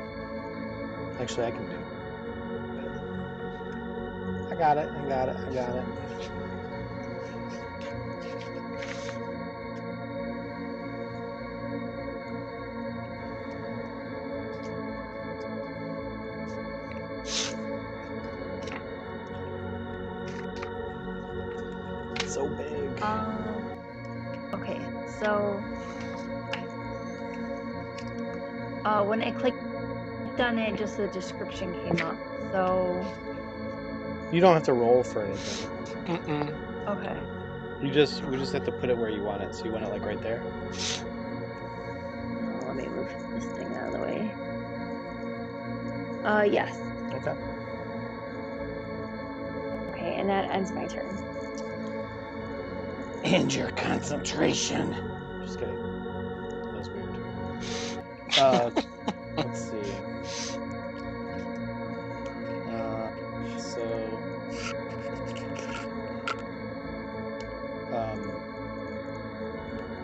Actually, I can do it. I got it. So big. Okay, so when I clicked on it, just the description came up. So You don't have to roll for anything. okay. We just have to put it where you want it. So you want it like right there? Let me move this thing out of the way. Yes. Okay. Okay, and that ends my turn. And your concentration. Just kidding. That was weird. Let's see.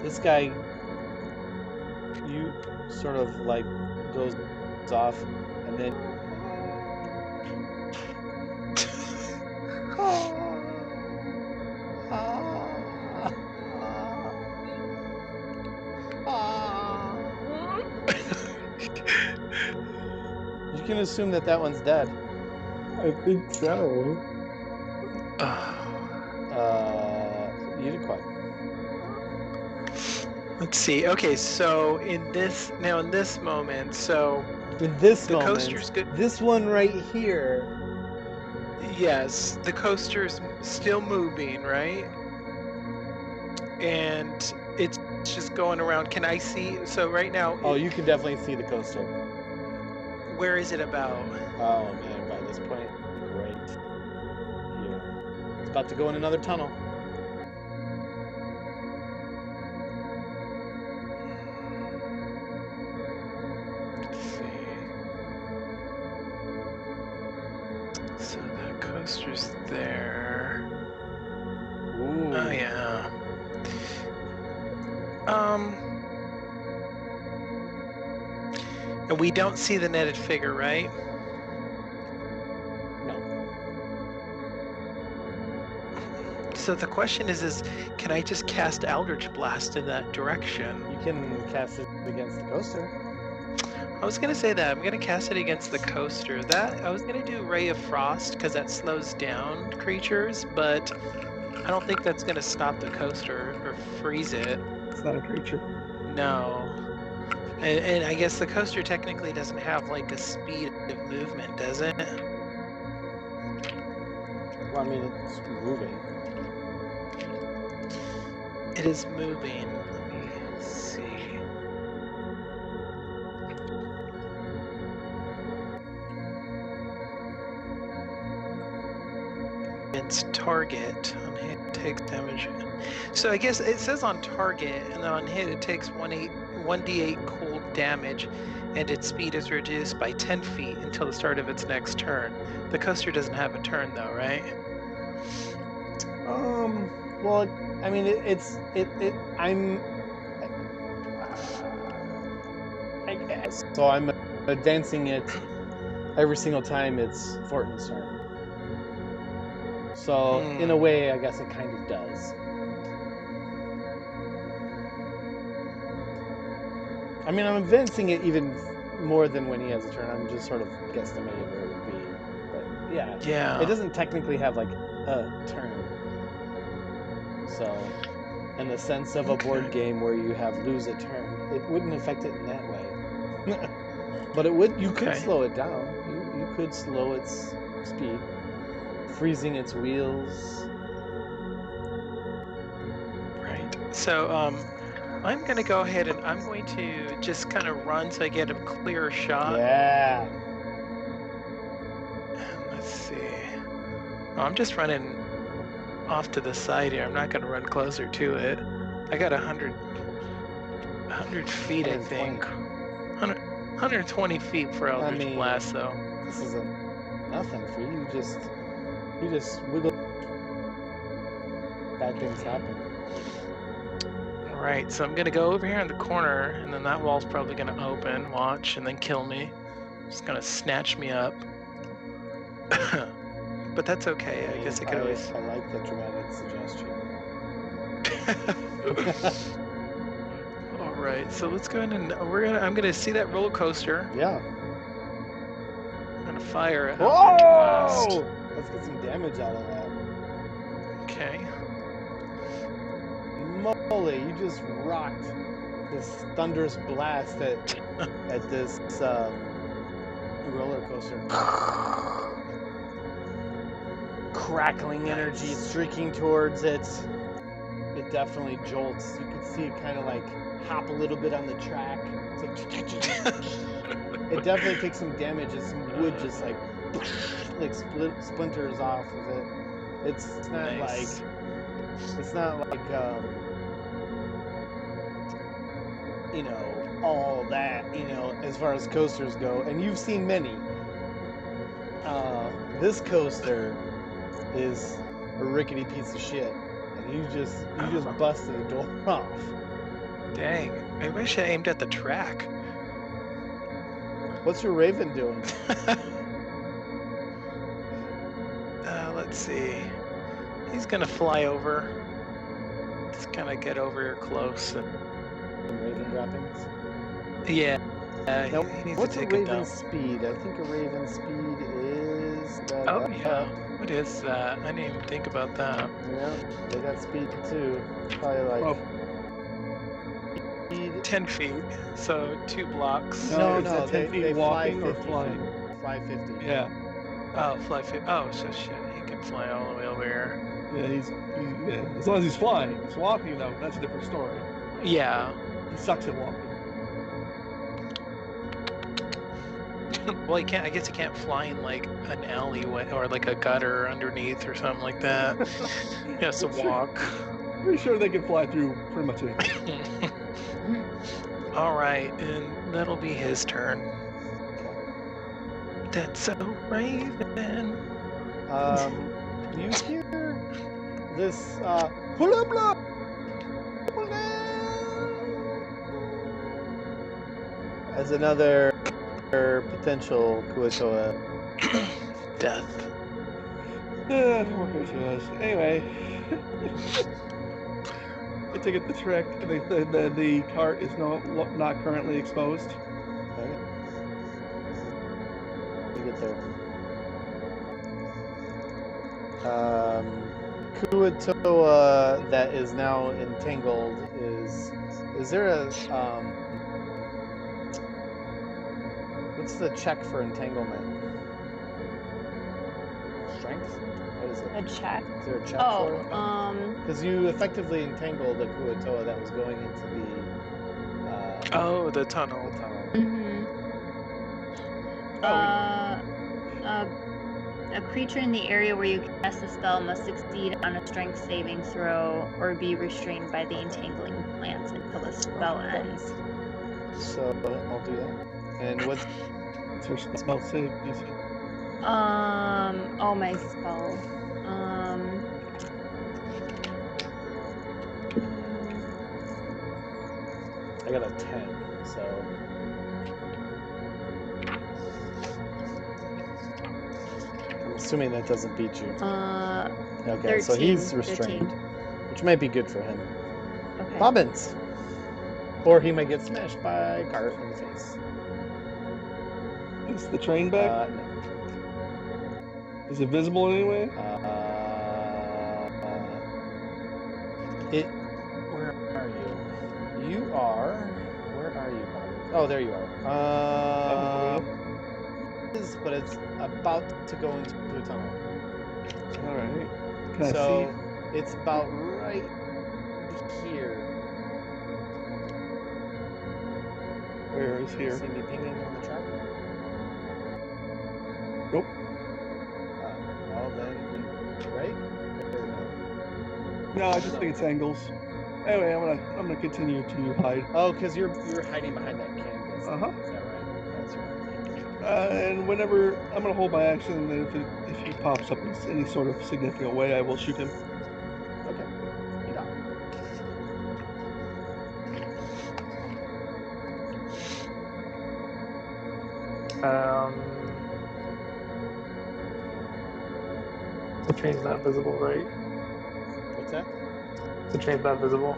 This guy, you sort of like goes off, and then you can assume that one's dead. I think so. Unicorn. Let's see. Okay, so in this moment, so In this the moment, coaster's good. this one right here. Yes, the coaster's still moving, right? And it's just going around. Can I see? So right now. Oh, you can definitely see the coaster. Where is it about? Oh man, by this point, right here. It's about to go in another tunnel. So that coaster's there. Ooh. Oh yeah. And we don't see the netted figure, right? No. So the question is can I just cast Eldritch Blast in that direction? You can cast it against the coaster. I was gonna say that. I'm gonna cast it against the coaster. I was gonna do Ray of Frost because that slows down creatures, but I don't think that's gonna stop the coaster or freeze it. It's not a creature. No. And I guess the coaster technically doesn't have like a speed of movement, does it? Well, I mean, it's moving. It is moving. Let me see. its target. On hit, it takes damage. So I guess it says on target, and then on hit, it takes 1d8 cold damage, and its speed is reduced by 10 feet until the start of its next turn. The coaster doesn't have a turn, though, right? Well, I mean, I guess. So I'm advancing it every single time it's Fortin's turn. So, in a way, I guess it kind of does. I mean, I'm advancing it even more than when he has a turn. I'm just sort of guesstimating where it would be. But, yeah. Yeah. It doesn't technically have, like, a turn. So, in the sense of a board game where you have lose a turn, it wouldn't affect it in that way. But it would. You could slow it down. You could slow its speed, freezing its wheels. Right. So I'm going to go ahead and I'm going to just kind of run so I get a clearer shot. Yeah. Let's see. Oh, I'm just running off to the side here. I'm not going to run closer to it. I got 100 feet, I think. 120 feet for Eldritch Blast, though. This isn't nothing for you. You just wiggle. Bad things happen. All right, so I'm gonna go over here in the corner, and then that wall's probably gonna open, watch, and then kill me. It's gonna snatch me up. But that's okay. I guess I could always. I like the dramatic suggestion. All right, so let's go ahead and I'm gonna see that roller coaster. Yeah. I'm gonna fire it. Whoa! Let's get some damage out of that. Okay. Moly, you just rocked this thunderous blast at this roller coaster. Crackling energy streaking towards it. It definitely jolts. You can see it kind of like hop a little bit on the track. It's like it definitely takes some damage as some wood just like splinters off of it. It's not nice. like all that, as far as coasters go, and you've seen many. This coaster is a rickety piece of shit, and you just busted the door off. Dang, I wish I aimed at the track. What's your Raven doing? Let's see. He's gonna fly over. Just kind of get over here close. And... Raven droppings? Yeah. Now, he needs what's to take a it Raven's down. speed? I think a Raven's speed is... Oh, yeah. What is that? I didn't even think about that. Yeah, they got speed too. Probably like... 10 feet, so 2 blocks. No, they 10 feet walking or 50 flying? Fly 50. Yeah. Oh, fly 50. Oh, so shit. He can fly all the way over here. Yeah, he's as long as he's flying. He's walking, though, that's a different story. Yeah. He sucks at walking. Well, he can't. I guess he can't fly in like an alleyway or like a gutter underneath or something like that. He has to walk. Pretty sure they can fly through pretty much anything. All right, and that'll be his turn. That's so Raven. You hear this hula blah, as another potential Kuatoa Death. Poor Kuatoas. Anyway. I take it the trick. The cart is not currently exposed. Okay. You get there. Kuatoa that is now entangled is there a what's the check for entanglement? Strength? What is it? A check. Is there a check Oh, for it? Because you effectively entangled the Kuatoa that was going into the tunnel. Mm-hmm. a creature in the area where you cast the spell must succeed on a strength saving throw or be restrained by the entangling plants until the spell ends. So I'll do that. And what's It's her spell save DC. Oh, my spell. I got a 10, so I'm assuming that doesn't beat you. Okay, so 13, he's restrained, 13. which might be good for him. Okay. Bobbins! Or he might get smashed by a cart in the face. Is the train back? No. Is it visible anyway? Where are you? You are. Where are you, Bobbins? Oh, there you are. But it's about to go into a tunnel. All right. Can I So see? it's about right here. Where is here? See me pinging on the chart? Nope. Well then, right? Or no? No, I just think it's angles. Anyway, I'm gonna continue to hide. Oh, because you're hiding behind that canvas. Uh-huh. Is that right? That's right. And whenever I'm gonna hold my action, and then if he pops up in any sort of significant way, I will shoot him. Okay. Yeah. The train's not visible, right? What's that? The train's not visible.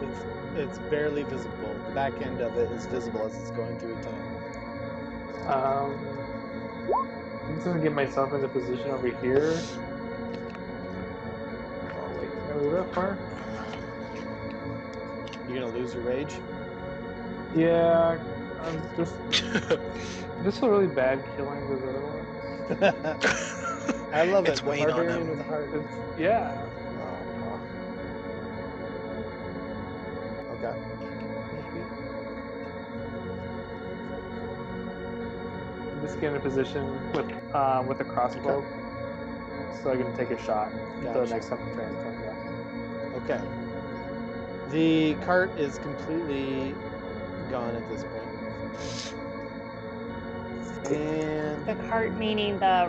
It's barely visible. The back end of it is visible as it's going through a tunnel. I'm just gonna get myself into position over here. Oh wait, can I move that far? You're gonna lose your rage? Yeah, I'm just feel really bad killing those other ones. I love it. It's The weighing on barbarian them. with a heart. Yeah. Okay. I'm just getting in a position with a crossbow, so I can take a shot the Gotcha. next time the train comes up. Okay. The cart is completely gone at this point. And The cart meaning the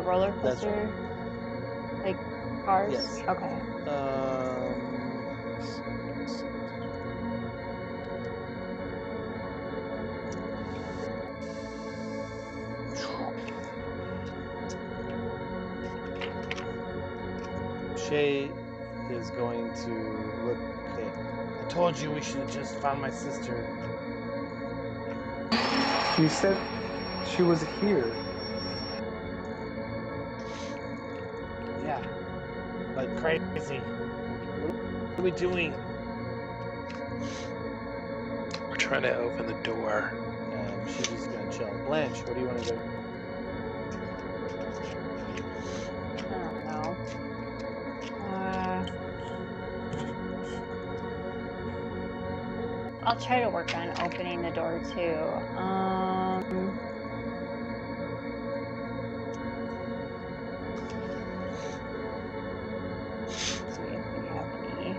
roller That's coaster, like cars. Yes. Okay. Shay is going to look at. I told you we should have just found my sister. You said she was here. Yeah, but crazy. What are we doing? We're trying to open the door. She's just gonna chill. Blanche, what do you want to do? I don't know. I'll try to work on opening the door too. See if we have any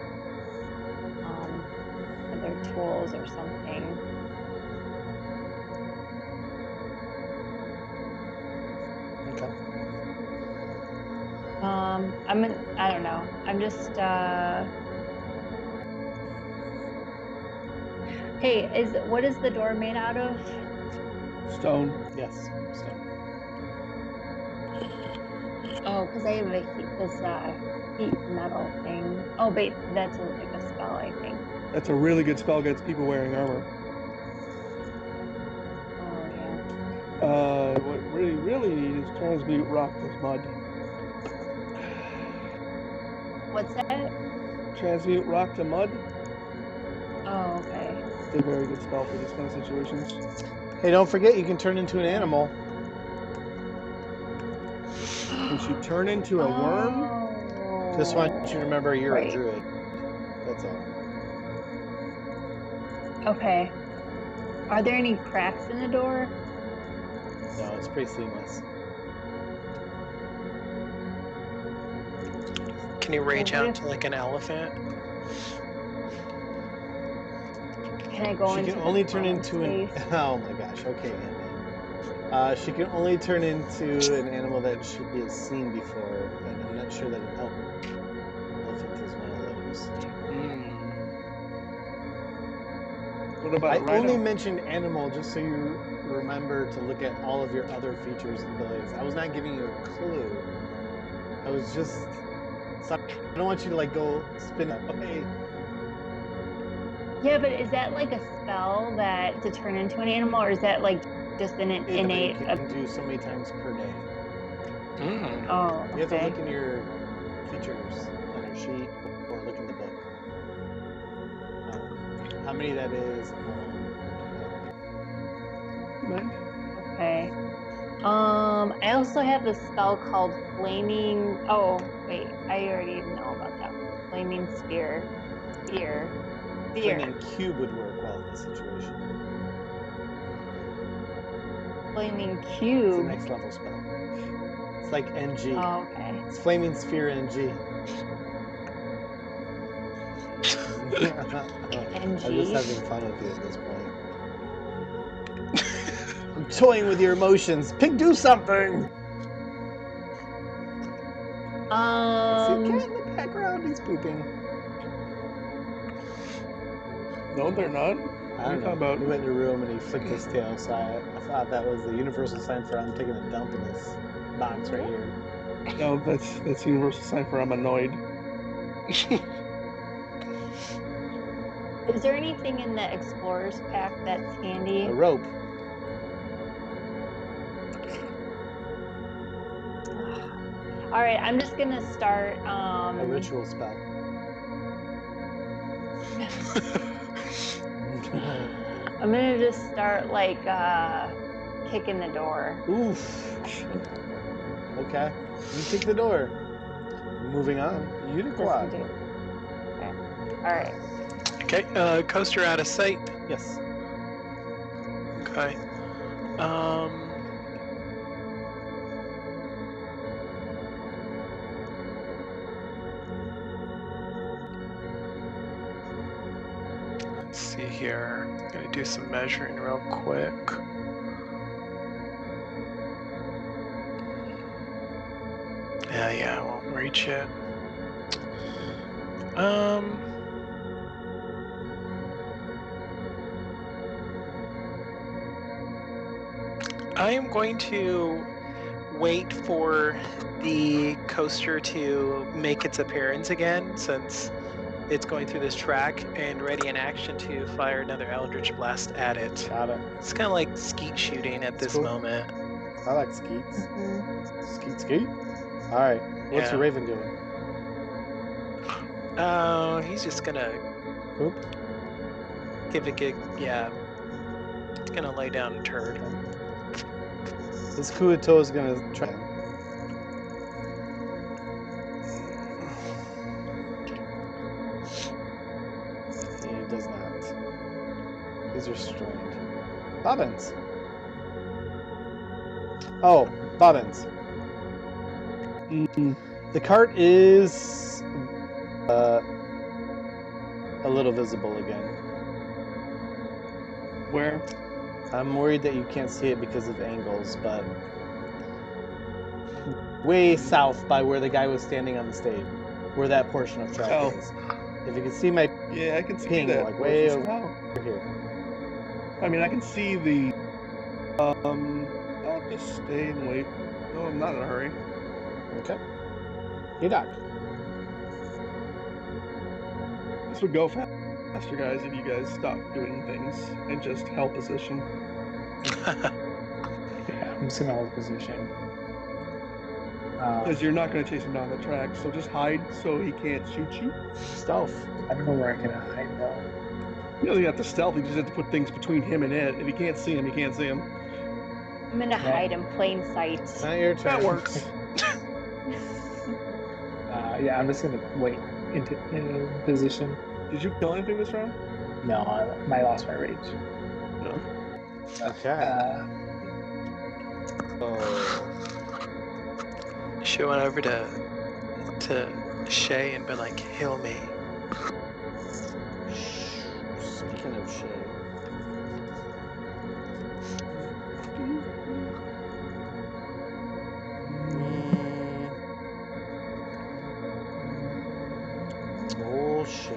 other tools or something. Okay. I don't know. I'm just Hey, what is the door made out of? Stone. Yes. So. Oh, because I have this heat metal thing. Oh, wait, that's like a spell, I think. That's a really good spell against people wearing armor. Oh, yeah. What we really need is transmute rock to mud. What's that? Transmute rock to mud. Oh, okay. It's a very good spell for this kind of situations. Hey, don't forget you can turn into an animal. Can she turn into a worm? Just want you to remember you're Right. a druid. That's all. Okay. Are there any cracks in the door? No, it's pretty seamless. Can you rage Well, what out to like an elephant? Can I go She into can the only turn cloud into an. space? Oh my gosh. Okay, Ant-Man. She can only turn into an animal that she has seen before, and I'm not sure that an elephant is one of those. What about I a rhino? only mentioned animal just so you remember to look at all of your other features and abilities. I was not giving you a clue. I was just. I don't want you to like go spin it. Okay. Yeah, but is that like a spell that to turn into an animal, or is that like just an innate? You can do so many times per day. Oh, You have to okay. look in your features on your sheet or look in the book. How many that is. Okay. I also have this spell called Flaming. Oh, wait, I already know about that one. Flaming Spear. Flaming cube would work well in this situation. Flaming It's the Cube. next level spell. It's like NG. Oh, okay. It's Flaming Sphere NG. I'm just having fun with you at this point. I'm toying with your emotions. Pig, do something! I see a cat in the background. He's pooping. No, they're not. I What are you don't talking know. about? He went in a room and he flicked his tail, so I thought that was the universal sign for I'm taking a dump in this box right here. No, that's universal sign for I'm annoyed. Is there anything in the Explorer's Pack that's handy? A rope. All right, I'm just gonna start. A ritual spell. I'm gonna just start like kicking the door. Oof. Okay. You kick the door. Moving on. Uniquad. Okay. All right. Okay, coaster out of sight. Yes. Okay. Let's see here. Gonna do some measuring real quick. Yeah, I won't reach it. I am going to wait for the coaster to make its appearance again, since it's going through this track, and ready in action to fire another Eldritch Blast at it. Got it. It's kind of like skeet shooting at this cool. moment. I like skeets. Skeet. All right. What's your raven doing? Oh, he's just gonna Poop? give a gig. Yeah. He's gonna lay down a turd. This Kuato is gonna try. He does not. He's restrained. Bobbins. Oh, Bobbins. The cart is a little visible again. Where? I'm worried that you can't see it because of angles, but way south by where the guy was standing on the stage, where that portion of track is. If you can see my Yeah, I can see ping, that. like way over Wow. here. I mean, I can see the. I'll just stay and wait. No, I'm not in a hurry. Okay. Hey, Doc. This would go faster, guys, if you guys stop doing things and just held position. Yeah, I'm just gonna hold position. Because you're not going to chase him down the track, so just hide so he can't shoot you. Stealth. I don't know where I'm gonna hide though. You don't even have to stealth, you just have to put things between him and it. If you can't see him, you can't see him. I'm gonna hide in plain sight. It's not your turn. That works. Yeah, I'm just gonna wait in position. Did you kill anything this round? No, I lost my rage. No. Okay. She went over to Shay and be like, heal me. Speaking of Shay. Oh, Shay.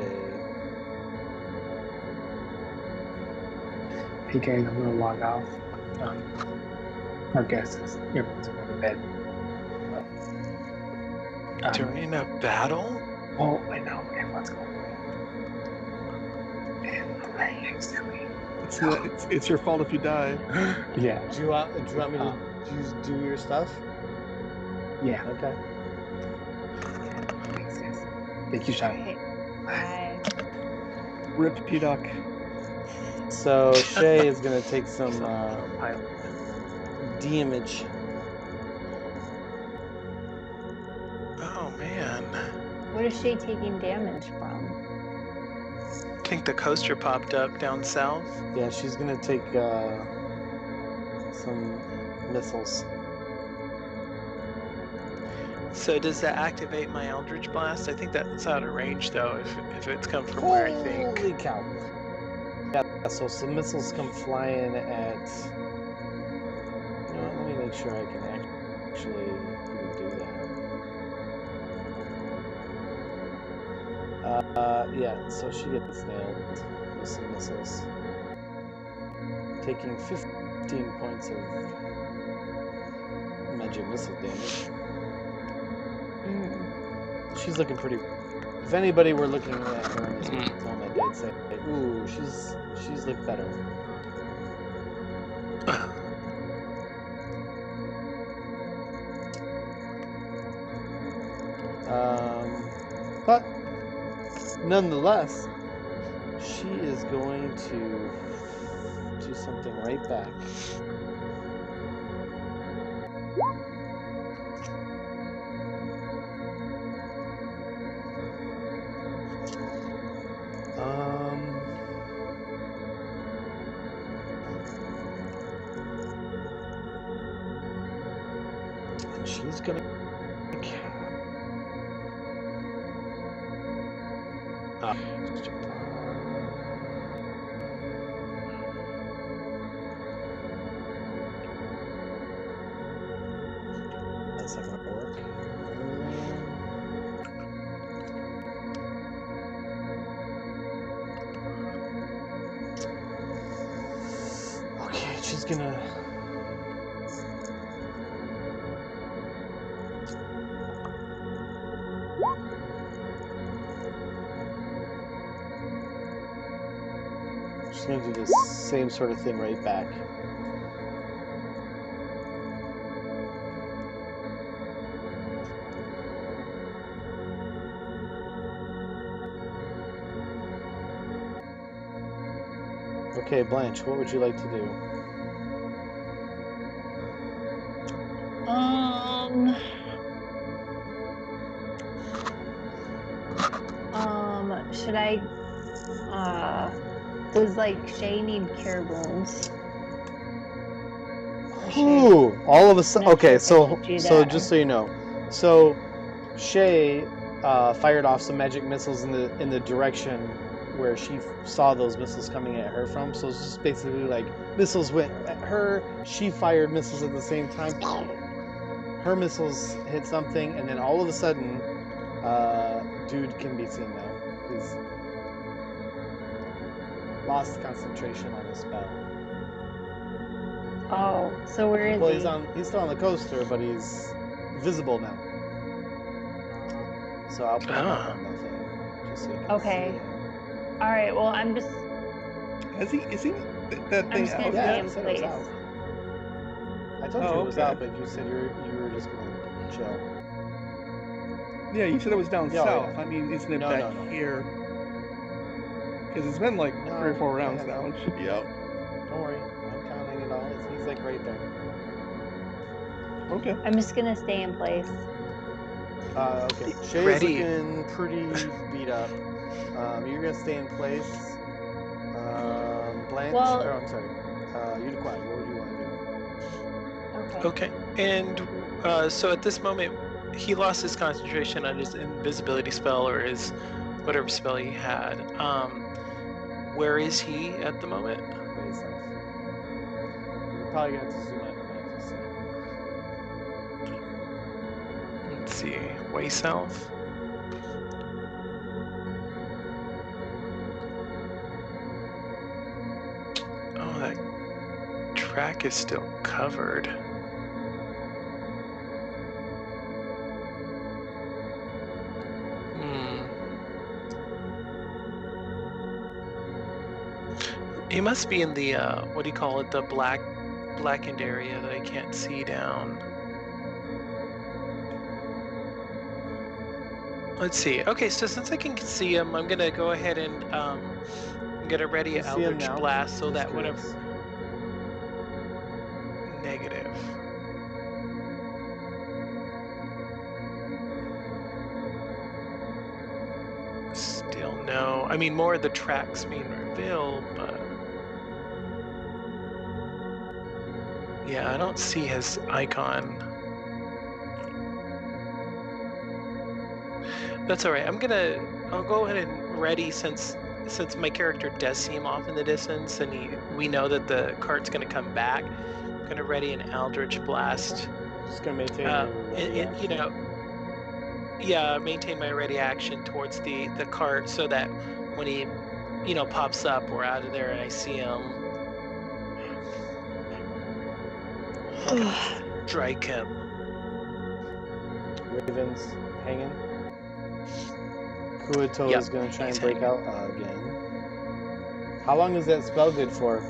Hey guys, I'm gonna log off. Our guest is everyone's going to bed. During a battle? Oh, I know, everyone's going to bed. And I'm laying next to me. It's your fault if you die. Yeah. Do you want me to do your stuff? Yeah. Okay. Thanks, guys. Thank you, Sean. Okay. Bye. Rip P-Duck. So Shay is gonna take some damage. Oh man. What is Shay taking damage from? I think the coaster popped up down south. Yeah, she's gonna take some missiles. So does that activate my Eldritch Blast? I think that's out of range though, if it's come from where I think. Holy cow! Yeah, so some missiles come flying at. You know what? Let me make sure I can actually even do that. Yeah, so she gets nailed with some missiles, taking 15 points of magic missile damage. She's looking pretty. If anybody were looking at her in this moment, they'd say, "Ooh, she's looked better." But nonetheless, she is going to do something right back. And she's gonna. That's not gonna work. Okay, she's gonna. She's gonna do the same sort of thing right back. Okay, Blanche, what would you like to do? Should I does like Shay need cure wounds? Or Shay Ooh, all of a sudden. not Okay, sure if I so should do so that just or- so you know, so Shay fired off some magic missiles in the direction where she saw those missiles coming at her from. So it's just basically like missiles went at her. She fired missiles at the same time. Her missiles hit something, and then all of a sudden, dude can be seen now. He's lost concentration on his spell. Oh, so where is Well, he? he's still on the coaster, but he's visible now. So I'll put him up on the thing, just so you can Okay. see him. All right. Well, I'm just Is he that I'm thing just gonna out? stay Yeah, in I said it was place. out. I told Oh, you it was okay. out, but you said you were just gonna chill. Yeah, you said it was down Yeah, south. yeah. I mean, isn't it No, back no, no. here? Because it's been like No, 3 or 4 I rounds have now it. and should be out. Don't worry, I'm counting it all. He's like right there. Okay. I'm just gonna stay in place. Okay. Shay's Ready. looking pretty beat up. You're gonna stay in place. Blanche. Well- Oh, I'm sorry. Uniquine, what would you want to do? Okay. Okay. And so at this moment, he lost his concentration on his invisibility spell or his whatever spell he had. Where is he at the moment? Way south. You're probably gonna have to zoom out your map to see. Let's see. Way south. Oh, that track is still covered. He must be in the what do you call it? The blackened area that I can't see down. Let's see. Okay, so since I can see him, I'm gonna go ahead and I'm gonna ready You an see him Eldritch now? Blast so Just that curious. whenever negative. Still no. I mean, more of the tracks being revealed, but yeah, I don't see his icon. That's all right. I'll go ahead and ready since my character does see him off in the distance, and we know that the cart's gonna come back. I'm gonna ready an Eldritch Blast. Just gonna maintain your ready action. Yeah, maintain my ready action towards the cart so that when he, pops up, we're out of there and I see him. Strike him. Raven's hanging. Kuato Yep, is gonna try he's and break hanging. out again. How long is that spell good for?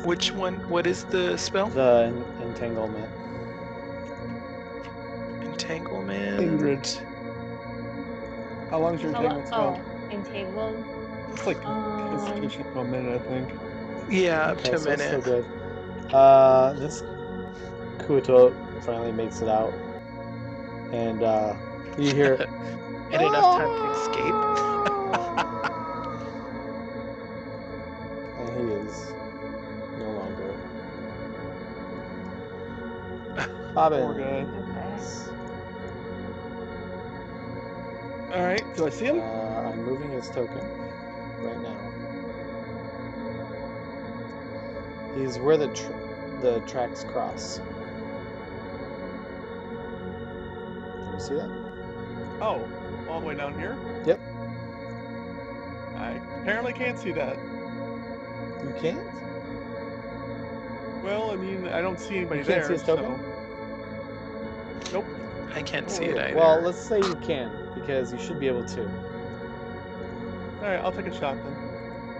Which one? What is the spell? The entanglement. Entanglement. Ingrid. How long's your entangled spell? Entangled. It's like concentration for a minute, I think. Yeah, up Okay, to a so it's still minute. good. This Kuato finally makes it out, and you hear. And enough time to escape. And he is no longer. Bobbin. Poor guy. Okay. All right, do I see him? I'm moving his token right now. He's where the tracks cross. Can you see that? Oh, all the way down here? Yep. I apparently can't see that. You can't? Well, I mean, I don't see anybody You can't there. see his token? So... Nope. I can't Oh, see it weird. either. Well, let's say you can, because you should be able to. All right, I'll take a shot then.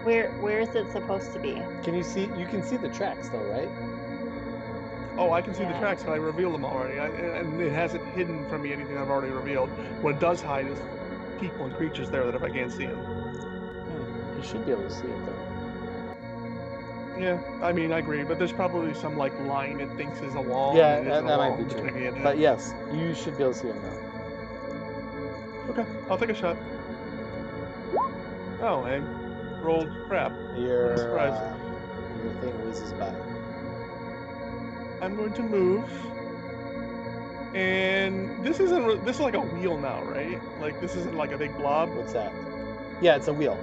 Where is it supposed to be? Can you see? You can see the tracks though, right? Oh, I can see the Yeah. tracks, and I revealed them already. And it hasn't hidden from me anything I've already revealed. What it does hide is people and creatures there that if I can't see them. You should be able to see it though. Yeah, I mean, I agree, but there's probably some like line it thinks is a wall. Yeah, and it that isn't a might wall, be which true. I can't do. But yes, you should be able to see them now. Okay, I'll take a shot. Oh, I rolled crap. Your surprise. your thing whizzes by. I'm going to move. And this is like a wheel now, right? Like this isn't like a big blob. What's that? Yeah, it's a wheel.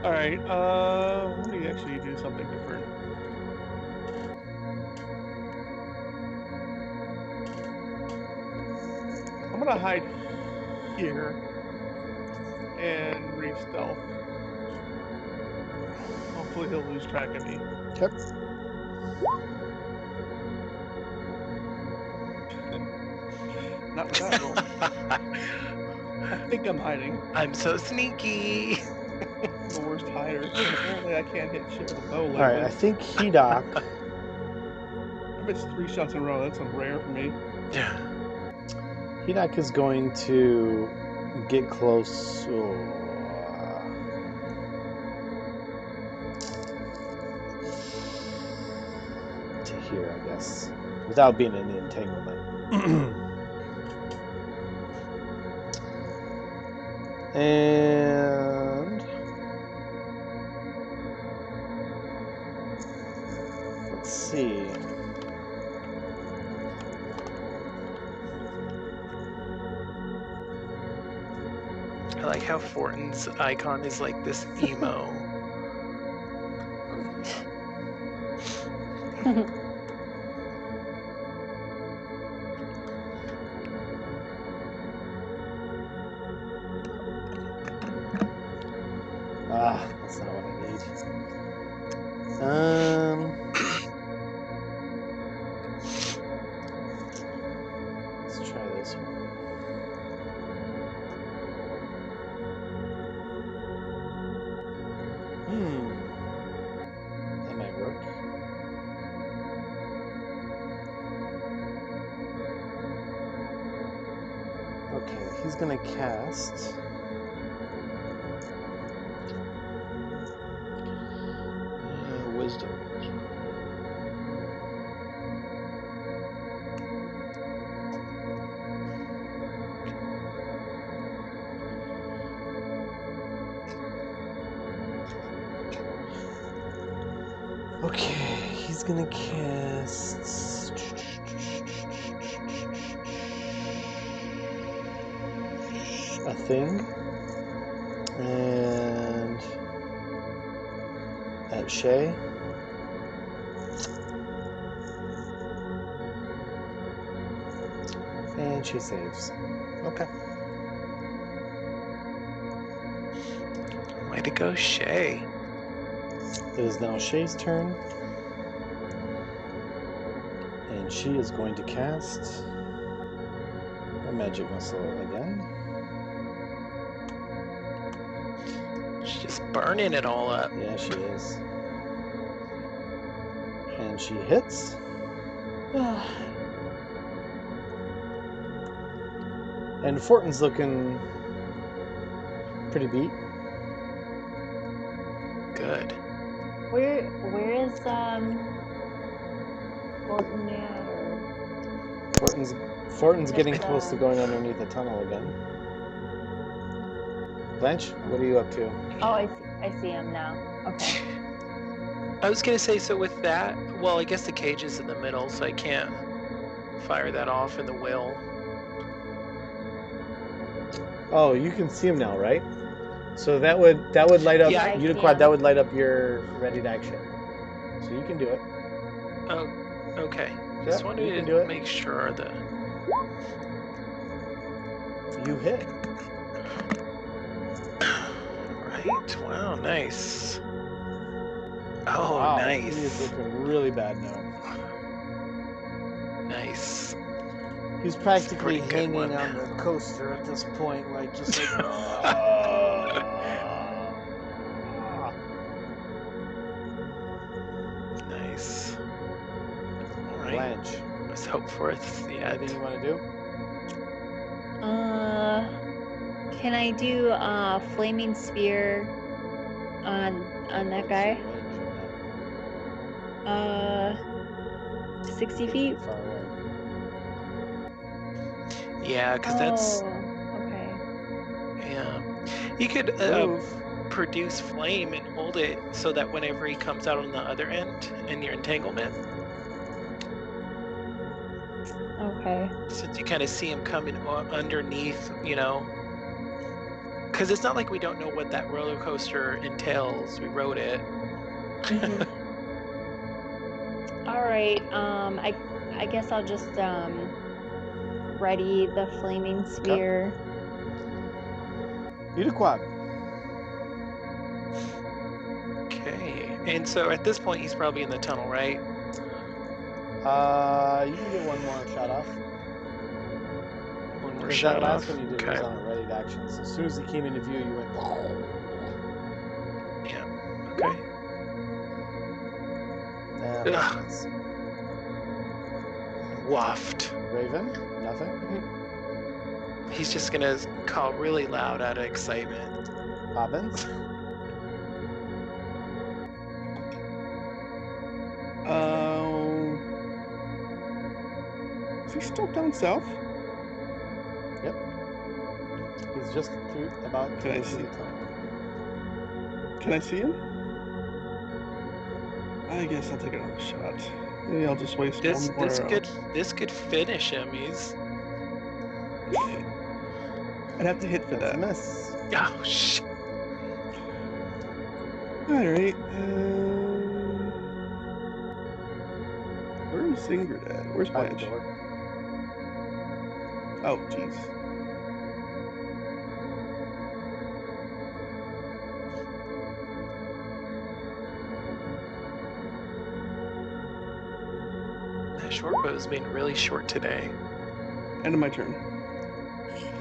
All right. Let me actually do something different. I'm gonna hide here and reach stealth. Hopefully he'll lose track of me. Yep. Not with that roll. I think I'm hiding. I'm so sneaky. I'm the worst hider. Apparently I can't hit shit with a bow. All right, I think Hedok. I missed 3 shots in a row. That's rare for me. Yeah. Hedok is going to get close. To here, I guess, without being in the entanglement. And see. I like how Fortin's icon is like this emo. Ah, that's not what I need. Let's try this one. That might work. Okay, he's gonna cast. Wisdom. Okay, he's gonna cast a thing and at Shay. And she saves. Okay. Way to go, Shay. It is now Shay's turn. And she is going to cast a magic missile again. She's just burning it all up. Yeah, she is. And she hits. And Fortin's looking pretty beat. Good. Where is Fortin at? Or Fortin's getting Just, close to going underneath the tunnel again. Blanche, what are you up to? oh, I see him now. Okay. I was gonna say, so with that, well, I guess the cage is in the middle, so I can't fire that off in the will. Oh, you can see him now, right? So that would light up, Yeah, Uniquad, that would light up your ready to action. So you can do it. Oh, okay. Yeah, Just you wanted can to do it. make sure that. You hit. Right. Wow. Nice. Oh, Wow, nice. He is looking really bad now. Nice. He's practically pretty good hanging one. on the coaster at this point, like just like. Nice. All right. Blanche, Let's hope for it. Yeah. anything you want to do? Can I do flaming spear on that guy? Range on 60 that. feet. Far away. Yeah, because that's. okay. Yeah. You could Move. produce flame and hold it so that whenever he comes out on the other end in your entanglement, Okay. since you kind of see him coming underneath, because it's not like we don't know what that roller coaster entails. We rode it. All right. I guess I'll just ready the flaming spear. Uniquad. Okay. And so at this point, he's probably in the tunnel, right? You can get one more shot off. One more Because shot that last off. one you did Okay. was on a ready to action. So as soon as he came into view, you went. Yeah. Okay. Nah, Ugh. Waft. Raven, nothing. He's just gonna call really loud out of excitement. Bobbins. Is he still down south? Yep. He's just about to Can I go through see? the tunnel. Can I see him? I guess I'll take another shot. Maybe I'll just waste one more arrow. This could finish him. He's I'd have to hit for That's a that. miss. oh shit. Alright. Where's Ingrid at? Where's By the Blanche? door. Oh, jeez. That short bow's been really short today. End of my turn.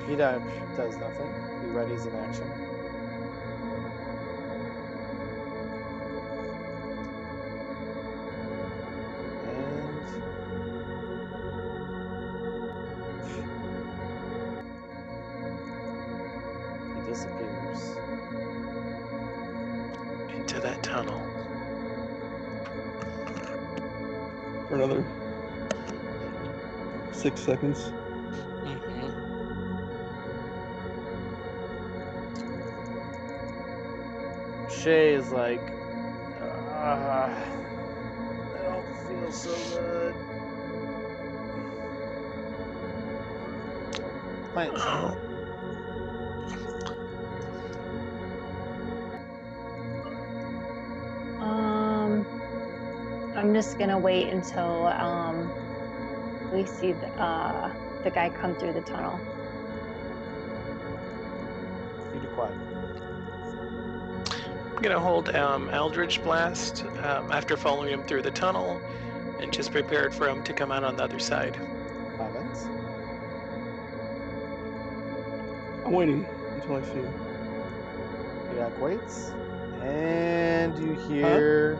He does nothing. He readies in action. And he disappears. Into that tunnel. For another 6 seconds. Mm-hmm. Shay is like, I don't feel so good. Plants. I'm just gonna wait until we see the guy come through the tunnel. You do quiet. I'm gonna hold Eldritch Blast after following him through the tunnel, and just prepared for him to come out on the other side. Evans. I'm waiting until I see him. Yak waits. And you hear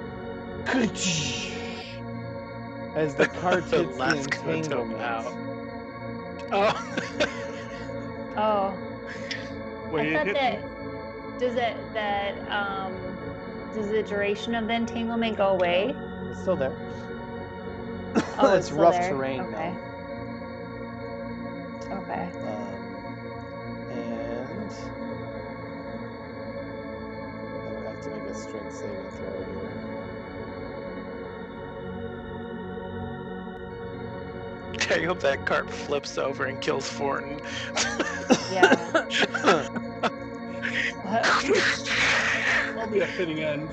as the cart The hits the last Koto entanglement. out. Oh. Oh, Wait, I thought hit that does the duration of the entanglement go away? It's still there. Oh, It's still rough there? terrain Okay. now. Okay. And I would have to make a strength saving throw here. I hope that cart flips over and kills Fortin. Yeah. That'll be a fitting end.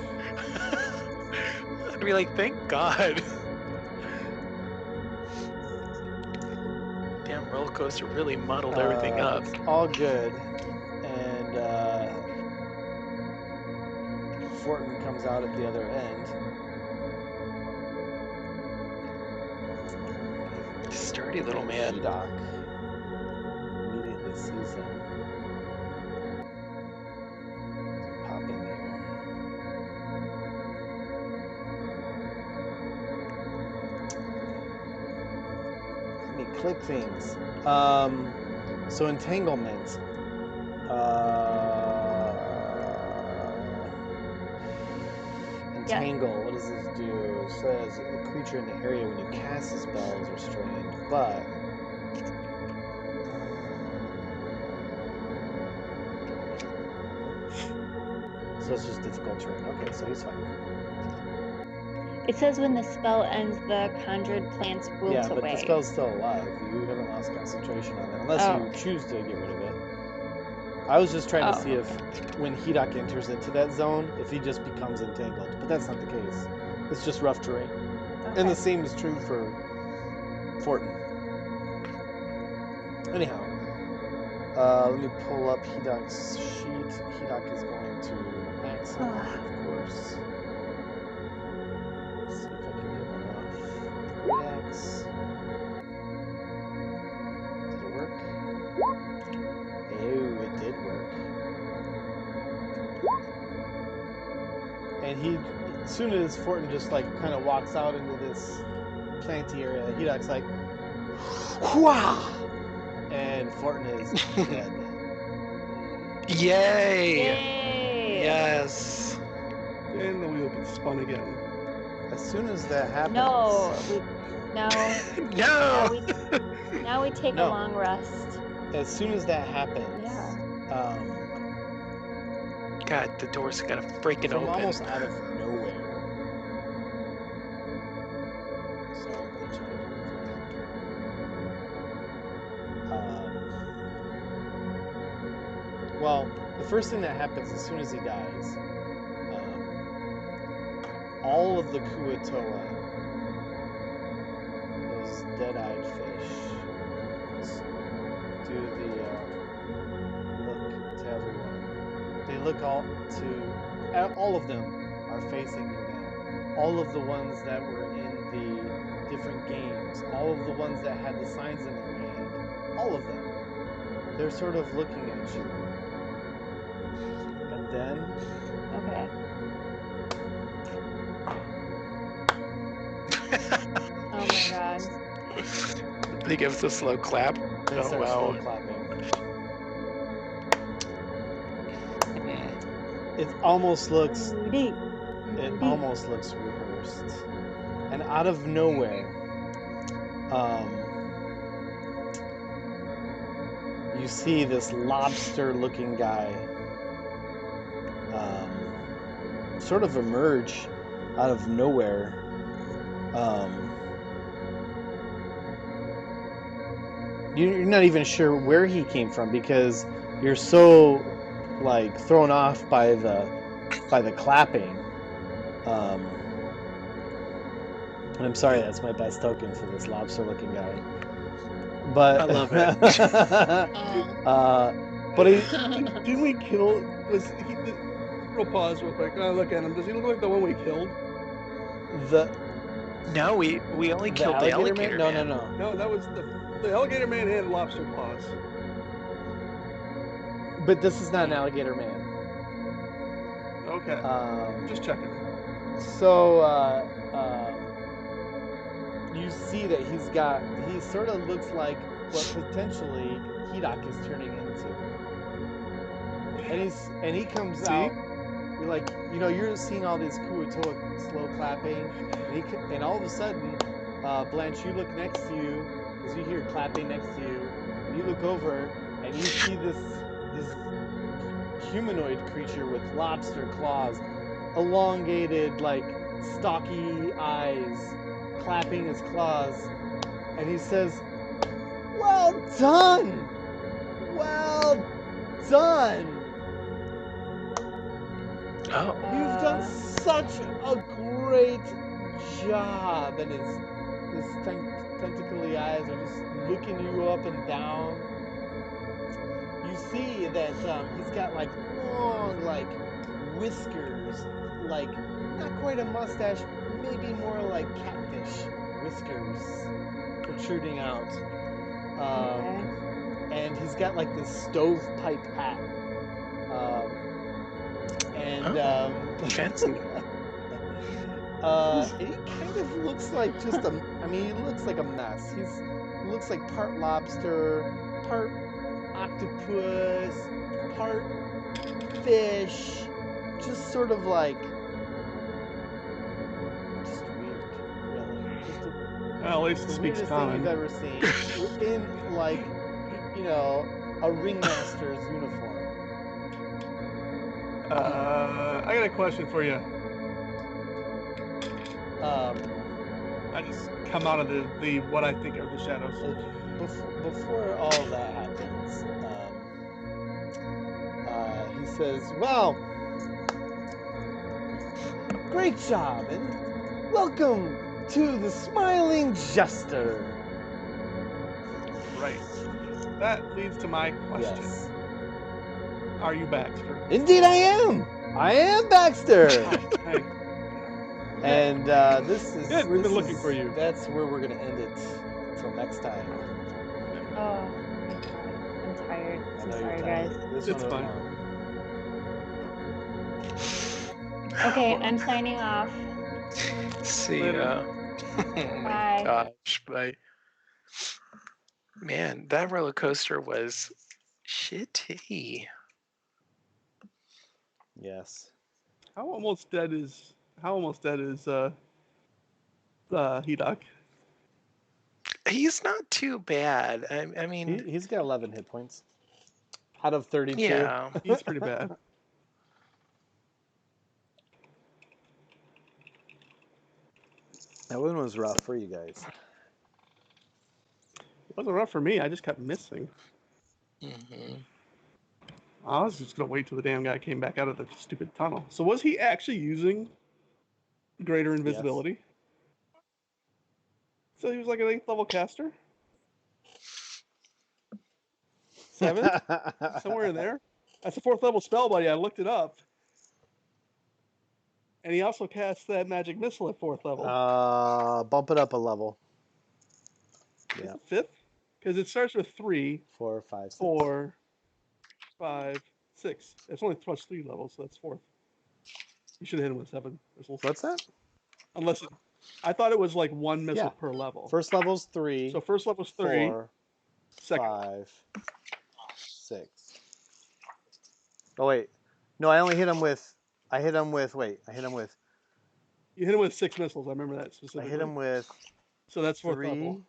I'd be like, thank God. Damn roller coaster really muddled everything up. It's all good. And Fortin comes out at the other end. Sturdy little man. Doc immediately sees him. Pop in here. Let me click things. So entanglement. Entangle. What does this do? It says a creature in the area when you cast the spell is restrained, but so it's just difficult terrain. Okay, so he's fine. It says when the spell ends, the conjured plants wilt Yeah, but away. the spell's still alive. You haven't lost concentration on it, unless you choose to get rid of it. I was just trying to see if, when Hedok enters into that zone, if he just becomes entangled. But that's not the case. It's just rough terrain. And the same is true for Fortin. Anyhow, let me pull up Hedok's sheet. Hedok is going to axe him, of course. Let's see if I can get enough. Great axe. Did it work? Oh, it did work. And he, as soon as Fortin just like kind of walks out into this planty area, Hedok's like, "Whwa!" And Fortin is dead. Yay! Yay! Yes. And the wheel gets spun again. As soon as that happens, No. No. Now we take No. a long rest. as soon as that happens, God, the door's gotta freaking from open. almost out of nowhere, Well, the first thing that happens as soon as he dies, all of the Kuatoa, those dead-eyed fish, do the look to everyone. They look all of them are facing you now. All of the ones that were in the different games, all of the ones that had the signs in their hand, all of them. They're sort of looking at you. And then Okay. Oh my god. He gives a slow clap. they Oh, start wow. slow clapping. It almost looks Rudy. It Rudy. almost looks rehearsed. And out of nowhere, you see this lobster-looking guy sort of emerge out of nowhere. You're not even sure where he came from because you're so like thrown off by the clapping. And I'm sorry, that's my best token for this lobster-looking guy. But I love it. but he Didn't we kill? Was he? Real pause, real quick. Look at him. Does he look like the one we killed? the No, we only killed the alligator No, man. no. No, that was the alligator man had lobster claws. But this is not an alligator man. Okay, just checking. So you see that he sort of looks like what potentially Hidak is turning into. And he comes See? out. You're like, you're seeing all these Kuatoa slow clapping, and all of a sudden, Blanche, you look next to you, as you hear clapping next to you, and you look over, and you see this humanoid creature with lobster claws, elongated, like, stocky eyes, clapping his claws, and he says, "Well done! Well done! Oh, You've done such a great job!" And his tentacly eyes are just looking you up and down. You see that he's got like long, like whiskers, like not quite a mustache, maybe more like catfish whiskers protruding out. Okay. And he's got like this stovepipe hat. fancy. He kind of looks like he looks like a mess. He looks like part lobster, part octopus, part fish, just sort of like, just weird, really. Just Well, at least the it speaks weirdest thing you've common. ever seen in like, a ringmaster's uniform. I got a question for you. I just come out of the what I think are the shadows. Before all that happens, he says, "Well, great job, and welcome to the Smiling Jester." Right. That leads to my question. Yes. Are you Baxter? Indeed, I am. I am Baxter. Hey. And this is. Good, we've been this looking is- for you. That's where we're gonna end it. Until next time. Oh my god. I'm tired. I I'm know sorry, you're guys. tired. This It's one was fine. long. Okay, I'm signing off. See Later. ya. Oh my Bye. gosh, bye. Man, that roller coaster was shitty. Yes. How almost dead is Hidak? He's not too bad. I mean, He's got 11 hit points out of 32. yeah. He's pretty bad. That one was rough for you guys. It wasn't rough for me. I just kept missing. Hmm. I was just gonna wait till the damn guy came back out of the stupid tunnel. So was he actually using greater invisibility? So he was like an 8th level caster? 7th? Somewhere in there? That's a 4th level spell, buddy. I looked it up. And he also casts that magic missile at 4th level. Bump it up a level. Is Yeah. it 5th? Because it starts with 3, 4, 5, 6. 4, 5, 6. It's only plus 3 levels, so that's 4th. You should have hit him with 7 missiles. What's that? Unless I thought it was like 1 missile Yeah. per level. First level's 3. So first level's 3. 4, Second. 5, 6. Oh wait, no, I only hit him with. I hit him with. Wait, I hit him with. You hit him with 6 missiles. I remember that specifically. I hit him with. So that's 4th 3. level.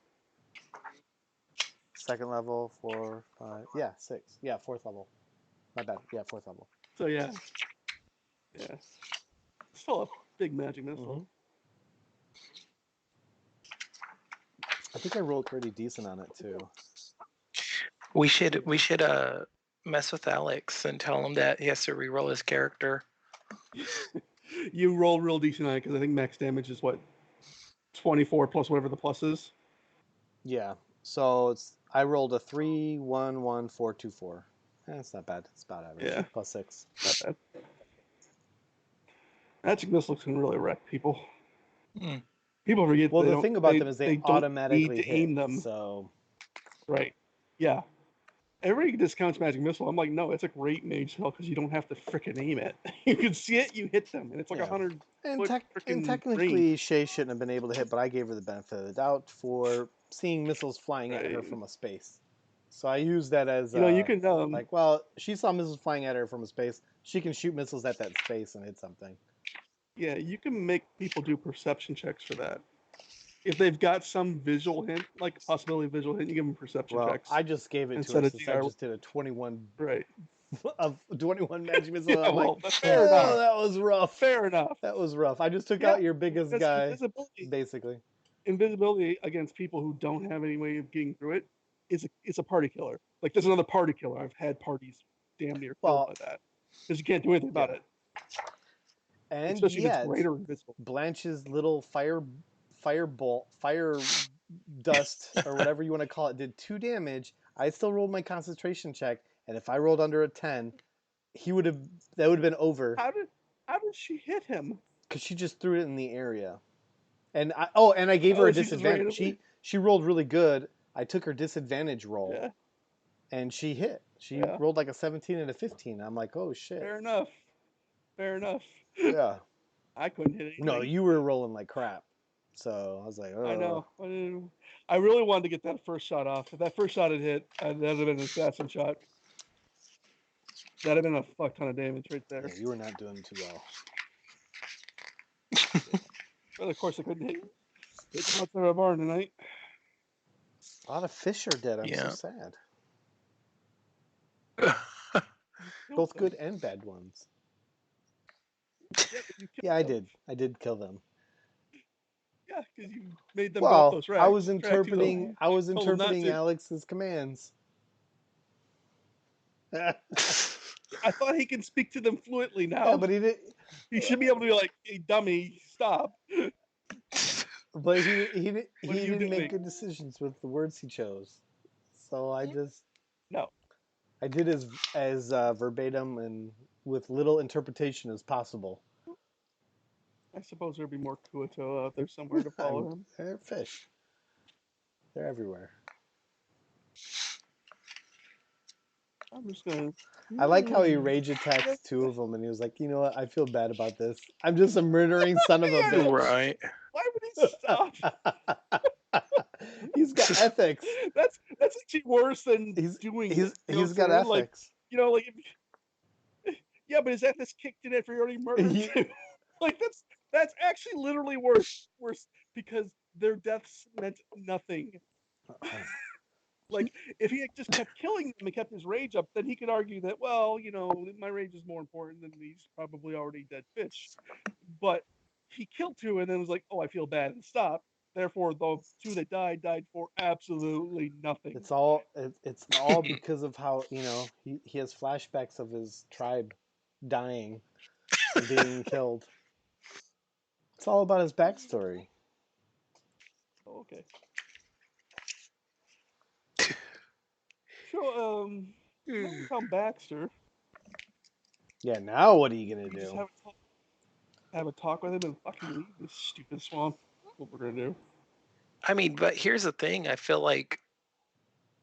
Second level, 4, 5. Yeah, 6. Yeah, 4th level. My bad. Yeah, 4th level. So yeah. Still a big magic missile. Mm-hmm. I think I rolled pretty decent on it too. We should mess with Alex and tell him that he has to reroll his character. You roll real decent on it because I think max damage is what 24 plus whatever the plus is. Yeah. So I rolled a 3, 1, 1, 4, 2, 4. That's not bad. It's about average. Yeah. Plus 6. Not bad. Magic missiles can really wreck people. Mm. People forget. Well, the thing about them is they automatically don't need to aim them. So. Right. Yeah. Everybody discounts magic missile. I'm like, no, it's a great mage spell because you don't have to frickin' aim it. You can see it, you hit them, and it's like 100. And technically, Shay shouldn't have been able to hit, but I gave her the benefit of the doubt for seeing missiles flying at her from a space. So I use that as you can like, well, she saw missiles flying at her from a space. She can shoot missiles at that space and hit something. Yeah, you can make people do perception checks for that. If they've got some visual hint, like possibility of visual hint, you give them perception checks. I just gave it to her since I just did a 21 of 21 magic missile. Yeah, I'm well, like, fair enough. That was rough. Fair enough. That was rough. I just took out your biggest guy, basically. Invisibility against people who don't have any way of getting through it is a party killer. Like there's another party killer. I've had parties damn near killed by that because you can't do anything about it. And especially if it's greater invisible. Blanche's little fire dust or whatever you want to call it did 2 damage. I still rolled my concentration check, and if I rolled under a 10, that would have been over. How did she hit him? Because she just threw it in the area, and I gave her a disadvantage. She rolled really good. I took her disadvantage roll, and she hit. She rolled like a 17 and a 15. I'm like, oh shit. Fair enough. Yeah. I couldn't hit anything. No, you were rolling like crap. So I was like, oh. I know. I really wanted to get that first shot off. If that first shot had hit, that would have been an assassin shot. That'd have been a fuck ton of damage right there. Yeah, you were not doing too well. But of course I couldn't hit. It's out there a barn tonight. A lot of fish are dead. I'm so sad. Both good and bad ones. Yeah, I did. I did kill them. Yeah, because you made them well, both those I was interpreting Alex's commands. I thought he can speak to them fluently now. Yeah, but he didn't. He should be able to be like, "Hey, dummy, stop." But he didn't make good decisions with the words he chose. So I just I did as verbatim and with little interpretation as possible. I suppose there'd be more Kuato out there somewhere to follow him. They're fish. They're everywhere. I'm just gonna. I like how he rage attacks 2 of them, and he was like, "You know what? I feel bad about this. I'm just a murdering son of a bitch." Right. Why would he stop? He's got ethics. That's actually worse than doing. He's got ethics. Like, yeah, but his ethics kicked in after he already murdered you. Like that's actually literally worse because their deaths meant nothing. Like, if he had just kept killing them and kept his rage up, then he could argue that, well, my rage is more important than these probably already dead fish. But he killed 2 and then was like, oh, I feel bad, and stopped. Therefore, the two that died for absolutely nothing. It's all because of how he has flashbacks of his tribe dying and being killed. It's all about his backstory. Oh, okay. So, when we found Baxter, Yeah, now what are you gonna we just do? have a talk with him and fucking leave this stupid swamp. That's what we're gonna do. I mean, but here's the thing. I feel like,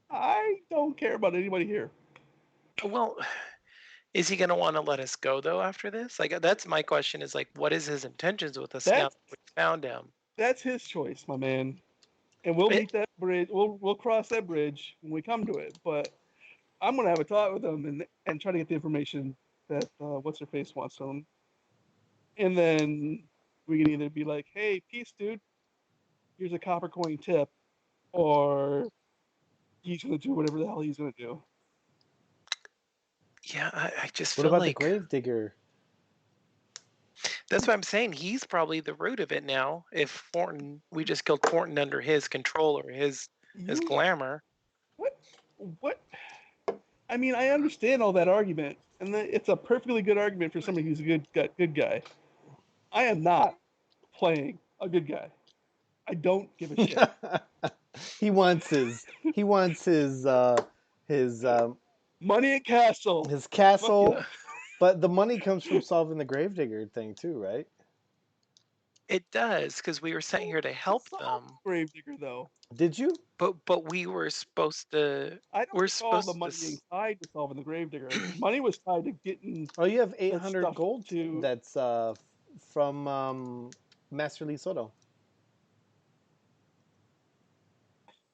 I don't care about anybody here. well, is he going to want to let us go though after this? Like, that's my question. Is like, what is his intentions with us now That's that we found him? that's his choice, my man. And we'll It, meet that bridge. We'll cross that bridge when we come to it. But I'm gonna have a talk with him and try to get the information that what's her face wants from him. And then we can either be like, "Hey, peace, dude. Here's a copper coin tip," or he's gonna do whatever the hell he's gonna do. yeah, I just What feel about the like gravedigger? that's what I'm saying. He's probably the root of it now. If we just killed Thornton under his control or his You glamour. what? What? I mean, I understand all that argument, and it's a perfectly good argument for somebody who's a good guy. I am not playing a good guy. I don't give a shit. he wants his his Money at castle. his Fuck yeah. castle, but the money comes from solving the gravedigger thing too, right? It does, because we were sent here to help them. Gravedigger, though. Did you? But we were supposed to. I don't We're recall the supposed money to. being tied to solving the Gravedigger. Money was tied to getting Oh, you have that 800 stuff gold. to. That's from Master Lee Soto.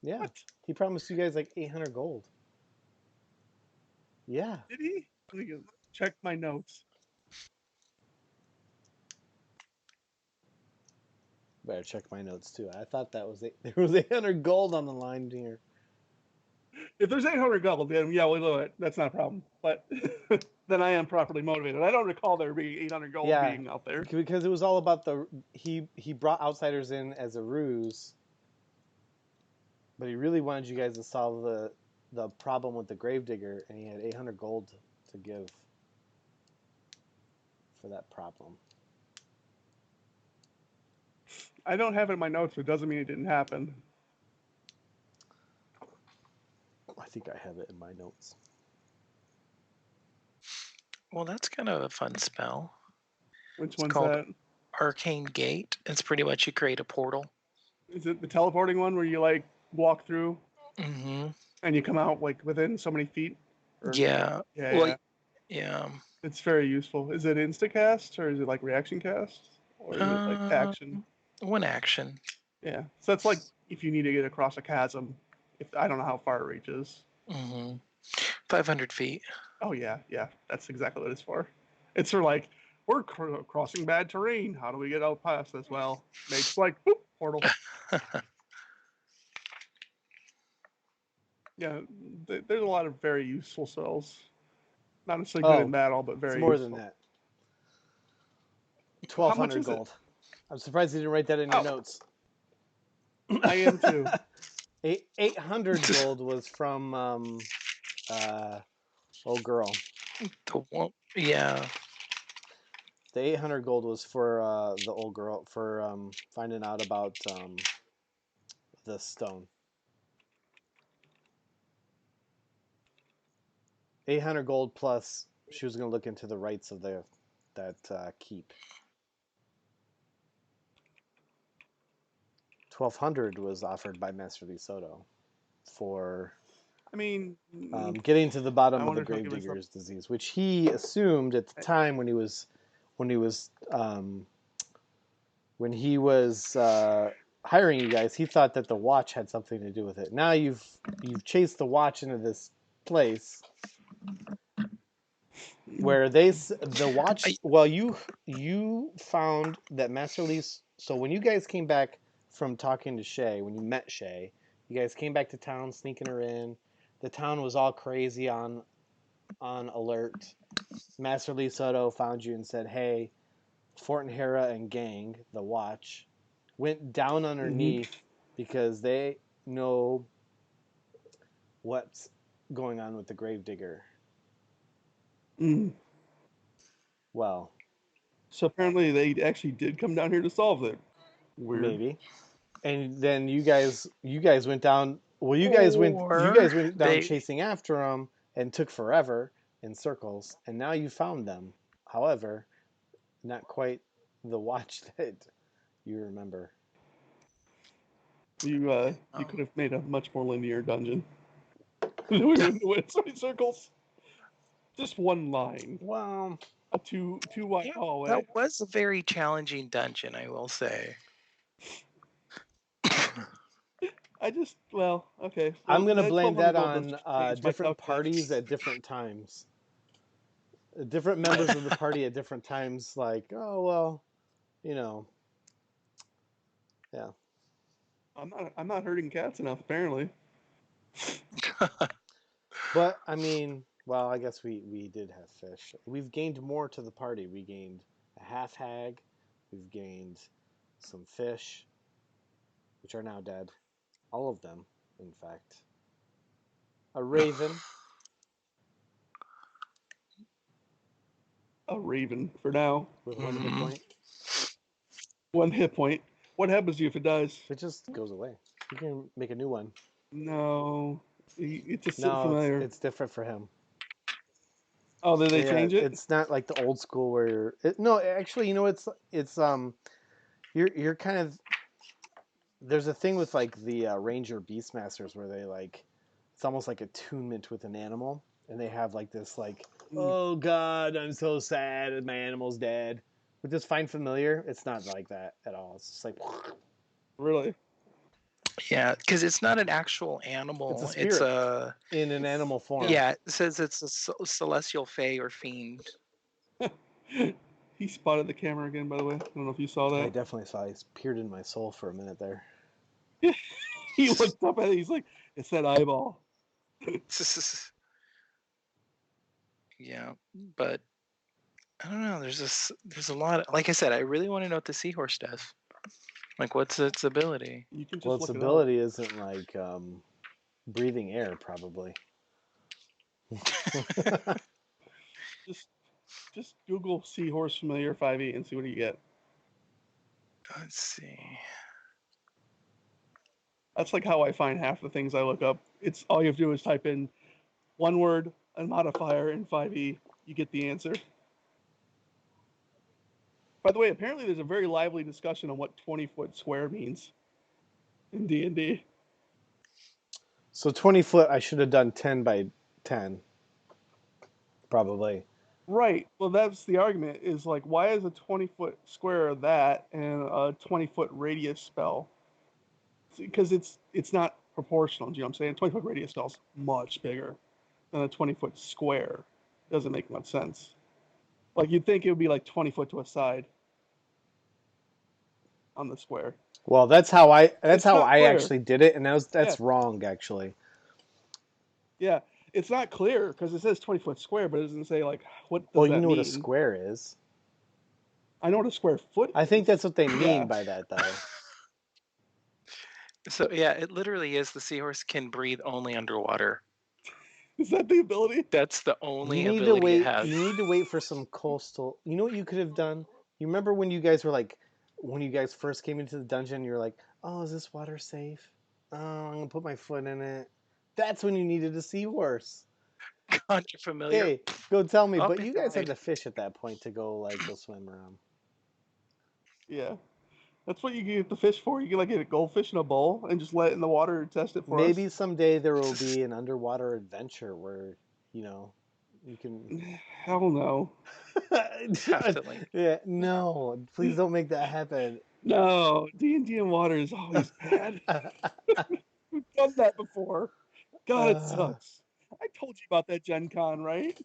Yeah, What? he promised you guys like 800 gold. Yeah. Did he? Let me check my notes. Better check my notes too. I thought that was there was 800 gold on the line here. If there's 800 gold, then yeah, we'll do it. That's not a problem. But then I am properly motivated. I don't recall there being 800 gold Yeah, being out there. because it was all about he brought outsiders in as a ruse, but he really wanted you guys to solve the problem with the gravedigger, and he had 800 gold to give for that problem. I don't have it in my notes, but it doesn't mean it didn't happen. I think I have it in my notes. Well, that's kind of a fun spell. Which It's one's called that? Arcane Gate. It's pretty much you create a portal. Is it the teleporting one where you like walk through Mm-hmm. and you come out like within so many feet? Or, Yeah. yeah, Well, yeah. yeah. It's very useful. Is it instacast or is it like reaction cast? Or is it like action? One action. Yeah. So that's like if you need to get across a chasm. If I don't know how far it reaches. Mm-hmm. 500 feet. Oh yeah, yeah. That's exactly what it's for. It's for like we're crossing bad terrain. How do we get out past this? Well, makes like boop, portal. Yeah, there's a lot of very useful spells. Not necessarily good in battle, but very it's more useful. than that. How much 1,200 is gold. I'm surprised you didn't write that in your notes. I am too. 800 gold was from old girl. The one, yeah. The 800 gold was for the old girl for finding out about the stone. 800 gold plus she was going to look into the rights of that keep. 1,200 was offered by Master Lee Soto for I mean, getting to the bottom of the wonder if he'll give us gravedigger's disease, which he assumed at the time when he was hiring you guys, he thought that the watch had something to do with it. Now you've chased the watch into this place where the watch. Well, you found that Master Lee's. So when you guys came back from talking to Shay, when you met Shay, you guys came back to town, sneaking her in. The town was all crazy on alert. Master Lee Soto found you and said, "Hey, Fort and Hera and gang, the watch, went down underneath because they know what's going on with the gravedigger. Mm. Well, So apparently they actually did come down here to solve it. Weird. maybe. And then you guys went down. Well, you guys Or went down chasing after them and took forever in circles, and now you found them. However, not quite the watch that you remember. You Oh. could have made a much more linear dungeon. We wouldn't win so many circles. Just one line. Well, A two wide Yeah, hallway. that was a very challenging dungeon, I will say. Okay. So I'm gonna that blame 1200 that gold doesn't on change my different calculus. parties at different times. Different members of the party at different times. Like, oh well, you know, yeah. I'm not hurting cats enough, apparently. But I mean, well, I guess we did have fish. We've gained more to the party. We gained a half hag. We've gained some fish, which are now dead. All of them, in fact. A raven. A raven for now. With 1 hit point. 1 hit point. What happens to you if it dies? It just goes away. You can make a new one. No. It just No, familiar. it's different for him. Oh, did they change it? It's not like the old school where no, actually, you know, it's you're kind of there's a thing with like the Ranger Beastmasters where they like it's almost like attunement with an animal, and they have like this like oh god, I'm so sad my animal's dead. With this find familiar, it's not like that at all. It's just like Really? Yeah, because it's not an actual animal. It's a spirit. In an animal form. Yeah, it says it's a celestial fae or fiend. He spotted the camera again, by the way. I don't know if you saw that. I definitely saw. He peered in my soul for a minute there. He looked up at it. He's like, "It's that eyeball." Yeah, but I don't know. There's a lot. Like I said, I really want to know what the seahorse does. Like, what's its ability? You can just Well, its look ability isn't like breathing air, probably. Just Google seahorse familiar 5e and see what you get. Let's see. That's like how I find half the things I look up. It's all you have to do is type in one word, a modifier in 5e. You get the answer. By the way, apparently there's a very lively discussion on what 20-foot square means in D&D. So 20 foot, I should have done 10 by 10. Probably. Right. Well, that's the argument. Is like, why is a 20-foot square that and a 20-foot radius spell? Because it's not proportional. Do you know what I'm saying? 20-foot radius spell's much bigger than a 20-foot square. Doesn't make much sense. Like you'd think it would be like 20 foot to a side on the square. Well, that's how I clear. actually did it, and that's wrong actually. Yeah, it's not clear because it says 20-foot square, but it doesn't say like what does well, that you know mean? what a square is. I know what a square foot is. I think that's what they mean by that, though. So yeah, it literally is the seahorse can breathe only underwater. Is that the ability? That's the only you need ability to wait, it has. You need to wait for some coastal. You know what you could have done? You remember when you guys were like, when you guys first came into the dungeon, you're like, oh, is this water safe? Oh, I'm gonna put my foot in it. That's when you needed a seahorse. Conjure familiar. Hey, go tell me. Oh, But it you guys had died. the fish at that point to go swim around. Yeah. That's what you get the fish for. You can like get a goldfish in a bowl and just let it in the water and test it for Maybe us. someday there will be an underwater adventure where, you can. Hell no. Have to link. Yeah, no. Please don't make that happen. No, D&D in water is always bad. We've done that before. God, it sucks. I told you about that Gen Con, right?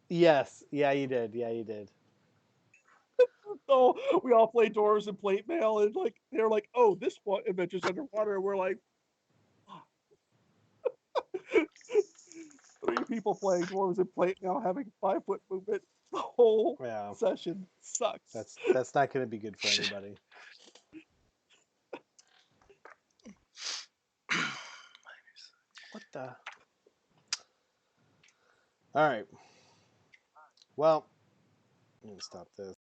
Yes. Yeah, you did. Yeah, you did. So we all play Dwarves and Plate Mail, and like they're like, "Oh, this one adventure's underwater." And we're like, 3 people playing Dwarves and Plate Mail, having 5-foot movement. The whole session sucks. That's not going to be good for anybody. What the? All right. Well, I'm gonna stop this.